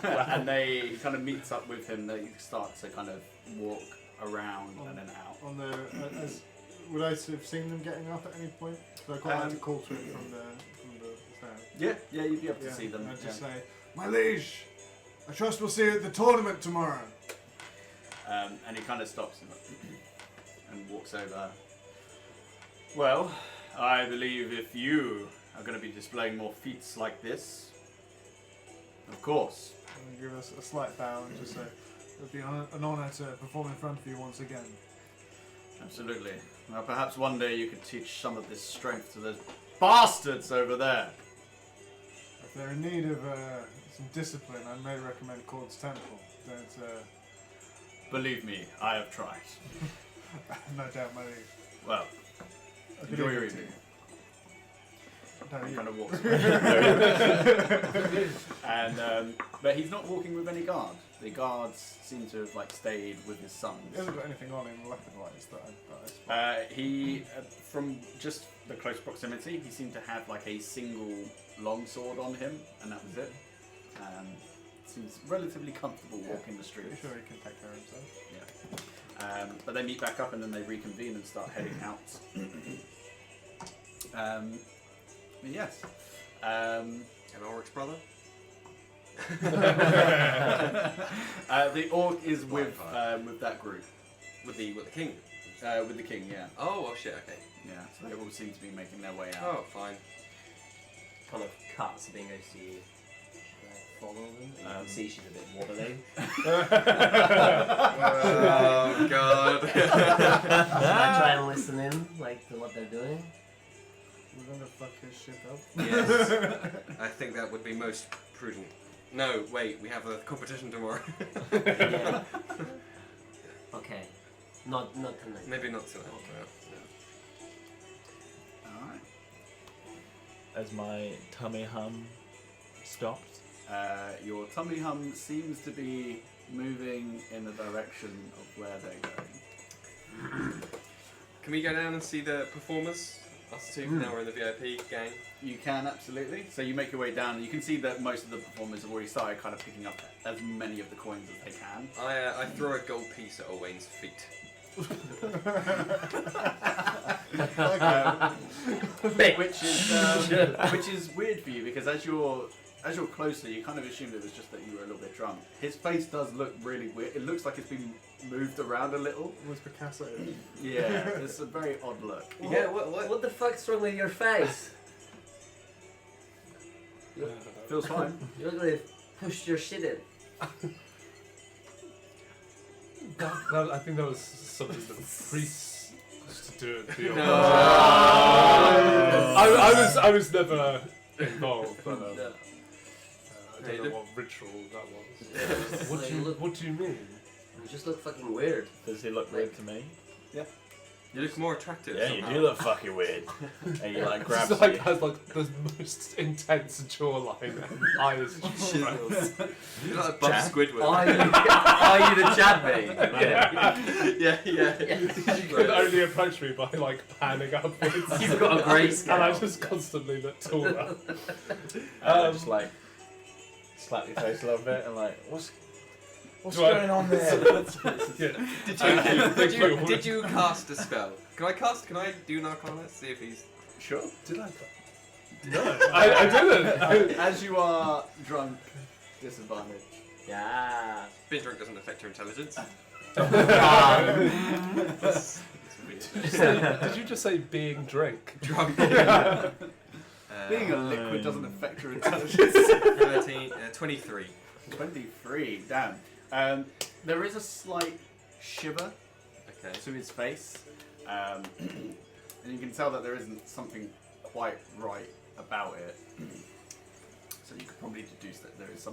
And he kind of meets up with him. They start to kind of walk around and then out. On the, would I have seen them getting up at any point? So I quite like to call to it from the stand. Yeah, you'd be able to see them. And I'd just say, my liege, I trust we'll see you at the tournament tomorrow. And he kind of stops and walks over. Well, I believe if you are going to be displaying more feats like this, of course. And give us a slight bow and just say, it would be an honour to perform in front of you once again. Absolutely. Well, perhaps one day you could teach some of this strength to those bastards over there. If they're in need of some discipline, I may recommend Cord's Temple. Don't, Believe me, I have tried. no doubt, my liege. Well, enjoy your evening. No, He you. kind of walks away. And but he's not walking with any guard. The guards seem to have like stayed with his sons. He hasn't got anything on him weapon-wise that I spot. He from just the close proximity, he seemed to have like a single longsword on him, and that was it. Seems relatively comfortable walking the streets. Pretty sure he can take care of himself. Yeah. But they meet back up and then they reconvene and start heading out. Yes. An Oryx brother? The orc is with that group. With the king? With the king, yeah. Oh shit, okay. Yeah, so they all seem to be making their way out. Oh, fine. Kind of cuts being goes to you. Follow them. You can see she's a bit wobbly. Oh god. I try and listen in, like, to what they're doing. We're gonna fuck his shit up. Yes. I think that would be most prudent. No, wait, we have a competition tomorrow. Yeah. Okay. Not tonight. Maybe not tonight. Okay. Alright. Has my tummy hum stopped? Your tummy hum seems to be moving in the direction of where they're going. Can we go down and see the performers? Us two, now we're in the VIP gang. You can, absolutely. So you make your way down, and you can see that most of the performers have already started kind of picking up as many of the coins as they can. I throw a gold piece at Owain's feet. Which is weird for you, because as you're closer, you kind of assumed it was just that you were a little bit drunk. His face does look really weird. It looks like it's been moved around a little. Was Picasso? Yeah, it's a very odd look. Yeah, what the fuck's wrong with your face? Feels fine. You look like you've pushed your shit in. I think that was something the priests used to do at the old. I was never involved, but No. I don't know what ritual that was. What do you mean? You just look fucking weird. Does he look weird to me? You look more attractive. Yeah, somehow. you do look fucking weird. And you like grab It's like has like the most intense jawline and eyes. You look like Bob Chad? Squidward. Are you the Chad mate? yeah. You can only approach me by like panning upwards. You've got a great And I scale. just constantly look taller. just like slap your face a little bit and like, what's Do I- going on there? Yeah. Did you cast a spell? Can I do an Arcana? See if he's... Sure. Did I? No, I didn't. As you are drunk, disadvantage. Yeah. Being drunk doesn't affect your intelligence. Did you just say being drink? Drunk. Being a liquid doesn't affect your intelligence. 13, 23. 23, damn. There is a slight shiver Okay. to his face, and you can tell that there isn't something quite right about it. So you could probably deduce that there is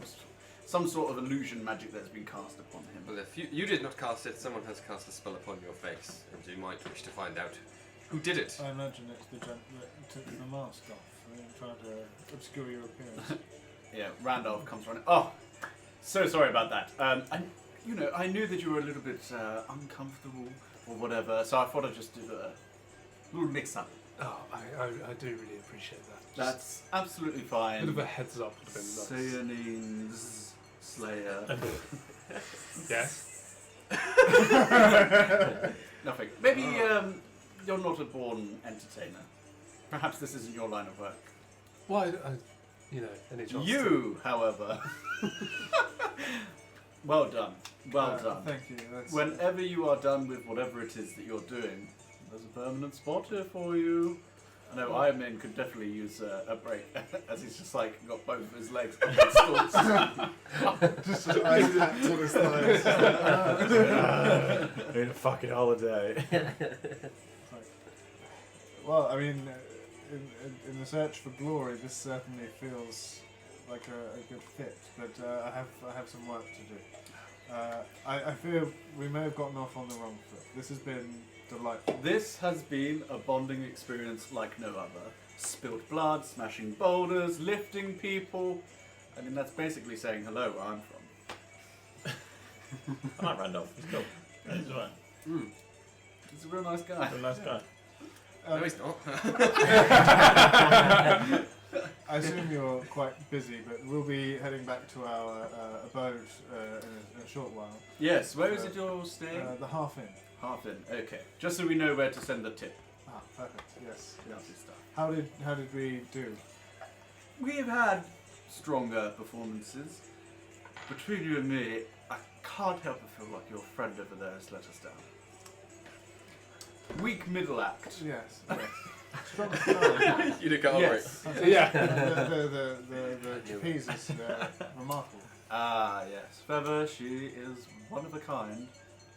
some sort of illusion magic that's been cast upon him. Well, if you did not cast it, someone has cast a spell upon your face, and you might wish to find out who did it. I imagine it's the gent that took the mask off and tried to obscure your appearance. Yeah, Randolph comes running. Oh, so sorry about that. I knew that you were a little bit uncomfortable or whatever, so I thought I'd just do a little mix-up. Oh, I do really appreciate that. That's absolutely A bit fine. of a heads up would have been nice. Sayonings, Slayer. Yes. Nothing. Maybe you're not a born entertainer. Perhaps this isn't your line of work. Why? Any chance? You, however. Well done. Well done. Thank you. That's, Whenever you are done with whatever it is that you're doing, there's a permanent spot here for you. I know Iron Man could definitely use a break, as he's just like got both of his legs on his stalks. just an ice pack to his thighs. Need a fucking holiday. Well, I mean, in the search for glory, this certainly feels like a good fit. But I have some work to do. I fear we may have gotten off on the wrong foot. This has been delightful. This has been a bonding experience like no other. Spilled blood, smashing boulders, lifting people. I mean, that's basically saying hello where I'm from. I like Randolph. He's cool. Yeah, he's alright. He's a real nice guy. He's a nice guy. No, he's not. I assume you're quite busy, but we'll be heading back to our abode in a short while. Yes, where is it you're staying? The Half Inn. Half in. Okay, just so we know where to send the tip. Ah, perfect. Yes. Lovely stuff. How did we do? We've had stronger performances. Between you and me, I can't help but feel like your friend over there has let us down. Weak middle act. Yes. Yes. Strong start. You did get over it. Yes. Yeah. The trapeze is remarkable. Ah, yes. Favour, she is one of a kind.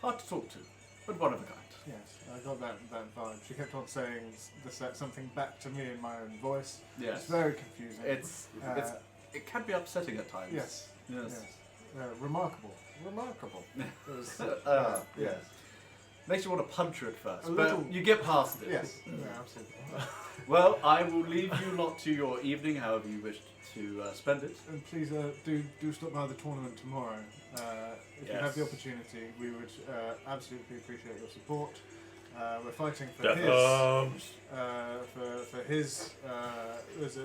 Hard to talk to, but one of a kind. Yes, I got that vibe. She kept on saying something back to me in my own voice. Yes. It's very confusing. It's it can be upsetting at times. Yes. Yes. Remarkable. Remarkable. It was, Yes. Makes you want to punch her at first, A but little- you get past it. yes. Yeah, absolutely. Well, I will leave you lot to your evening, however you wish to spend it. And please do stop by the tournament tomorrow. If you have the opportunity, we would absolutely appreciate your support. We're fighting for his there's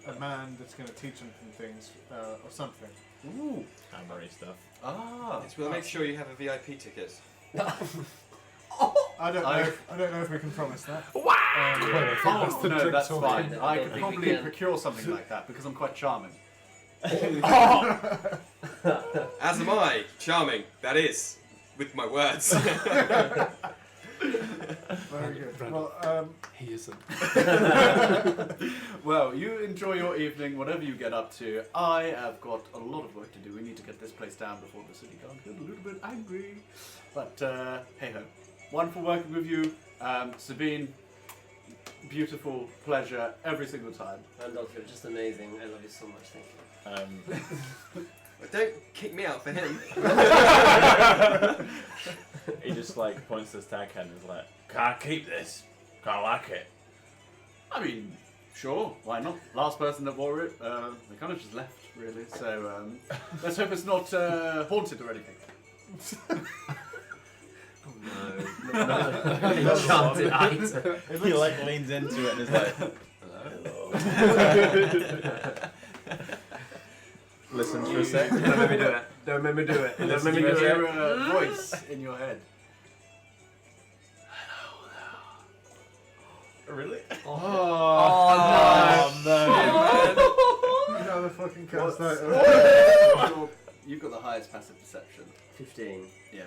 a man that's going to teach him some things or something. Ooh. Hammery stuff. Ah. Yes, we'll make sure you have a VIP ticket. I don't know if we can promise that. Oh, no, that's talking. fine. I don't could think we probably can. procure something like that because I'm quite charming. As am I, charming, that is, with my words. Very good. Well, He isn't. Well, you enjoy your evening, whatever you get up to. I have got a lot of work to do. We need to get this place down before the city can't get a little bit angry. But hey ho, wonderful working with you, Sabine. Beautiful pleasure every single time. And you're just amazing. I love you so much. Thank you. Don't kick me out for him. He just like points to the stag head and is like, can't keep this. Can't like it. I mean, sure, why not? Last person that wore it, they kind of just left, really. So let's hope it's not haunted or anything. Oh no. Enchanted item. He like leans into it and is like, listens for a sec. Don't make me do it. Don't make me do it. Don't make Listen me to do your it. voice in your head. Really? Oh, no. you know the fucking cast item. You've got the highest passive perception. 15. Yeah.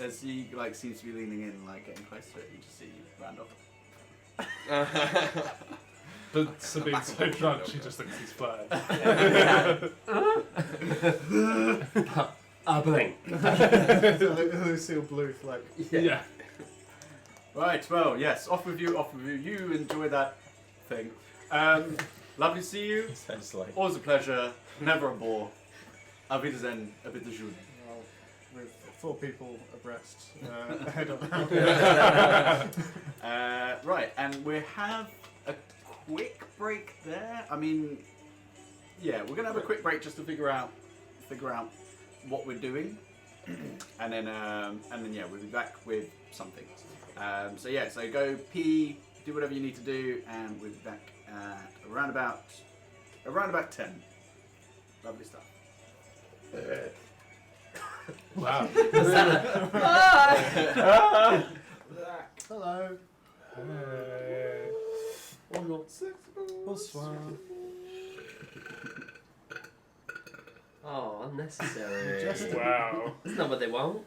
As he like seems to be leaning in, like getting close to it, you just see Randolph. But Sabine's so drunk, she just thinks he's flirting. Blink. Lucille Bluth, like. Yeah. Right, well, yes, off with you, off with you. You enjoy that thing. Lovely to see you. Sounds like. Always a pleasure, never a bore. Auf Wiedersehen, a bit de jour. Well, with 4 people abreast ahead of them. Right, and we have a quick break there. I mean, yeah, we're gonna have a quick break just to figure out what we're doing, and then yeah, we'll be back with something. So yeah, so go pee, do whatever you need to do, and we'll be back at around about 10. Lovely stuff. Wow. Hello. Hey. Bonsoir. Oh, unnecessary. Just- Wow. That's not what they want.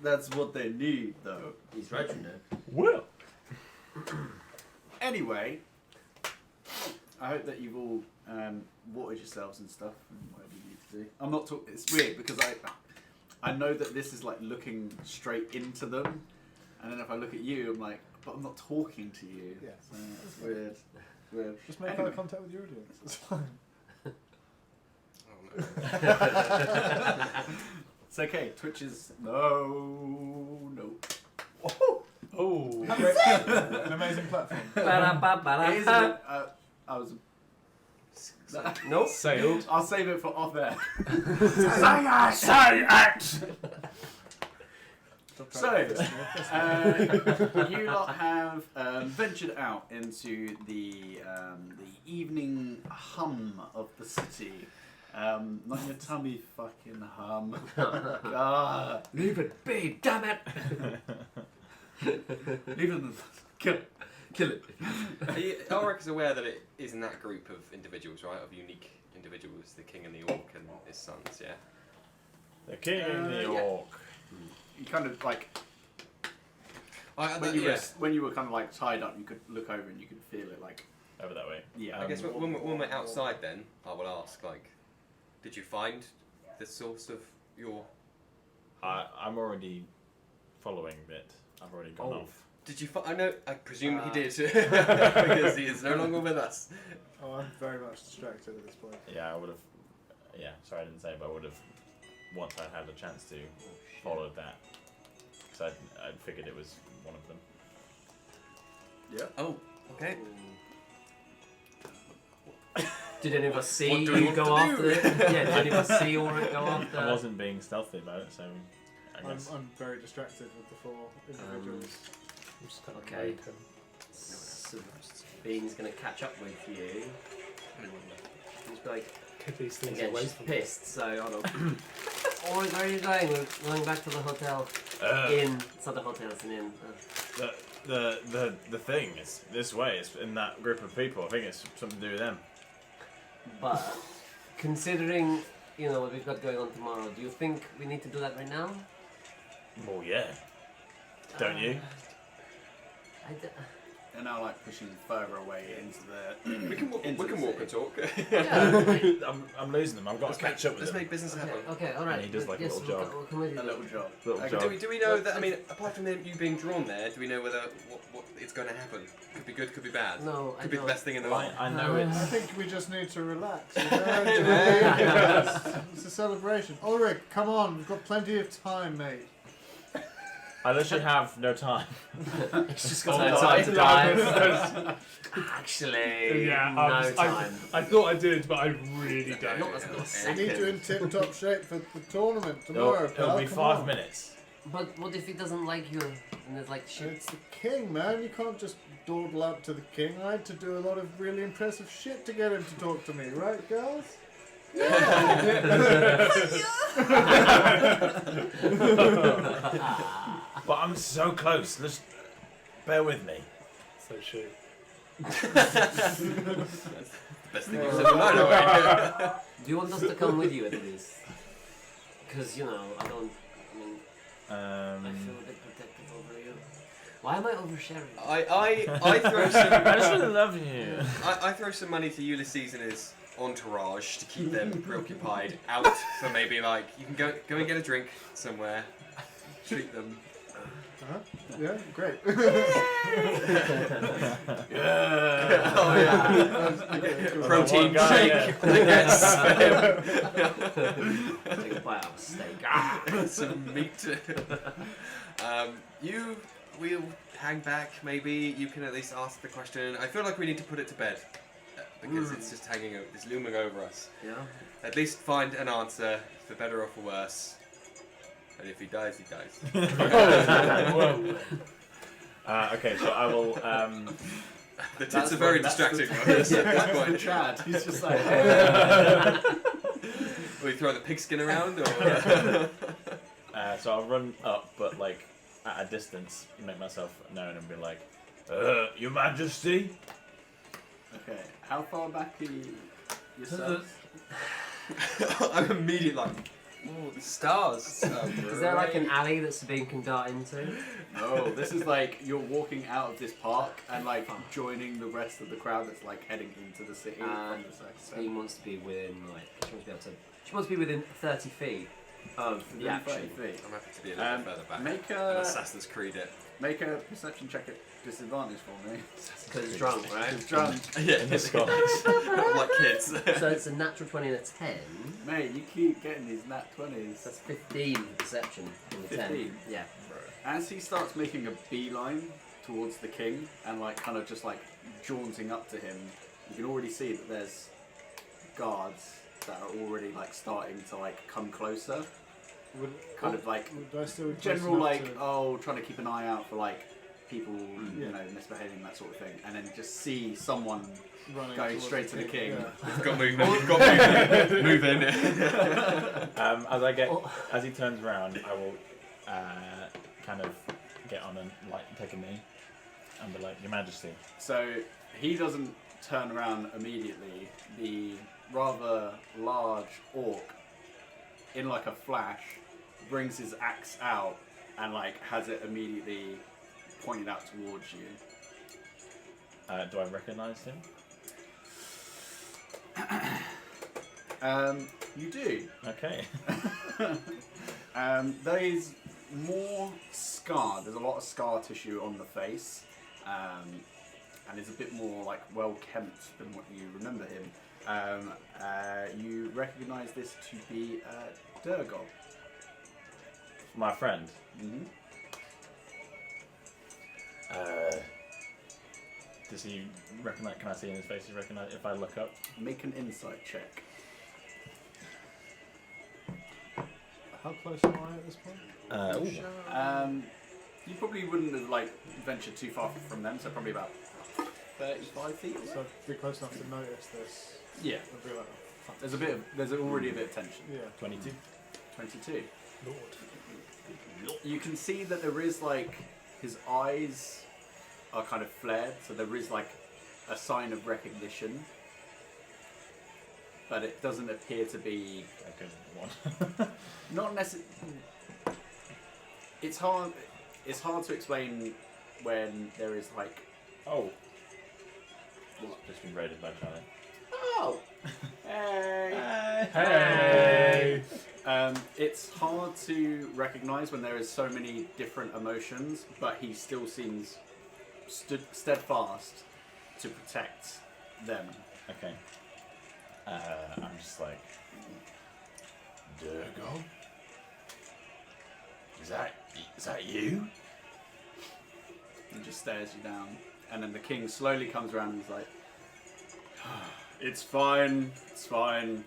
That's what they need, though. He's right, you know. Well. Anyway, I hope that you've all watered yourselves and stuff, and whatever you need to do. I'm not talking. It's weird because I know that this is like looking straight into them, and then if I look at you, I'm like, but I'm not talking to you. Yes. So it's weird. Weird. Just make Anyway. eye contact with your audience. It's fine. It's okay. Twitch is no. Oh. An amazing platform. It is a bit, I was. Nope. Sailed. I'll save it for off air. Say it! So, you lot have ventured out into the evening hum of the city. Not your tummy fucking hum. God. Leave it be, damn it! Leave it. Kill it. Ulrich is aware that it is in that group of individuals, right? Of unique individuals, the king and the orc and his sons, yeah? The king and the yeah. orc. You kind of like when you were kind of like tied up, you could look over and you could feel it like. Over that way. Yeah. I guess when we're outside then, I will ask, like, did you find the source of your... I'm already following it. I've already gone off. Did you? I know. I presume he did because he is no longer with us. Oh, I'm very much distracted at this point. Yeah, I would have. Yeah, sorry I didn't say, but I would have once I had a chance to followed that because I figured it was one of them. Yep. Oh, okay. Did any of us see What do we you want go to after do? it? Yeah, did any of us see Ulrich go after? I wasn't being stealthy about it, so I guess. I'm very distracted with the 4 individuals. I'm just gonna Okay. rape him. So Bean's gonna catch up with you. He's like, Get these things again, away she's from pissed, so hold on. Ulrich, where are you going? We're going back to the hotel. Uh, Inn. It's not the hotel, it's an inn. the thing is this way. It's in that group of people. I think it's something to do with them. But considering, you know, what we've got going on tomorrow, do you think we need to do that right now? Well, yeah. Don't you? I d- They're now like pushing further away into the. We can walk. Into We the can walk city. and talk. yeah. I'm losing them. I've got to catch up with Let's them. make business happen. Okay, alright. And he does like a yes, little jog. We'll come with you. A little job. Little Okay, jog. Do we know that? I mean, apart from you being drawn there, do we know whether what it's going to happen? Could be good, could be bad. No, I Could be the don't. best thing in the Well, world. I know it's. I think we just need to relax. You know? It's a celebration. Ulrich, come on. We've got plenty of time, mate. I literally have no time. It's just got Oh, no time to dive. Yeah, Actually, I no time. thought I did, but I really don't. Not a We second. need you in tip-top shape for the tournament It'll, tomorrow, pal. it'll be Come 5 on. minutes. But what if he doesn't like you? And there's like shit. It's the king, man. You can't just dawdle up to the king. I had to do a lot of really impressive shit to get him to talk to me, right, girls? But I'm so close. Just bear with me. So shoot. Best thing you've ever known. Away. Do you want us to come with you at least? Because, you know, I mean, I feel a bit protective over you. Why am I oversharing? I throw some. I just really love you. I throw some money to Ulysses and his entourage to keep them preoccupied out for maybe like you can go and get a drink somewhere, treat them. Uh-huh. Yeah, great. Oh yeah, protein One guy, shake. I guess Take a bite out of a steak. some meat. We'll hang back. Maybe you can at least ask the question. I feel like we need to put it to bed because it's just it's looming over us. Yeah. At least find an answer, for better or for worse. And if he dies, he dies. Whoa. Okay, so I will. The tits are very distracting. At this point. Chad. He's just like. Will you throw the pigskin around, or So I'll run up, but like at a distance, make myself known and be like, Your Majesty. Okay, how far back are you yourselves? I'm immediately like, ooh, the stars. Is there like an alley that's being conducted into? No, this is like you're walking out of this park and like joining the rest of the crowd that's like heading into the city from the circus. Bean wants to be within she wants to be within 30 feet of the Within action. 30 feet. I'm happy to be a little bit further back. Make And a Assassin's Creed it. perception check at disadvantage for me. Because it's drunk, right? It's drunk. Yeah, In his scholars. like kids. So it's a natural 20 and a 10. Mate, you keep getting these nat 20s. That's 15 perception in the 10. 15? Yeah. As he starts making a beeline towards the king and like kind of just like jaunting up to him, you can already see that there's guards that are already like starting to like come closer. Kind of like Would I still be close general enough like to- trying to keep an eye out for like people you know misbehaving, that sort of thing, and then just see someone running going towards straight to the king. Yeah. We've got movement. We've got movement. Move in. As he turns around, I will kind of get on and like take a knee and be like, Your Majesty. So he doesn't turn around immediately. The rather large orc, in like a flash, brings his axe out and like has it immediately pointed out towards you. Do I recognise him? You do. Okay. Those more scarred. There's a lot of scar tissue on the face, and is a bit more like well kempt than what you remember him. You recognise this to be Durgob. My friend. Mm-hmm. Does he recognize? Can I see in his face? He recognize if I look up? Make an insight check. How close am I at this point? You probably wouldn't have like ventured too far from them, so probably about 35 feet. So I'd be close enough to notice this. Yeah. I'd be like, oh, fuck. There's already a bit of tension. Yeah. 22. 22. Lord. You can see that there is like his eyes are kind of flared, so there is like a sign of recognition, but it doesn't appear to be Okay, one. not necessarily. It's hard. It's hard to explain when there is like Oh. Just been raided by Charlie. oh hey Hey! It's hard to recognise when there is so many different emotions, but he still seems steadfast to protect them. Okay. I'm just like, Durgob? Is that you? He just stares you down, and then the king slowly comes around and is like, it's fine, it's fine.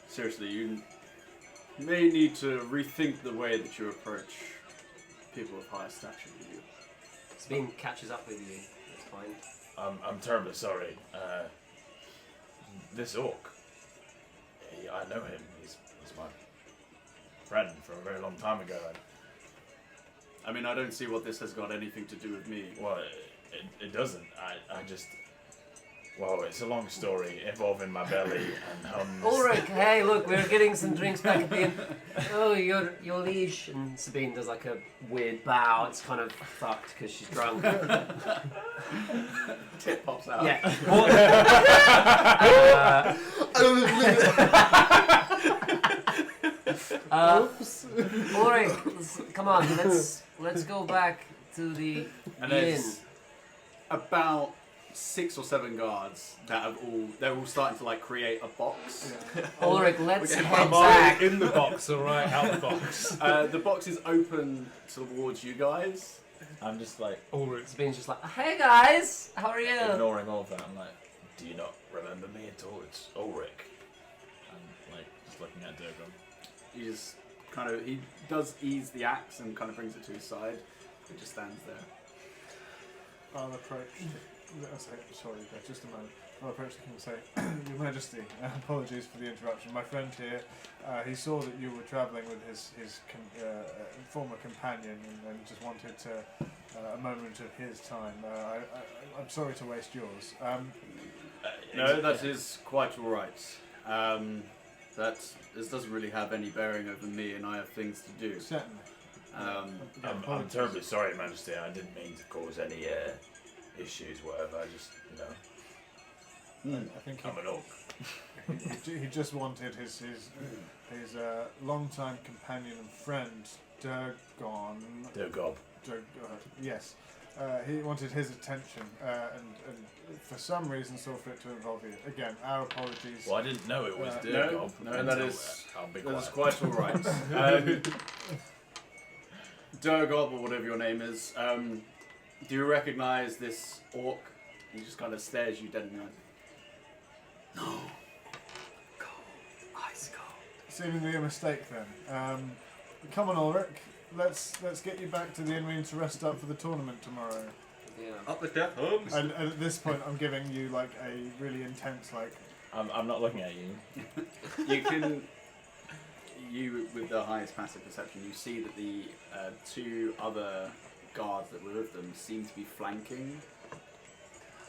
Seriously, you may need to rethink the way that you approach people of higher stature than you. Sabine catches up with you. It's fine. I'm terribly sorry. This orc, I know him. He's my friend from a very long time ago. I mean, I don't see what this has got anything to do with me. Well, it doesn't. I just... Well, it's a long story involving my belly and hums. Ulrich, hey, look, we're getting some drinks back at the inn. Oh, your liege. And Sabine does like a weird bow. It's kind of fucked because she's drunk. Tip pops out. Yeah. Ulrich, come on, let's go back to the And inn. there's about 6 or 7 guards that they're all starting to like create a box. Ulrich, let's Okay, head Am back. I in the box or right out the box? The box is open towards you guys. I'm just like Ulrich. Sabine's just like, hey guys, how are you? ignoring all of that. I'm like, do you not remember me at all? It's Ulrich. I'm like just looking at Durgob. He does ease the axe and kind of brings it to his side. It just stands there. I'll approach. Sorry, just a moment. I'll approach the king and say, Your Majesty, apologies for the interruption. My friend here, he saw that you were travelling with his former companion and just wanted a moment of his time. I'm sorry to waste yours. No, that is quite all right. This doesn't really have any bearing over me, and I have things to do. Certainly. I'm terribly sorry, Majesty. I didn't mean to cause any issues, whatever. I just, I think I'm an orc. he just wanted his long-time companion and friend, Durgob. Yes. He wanted his attention, and for some reason saw fit to involve you. Again, our apologies. Well, I didn't know it was No, Durgob. no, until, that is I'll be that is quiet. quite all right. Durgob, or whatever your name is, do you recognise this orc? He just kind of stares you dead in the eye. No. Cold. Ice cold. Seemingly a mistake then. Come on, Ulrich. Let's get you back to the inn room to rest up for the tournament tomorrow. Yeah. Up with their hums. And at this point, I'm giving you like a really intense like. I'm not looking at you. You with the highest passive perception, you see that the 2 other guards that were with them seem to be flanking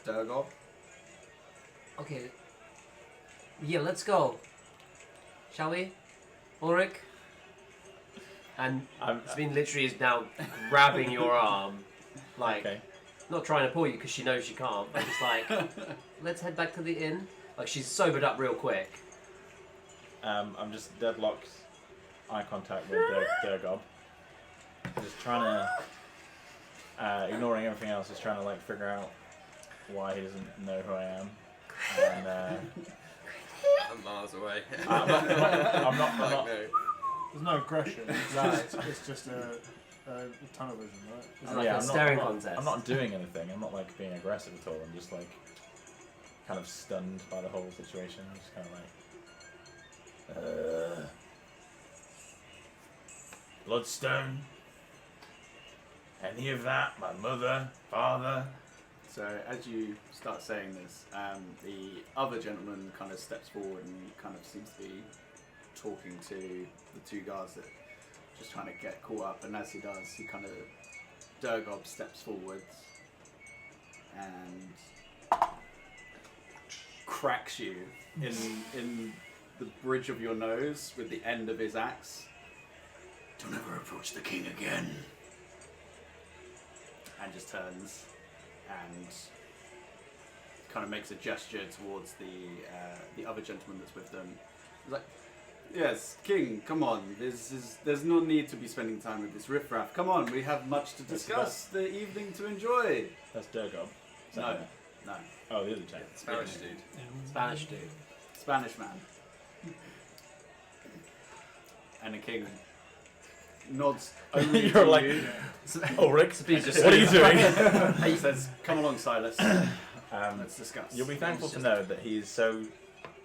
Durgob. Okay. Yeah, let's go. Shall we? Ulrich? And Sabine literally is now grabbing your arm. Like, Okay. not trying to pull you because she knows she can't, but just like, let's head back to the inn. Like, she's sobered up real quick. I'm just deadlocked eye contact with Durgob. trying to, ignoring everything else, is trying to like figure out why he doesn't know who I am. And I'm miles away. I'm not. No. There's no aggression. It's just a tunnel vision, right? It's like a staring contest. I'm not doing anything. I'm not like being aggressive at all. I'm just like kind of stunned by the whole situation. I'm just kind of like, Bloodstone. Any of that? My mother, father. So as you start saying this, the other gentleman kind of steps forward and kind of seems to be talking to the two guards that are just trying to get caught up. And as he does, he kind of Durgob steps forwards and cracks you in the bridge of your nose with the end of his axe. Don't ever approach the king again. And just turns and kind of makes a gesture towards the other gentleman that's with them. He's like, "Yes, King, come on. There's no need to be spending time with this riffraff. Come on, we have much to discuss. The evening to enjoy." That's Durgob. No. Oh, the other chap. Spanish dude. Spanish dude. Spanish man. And the king nods only You're to like, you. Ulrich, Just what are you doing? He says, "Come along, Silas. Let's discuss." You'll be thankful to know that he's so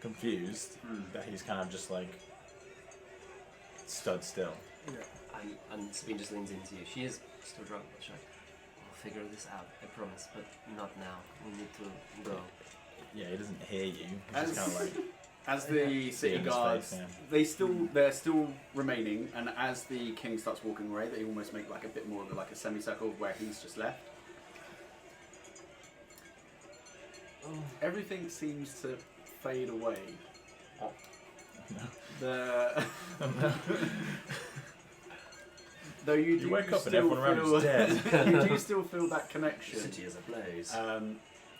confused that he's kind of just like stood still. Yeah. And Sabine just leans into you. She is still drunk, but she's like, "We'll figure this out, I promise, but not now. We need to go." Yeah, he doesn't hear you. He's As- just kind of like, As the city in his guards, face, they're still remaining, and as the king starts walking away, they almost make like a bit more of a semicircle where he's just left. Everything seems to fade away. The though you do wake up and still everyone around feel, is dead. you do still feel that The connection. city is ablaze.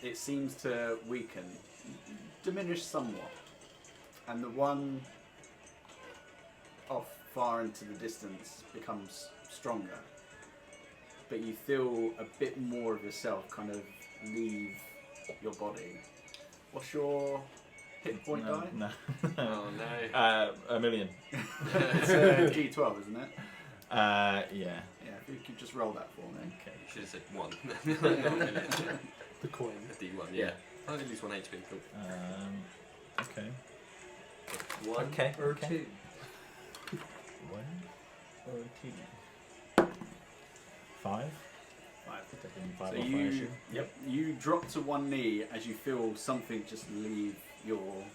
It seems to weaken, diminish somewhat, and the one off far into the distance becomes stronger. But you feel a bit more of yourself kind of leave your body. What's your hit point die? No. Oh no. A million. It's a D12, isn't it? Yeah. Yeah, if you could just roll that for me. Okay. You should have said 1. Not a million. The coin. A D1, yeah. I only lose 1 HP. Cool. Okay. One okay, or okay. two. 1 or 2. 5. Taking 5 So off my you, issue. you drop to one knee as you feel something just leave your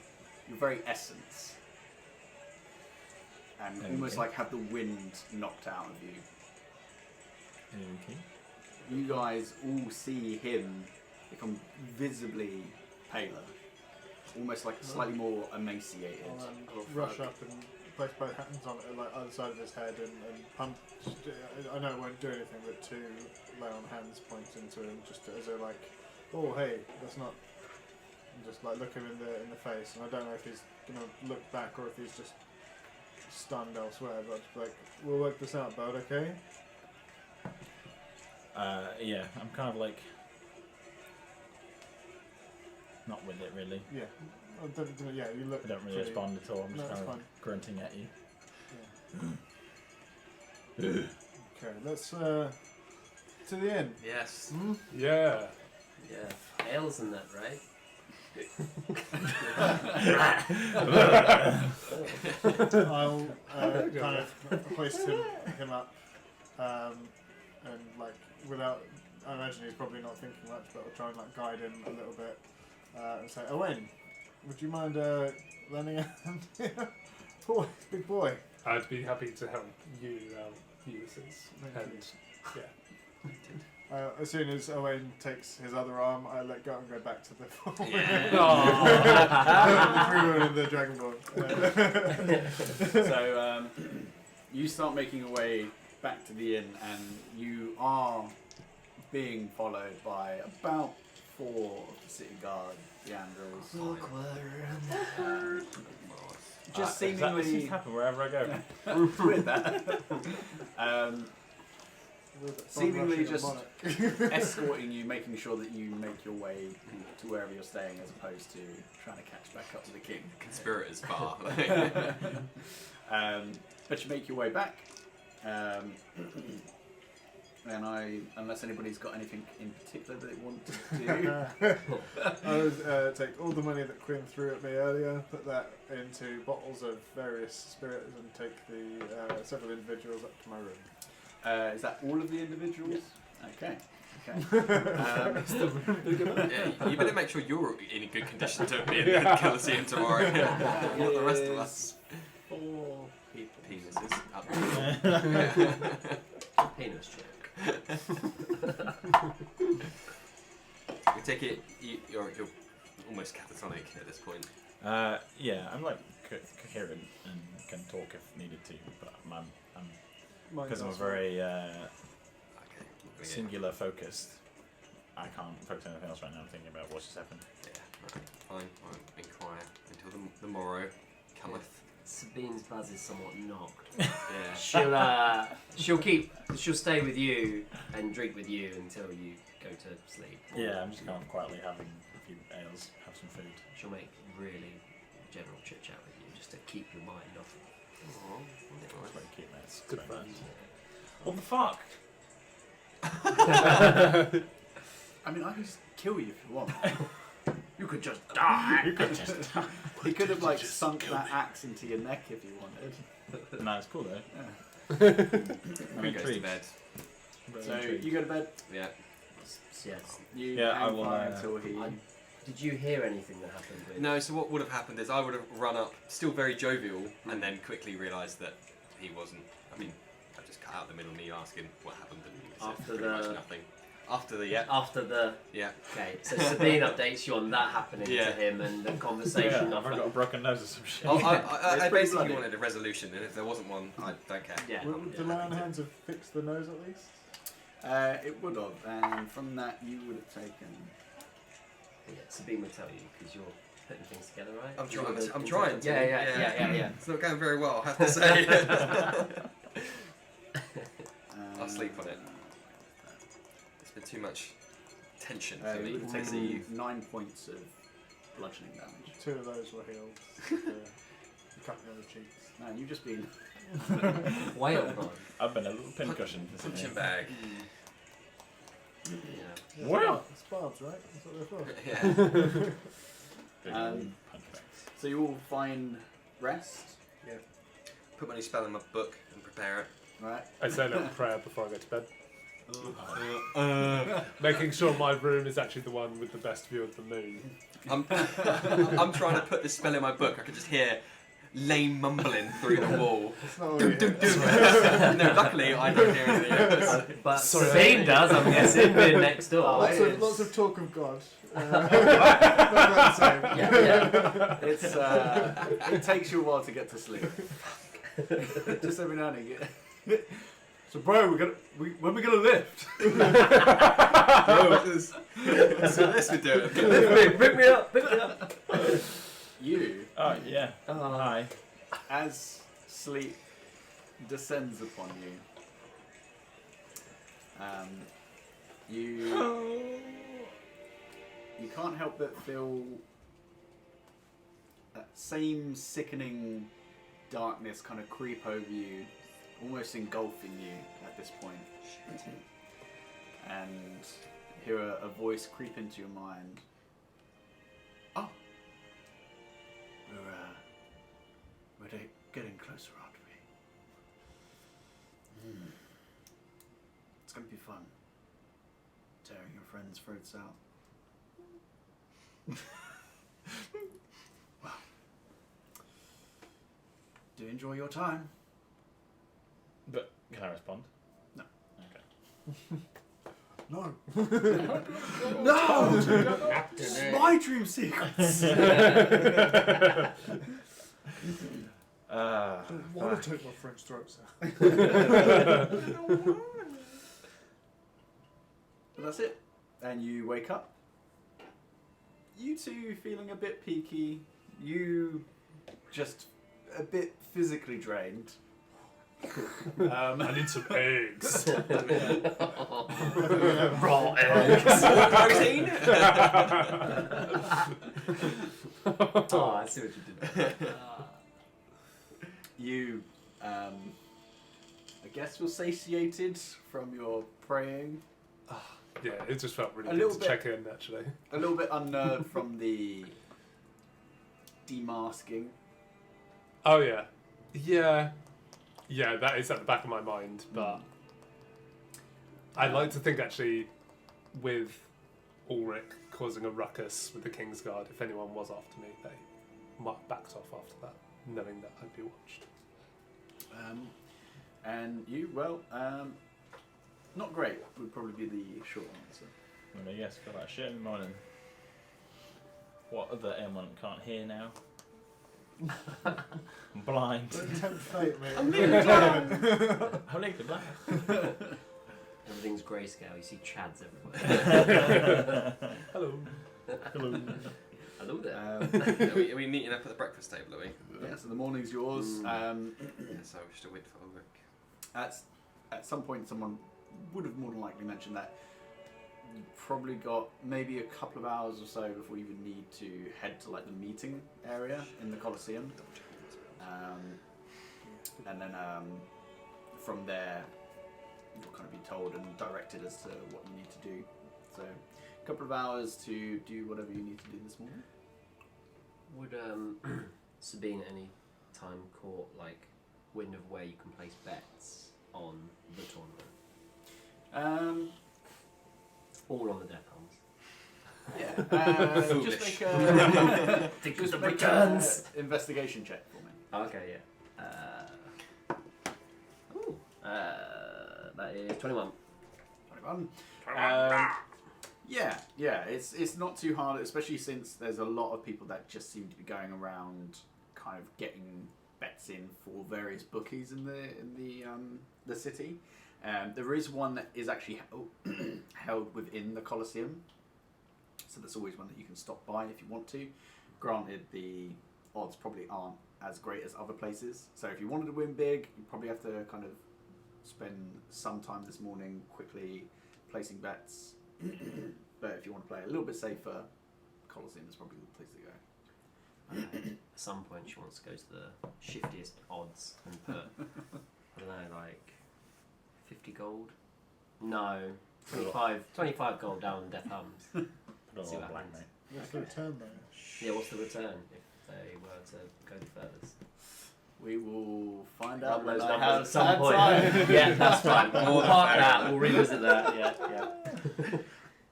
very essence, and almost Okay. like have the wind knocked out of you. Okay. You guys all see him become visibly paler, almost like slightly more emaciated. I'll rush up and place both hands on like either side of his head and pump. I know it won't do anything, but to lay on hands points into him just as a like, "Oh hey, that's not." And just like look him in the face, and I don't know if he's gonna look back or if he's just stunned elsewhere. But like, "We'll work this out, bud. Okay." Yeah, I'm kind of like not with it really. Yeah. Yeah, you look. I don't really pretty- respond at all. I'm No, just that's kind of fine. grunting at you. Yeah. Okay, let's to the inn. Yes. Yeah. Yeah, ales in that, right? I'll kind of hoist him up, and like without. I imagine he's probably not thinking much, but I'll try and like guide him a little bit and say, "Owen, would you mind lending a hand here? Boy, big boy." I'd be happy to help you, Ulysses. Thank And yeah. As soon as Owen takes his other arm, I let go and go back to the form. Yeah. Everyone in the Dragonborn. So you start making your way back to the inn, and you are being followed by about 4 of the city guard, the Andals. Just That seems seemingly to happen wherever I go. with that. With Seemingly rushing a just monarch. escorting you, making sure that you make your way to wherever you're staying, as opposed to trying to catch back up to the king. Conspirators bar. But you make your way back, and unless anybody's got anything in particular that they want to do. I would take all the money that Quinn threw at me earlier, put that into bottles of various spirits, and take the several individuals up to my room. Is that all of the individuals? Okay. Yeah, you better make sure you're in a good condition to be in the Colosseum tomorrow. Not the rest of us. 4 people. Penises up. Penis joke. We take it you're almost catatonic at this point. Yeah, I'm like coherent and can talk if needed to, but because I'm a very singular focused, I can't focus on anything else right now. I'm thinking about what's just happened. Yeah, right. Fine. I won't inquire until the morrow cometh. Sabine's buzz is somewhat knocked. Yeah. She'll stay with you and drink with you until you go to sleep. Yeah, I'm just kind of quietly having a few ales, have some food. She'll make really general chit chat with you just to keep your mind off. It's very cute, mate. It's Good very fun. nice. What the fuck? I mean, I can just kill you if you want. You could just die. You could just. He could have like sunk that axe into your neck if he wanted. No, it's cool though. Yeah. I'm Who goes to intrigued. bed? Very So intrigued. you go to bed. Yeah. Yes. You Yeah, I hang will, fire until he. Did you hear anything that happened? With No, so what would have happened is I would have run up, still very jovial, and then quickly realised that he wasn't. I mean, I just cut out the middle, me asking what happened, and he said After pretty much the- nothing. After the After the yeah. okay, so Sabine updates you on that happening Yeah. to him and the conversation. Yeah, of I've got a broken nose or some shit. I It's pretty basically bloody. wanted a resolution, and if there wasn't one, I don't care. Yeah. Would the lion hands have fixed the nose at least? It would have, and from that you would have taken. Yeah, Sabine would tell you because you're putting things together, right? I'm You're trying. the I'm trying. To. Yeah. It's not going very well, I have to say. I'll sleep on it. It's been too much tension for It me. would have taken you 9 points of bludgeoning damage. 2 of those were healed. You cut me on the cheeks. Man, you've just been. Whale run. I've been a little pincushion. Punching bag. Yeah. Well. It's barbs, right? That's what they're for. Yeah. Punch bags. So you all find rest, Put my new spell in my book and prepare it. right? I say a little prayer before I go to bed. Making sure my room is actually the one with the best view of the moon. I'm trying to put this spell in my book. I can just hear lame mumbling through the wall. It's not all you hear. No, luckily I don't hear anything else. But Sorry, Sabine does, I'm guessing, being next door. Lots of talk of God. Not about the same. Yeah. It's it takes you a while to get to sleep. Just every now and then. So, bro, when we gonna lift? So this we do it. Pick me up. You, Oh yeah. Oh. Hi. as sleep descends upon you, you can't help but feel that same sickening darkness kind of creep over you, almost engulfing you at this point. And hear a voice creep into your mind. Oh, we're getting closer, aren't we? It's gonna be fun. Tearing your friends' throats out. Well, do enjoy your time. But can I respond? No. Okay. No. No! My dream sequence! I don't want to take my friend's throats out. But that's it. And you wake up. You two feeling a bit peaky. You just a bit physically drained. I need some eggs. Raw eggs. Protein. Oh, I see what you did there. You, I guess, were satiated from your praying. Yeah, it just felt really A good little to bit. check in, actually. A little bit unnerved from the demasking. Oh, yeah. Yeah. Yeah, that is at the back of my mind, but I like to think, actually, with Ulrich causing a ruckus with the Kingsguard, if anyone was after me, they might have backed off after that, knowing that I'd be watched. And you, well, not great would probably be the short answer. Well, yes, feel like shit in the morning. What other M1 can't hear now? I'm blind. Don't tempt fate, mate. I'm legally blind. I'm legally blind. Everything's grayscale. You see chads everywhere. Hello. Hello. Hello there. Are we meeting up at the breakfast table, are we? Yeah, so the morning's yours. So we should wait for Ulrich. At some point, someone would have more than likely mentioned that you probably got maybe a couple of hours or so before you would need to head to like the meeting area in the Colosseum, and then from there you'll kind of be told and directed as to what you need to do. So a couple of hours to do whatever you need to do this morning. Would Sabine at any time caught like wind of where you can place bets on the tournament? All on the death homes. Yeah. Foolish. Just Think just of make returns. an investigation check for me. Okay, yeah. That is 21. 21. Yeah, it's not too hard, especially since there's a lot of people that just seem to be going around, kind of getting bets in for various bookies in the city. There is one that is actually held within the Colosseum, so there's always one that you can stop by if you want to. Granted, the odds probably aren't as great as other places, so if you wanted to win big, you probably have to kind of spend some time this morning quickly placing bets. But if you want to play a little bit safer, Colosseum is probably the place to go. At some point, she wants to go to the shiftiest odds and put, I don't know, like 50 gold? No, 25 gold down on Death Hums. Put See on what black, happens. mate. What's the return though? Yeah, what's the return if they were to go the furthest? We will find out Run when those I numbers have at some had point. time. Yeah, that's fine. More We'll than park fair. that. We'll revisit that.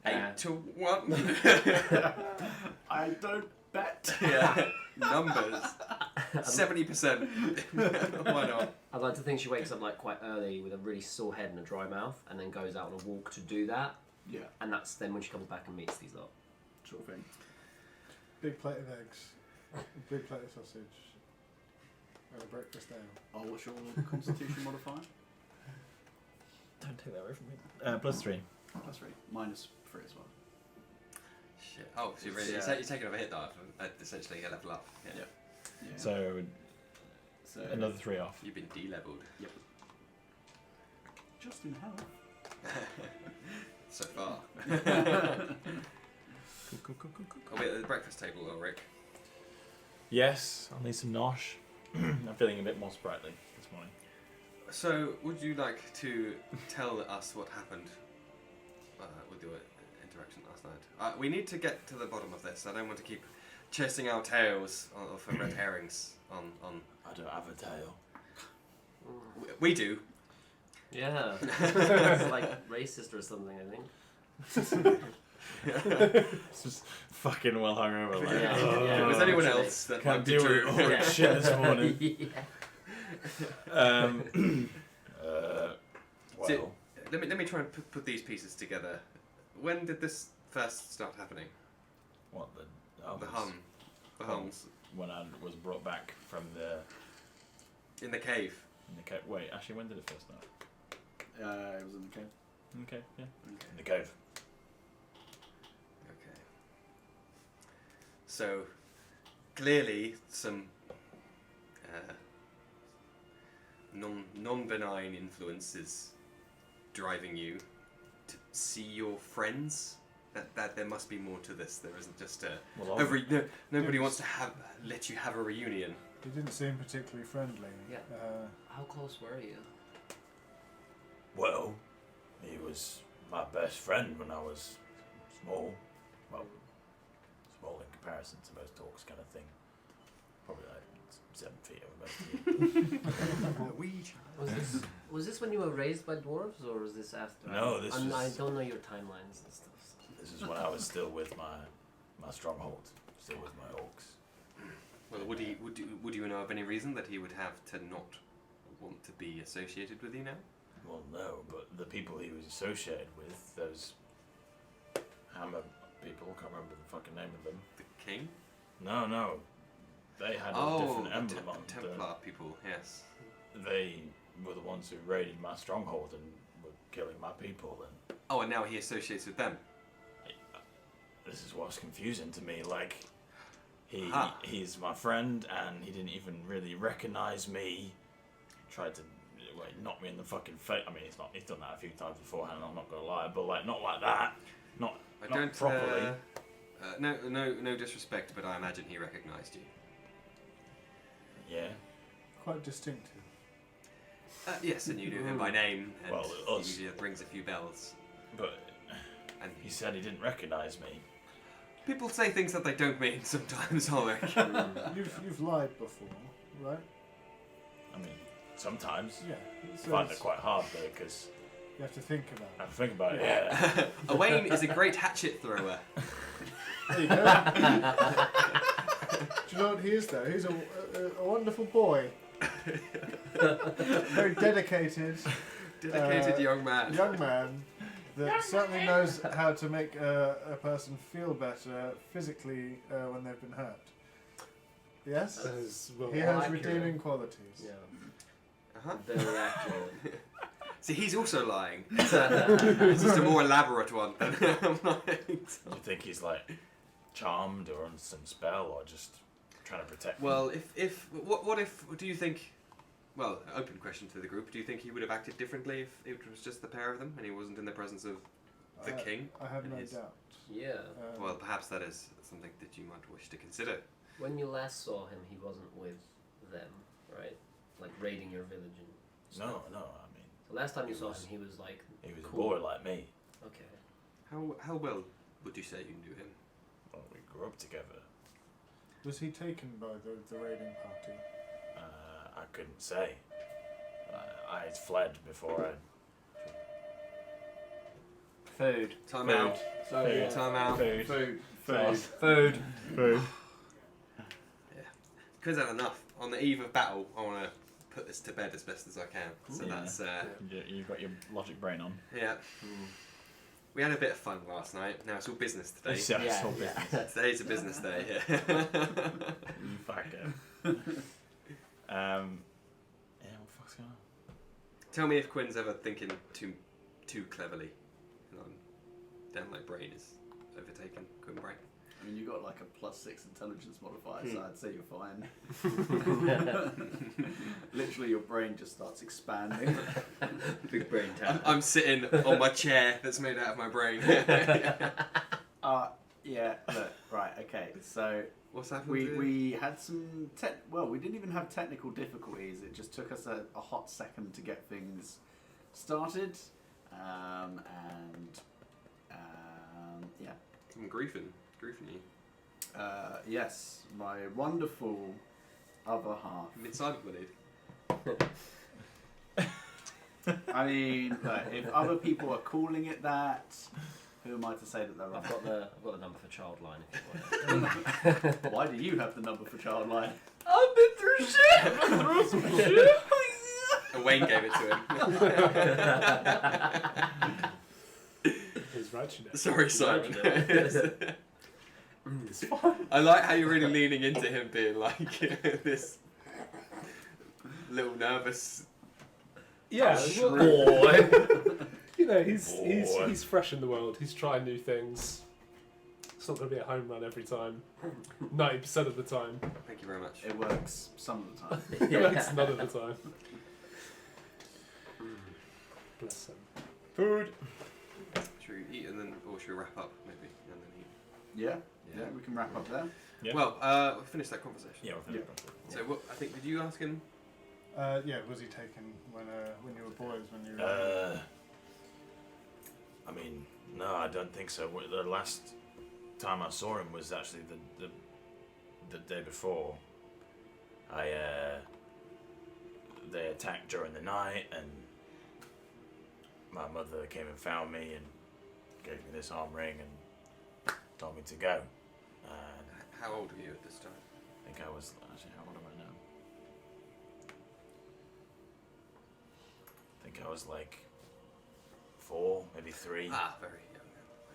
Yeah. 8 to 1. I don't bet. Yeah. Numbers. 70%. Why not? I'd like to think she wakes up like quite early with a really sore head and a dry mouth, and then goes out on a walk to do that. Yeah, And that's then when she comes back and meets these lot. sort of thing. Big plate of eggs, big plate of sausage, and a breakfast ale. Oh, what's your constitution modifier? Don't take that away from me. +3. That's right. -3 as well. Shit. Oh, so you're taking off a hit die for essentially a level up. Yeah. Yeah. So So another 3 off. You've been de-leveled. just in health. So far. Cool. Are we at the breakfast table, Ulrich? Yes, I'll need some nosh. I'm feeling a bit more sprightly this morning. So, would you like to tell us what happened with your interaction last night? We need to get to the bottom of this. I don't want to keep chasing our tails for red herrings on... I don't have a tail. We do. Yeah. It's like racist or something, I think. It's just fucking well hungover. Like, Yeah. If there's anyone literally. else that Can't might be deal with true. all that shit this morning. Yeah. Well, Let me try and put these pieces together. When did this first start happening? what the The hums. When I was brought back from the In the cave. cave. Wait, actually, when did it first start? It was in the cave. Okay, yeah. In the cave. Okay. So, clearly, some non-benign influences driving you to see your friends? That there must be more to this. There isn't just a nobody wants to let you have a reunion. He didn't seem particularly friendly. Yeah. How close were you? Well, he was my best friend when I was small. Well, small in comparison to most orcs, kind of thing. Probably like 7 feet over most of you. Was this when you were raised by dwarves, or was this after? No, this was... I don't know your timelines and stuff. So. This is when I was still with my stronghold, still with my orcs. Well, would you know of any reason that he would have to not want to be associated with you now? Well, no, but the people he was associated with, those hammer people, can't remember the fucking name of them. The king? No. They had a different emblem on Templar people, yes. They were the ones who raided my stronghold and were killing my people. And oh, and now he associates with them. This is what's confusing to me. Like, he's my friend, and he didn't even really recognize me. Tried to knock me in the fucking face. I mean, he's done that a few times beforehand. I'm not gonna lie, but like not like that. Not properly. No disrespect, but I imagine he recognized you. Yeah. Quite distinctive. Yes, and you knew him by name, and Well, he rings a few bells. But And he said he didn't recognize me. people say things that they don't mean sometimes, Ulrich. You've lied before, right? I mean, sometimes. Yeah. I So find it quite hard though, because you have to think about I it. have to think about it. Yeah. Owain is a great hatchet thrower. There you go. Do you know what he is though? He's a wonderful boy. Very dedicated. Dedicated young man. Young man that certainly knows how to make a person feel better physically when they've been hurt. Yes? He has accurate. redeeming qualities. Yeah. Uh-huh. Very accurate. See, he's also lying. It's just a more elaborate one than I'm lying. Do you think he's like charmed or on some spell or just trying to protect me? Well, what if, do you think, well, open question to the group, do you think he would have acted differently if it was just the pair of them and he wasn't in the presence of the king? I have and no his- doubt. Yeah. Well, perhaps that is something that you might wish to consider. When you last saw him, he wasn't with them, right? Like raiding your village and stuff. No, I mean, So last time you He saw was- him, he was like he was cool. a boy like me. Okay. How well would you say you knew him? Well, we grew up together. Was he taken by the raiding party? I couldn't say. I had fled before Food. Time Food. out. So Time out. Food. Food. Because that's enough. On the eve of battle, I want to put this to bed as best as I can. So Yeah. that's, You've got your logic brain on. yeah. We had a bit of fun last night. Now it's all business today. It's all business. Today's a business day. Yeah. You fucker. Yeah, what the fuck's going on? Tell me if Quinn's ever thinking too cleverly. Damn, my brain is overtaken. Quinn brain. I mean, you got like a +6 intelligence modifier, so I'd say you're fine. Literally, your brain just starts expanding. Big brain tap. I'm sitting on my chair that's made out of my brain. Yeah. Look, right. Okay. So What's happened? we had some we didn't even have technical difficulties. It just took us a hot second to get things started, and yeah. I'm griefing you. Yes, my wonderful other half. Mid-cyberblooded. I mean, look, if other people are calling it that, who am I to say that they're I've wrong? got the number for Childline if you want. Why do you have the number for Childline? I've been through shit. I've been through some shit. And Wayne gave it to him. His righteousness. Sorry, Simon. It's fine. I like how you're really leaning into him being like this little nervous. Yeah, Boy. you know, he's fresh in the world. He's trying new things. It's not going to be a home run every time. 90% of the time. Thank you very much. It works some of the time. It works none of the time. Bless him. Food. Should we eat and then, or should we wrap up maybe and then eat? Yeah, we can wrap up there. Yeah. Well, we'll finish that conversation. Yeah, we'll finish. So what? I think did you ask him? Yeah, was he taken when you were boys? When you were I mean, no, I don't think so. The last time I saw him was actually the day before. They attacked during the night, and my mother came and found me and gave me this arm ring and told me to go. How old were you at this time? I think I was actually, how old am I now? I think I was like 4, maybe 3. Ah, very young.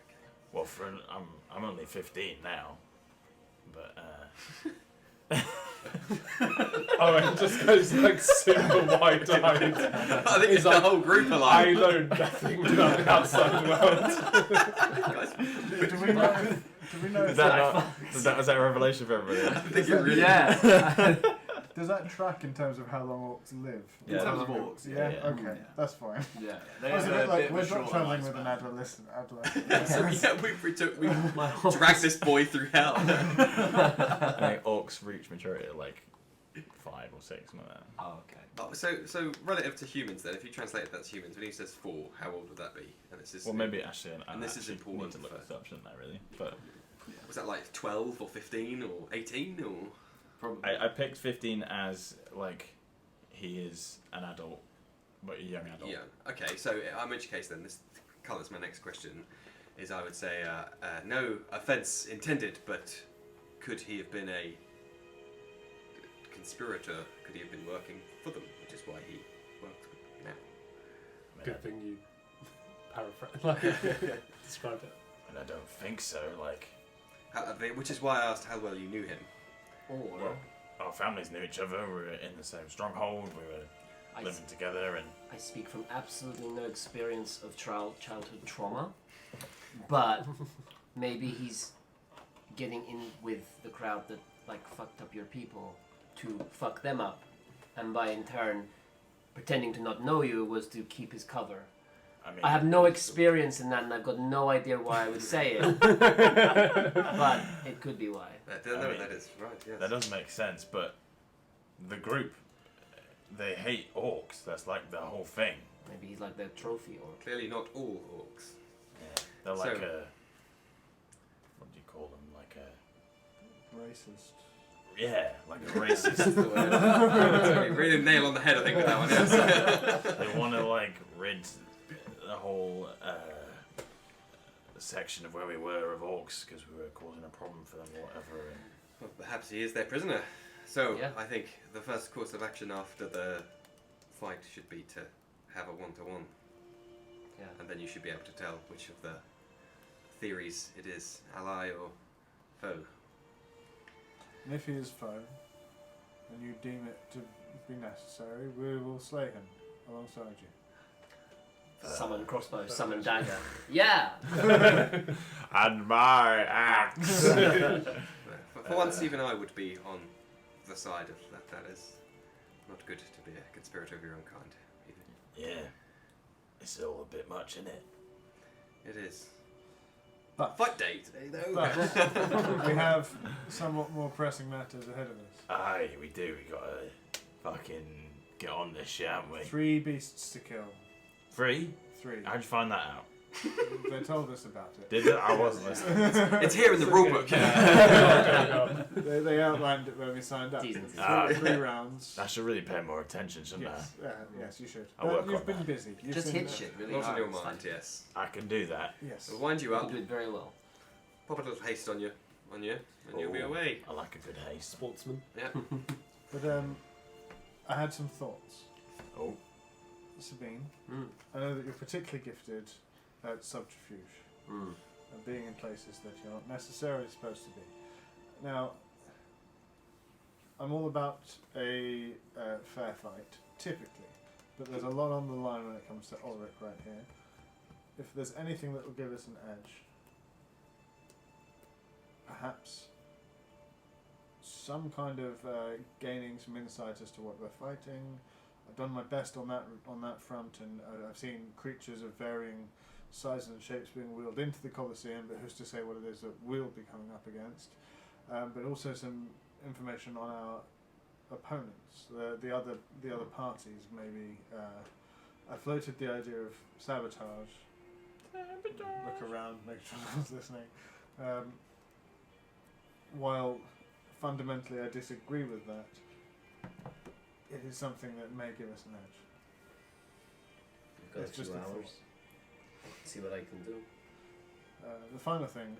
Okay. Well, I'm only 15 now, but Owen just goes like super wide-eyed. I think He's it's the like, whole group I alive. know nothing about the outside world. do we know is if that a revelation for everybody? I think it really Yeah. does that track in terms of how long orcs live? In Yeah. terms of orcs, Yeah. Yeah. Okay, that's fine. Yeah, I was a have bit like of a we're not shorter traveling with lifespan. an adolescent. So yeah, we dragged this boy through hell. I think orcs reach maturity at like 5 or 6, something like that. Oh, okay. Oh, so relative to humans then, if you translated that to humans, when he says 4, how old would that be? And this is Well, maybe actually, And this is actually important need to look for- this up, shouldn't I? Really, but was that like 12 or 15 or 18 or? Probably. I picked 15 as like he is an adult, but a young adult. Yeah. Okay. So in which case then, this colours my next question. Is I would say no offence intended, but could he have been a conspirator? Could he have been working for them, which is why he works with them now? Good thing you paraphrase, described it. And I don't think so. Like, Which is why I asked how well you knew him. well, our families knew each other. We were in the same stronghold. We were I, living together, and I speak from absolutely no experience of childhood trauma, but maybe he's getting in with the crowd that like fucked up your people to fuck them up, and by in turn pretending to not know you was to keep his cover. I mean, I have no experience in that, and I've got no idea why I would say it, but it could be why. That is right. Yes. that does make sense. But the group, they hate orcs. That's like the whole thing. Maybe he's like the trophy orc. Clearly not all orcs. Yeah, they're like So- a. What do you call them? Like a. Racist. Yeah, like a racist. That's the word. Really nail on the head, I think, with that one. Yes. They want to like rid the whole section of where we were of orcs because we were causing a problem for them or whatever. And Well, perhaps he is their prisoner. So Yeah. I think the first course of action after the fight should be to have a one-to-one, Yeah. and then you should be able to tell which of the theories it is, ally or foe. And if he is foe, and you deem it to be necessary, we will slay him alongside you. Summon crossbow, summon dagger. Yeah! and my axe. For once, even I would be on the side of that. That is not good to be a conspirator of your own kind. Either. Yeah, it's all a bit much, isn't it? It is. But Fight day today, though. But we have somewhat more pressing matters ahead of us. Aye, we do. We gotta fucking get on this shit, haven't we? 3 beasts to kill. 3? 3. How'd you find that out? They told us about it. Did it? I wasn't listening. It's here in the rulebook. They outlined it when we signed up. T's and C's. Three rounds. I should really pay more attention, shouldn't Yes, yes, you should. I'll work You've on been that. busy. You've Just been, hit shit really Not hard. on your It's mind, fine. yes. I? I can do that. Yes. We'll wind you You up, do it very well. pop a little haste on you, and you'll be Oh, away. I like a good haste. Sportsman. Yeah. But I had some thoughts. Oh, Sabine, Mm. I know that you're particularly gifted at subterfuge Mm. and being in places that you're not necessarily supposed to be. Now, I'm all about a fair fight, typically, but there's a lot on the line when it comes to Ulrich right here. If there's anything that will give us an edge, perhaps some kind of gaining some insight as to what we're fighting, I've done my best on that front, and I've seen creatures of varying sizes and shapes being wheeled into the Colosseum, but who's to say what it is that we'll be coming up against? But also some information on our opponents, the other parties. Maybe I floated the idea of sabotage. Look around, make sure no one's listening. While fundamentally I disagree with that, it is something that may give us an edge. You've got It's a few just a hours. thought. See what I can do. The final thing,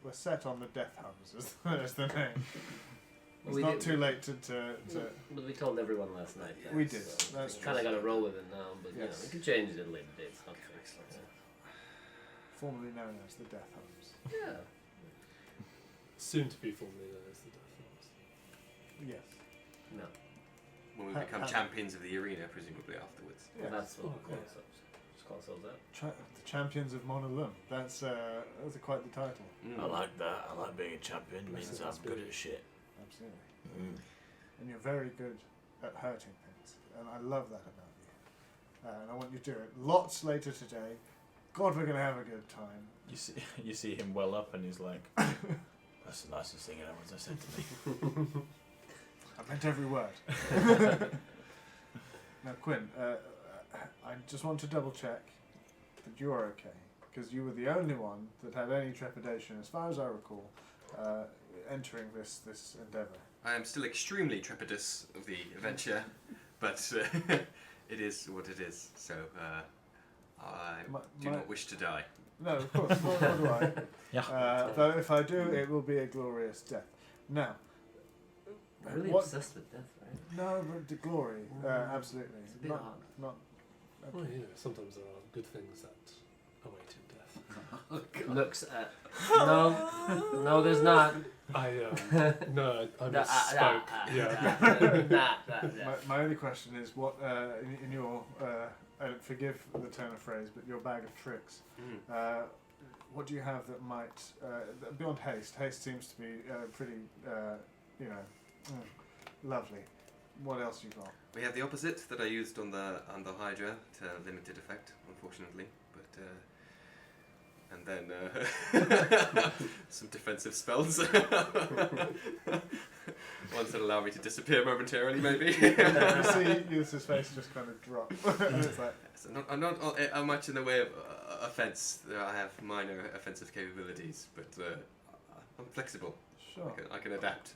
we're set on the Death Hubs as the name. It's We not did- too late to But we told everyone last night. That, We did, So that's kind of true. got to roll with it now, but Yes. we can change it later dates. Not fixed. formerly known as the Death Hubs. Yeah. Soon to be formally known as the Death Knights. Yes. No. When we Ha- become ha- champions of the arena, presumably afterwards. Yes. Well, that's what Oh, we call yeah. ourselves. Just call ourselves that. The Champions of Monolum. That's quite the title. Mm. I like that. I like being a champion. It means I'm good at shit. Absolutely. Mm. And you're very good at hurting things, and I love that about you. And I want you to do it lots later today. God, we're gonna have a good time. You see him well up, and he's like, "That's the nicest thing anyone's ever said to me." I meant every word. Now, Quinn, I just want to double check that you're okay, because you were the only one that had any trepidation, as far as I recall, entering this endeavour. I am still extremely trepidous of the adventure, but it is what it is. So I do not wish to die. No, of course, nor do I. Yeah. Though if I do, it will be a glorious death. Now, I'm really what- obsessed with death, right? no, but the glory, absolutely. It's a bit Not, hard. not. Well, you know, sometimes there are good things that await in death. Looks at. No, there's not. I misspoke. Yeah. My only question is, what in your forgive the turn of phrase, but your bag of tricks, Mm. what do you have that might beyond haste? Haste seems to be pretty, lovely. What else you got? We have the opposite that I used on the Hydra to limited effect, unfortunately, but and then some defensive spells. Ones that allow me to disappear momentarily, maybe. You see Ulysses' face just kind of drop. And it's like, So I'm not much in the way of offense. I have minor offensive capabilities, but I'm flexible. sure, I can adapt.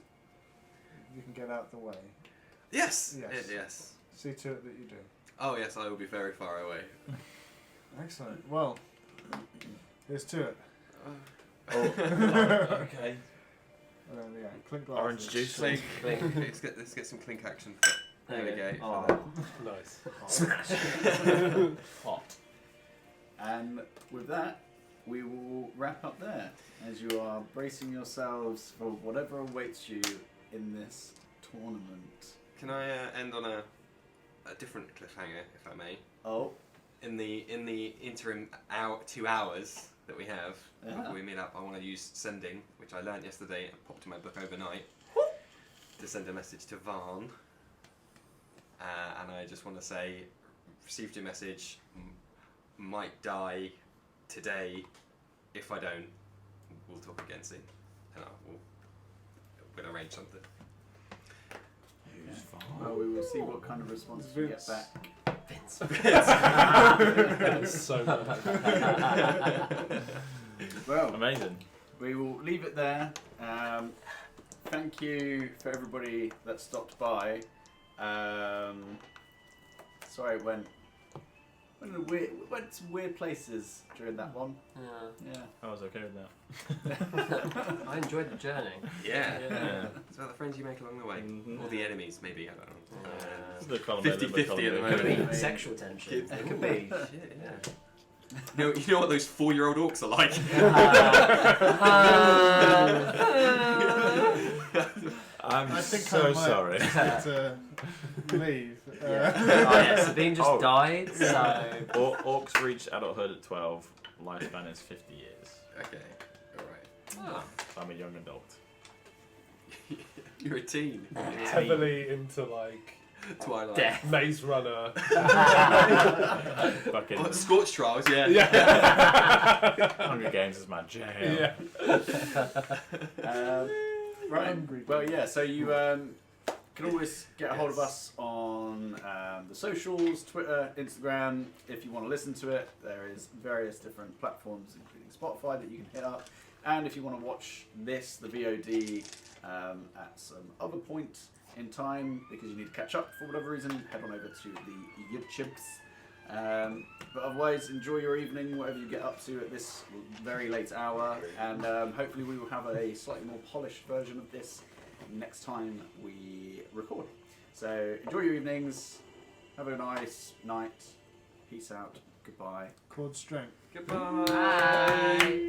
you can get out the way. Yes. Yes. Yes. See to it that you do. Oh yes, I will be very far away. Excellent. Well, here's to it. Okay. And then, yeah, clink glasses. Orange juice. Clink. Let's get some clink action. There we go. Oh. Nice. Hot. And with that, we will wrap up there as you are bracing yourselves for whatever awaits you in this tournament. Can I end on a different cliffhanger, if I may? Oh, In the interim 2 hours that we have before we meet up, I want to use sending, which I learnt yesterday and popped in my book overnight, to send a message to Varn. And I just want to say, received your message, might die today. If I don't, we'll talk again soon, and we'll arrange something. Who's far? well, we will see what kind of response we get back. Vince. That's so bad. Well, Amazing. we will leave it there. Thank you for everybody that stopped by. Sorry, went to weird places during that one. Yeah. Yeah. I was okay with that. I enjoyed the journey. Yeah. Yeah. It's about the friends you make along the way, Mhm. or the enemies, maybe. I don't know. It's the column 50-50 at the Could moment. be sexual tension. Kids. It could be. Shit, yeah. You know what those 4-year-old orcs are like? I'm I think so I might sorry. have to leave. Oh yeah, Sabine just died, so Orcs reach adulthood at 12. Lifespan is 50 years. Okay, alright. I'm a young adult. You're a teen. Heavily into like Twilight. Death. Maze Runner. Fucking Oh, Scorched Trials, yeah. Hunger Games is my jam. Yeah. Right. Hungry. Well, yeah. So you can always get a hold of us on the socials, Twitter, Instagram. If you want to listen to it, there is various different platforms, including Spotify, that you can hit up. And if you want to watch this, the VOD, at some other point in time, because you need to catch up for whatever reason, head on over to the YouTubes. But otherwise, enjoy your evening, whatever you get up to at this very late hour, and hopefully we will have a slightly more polished version of this next time we record. So enjoy your evenings, have a nice night, peace out, goodbye. Chord strength. Goodbye. Bye.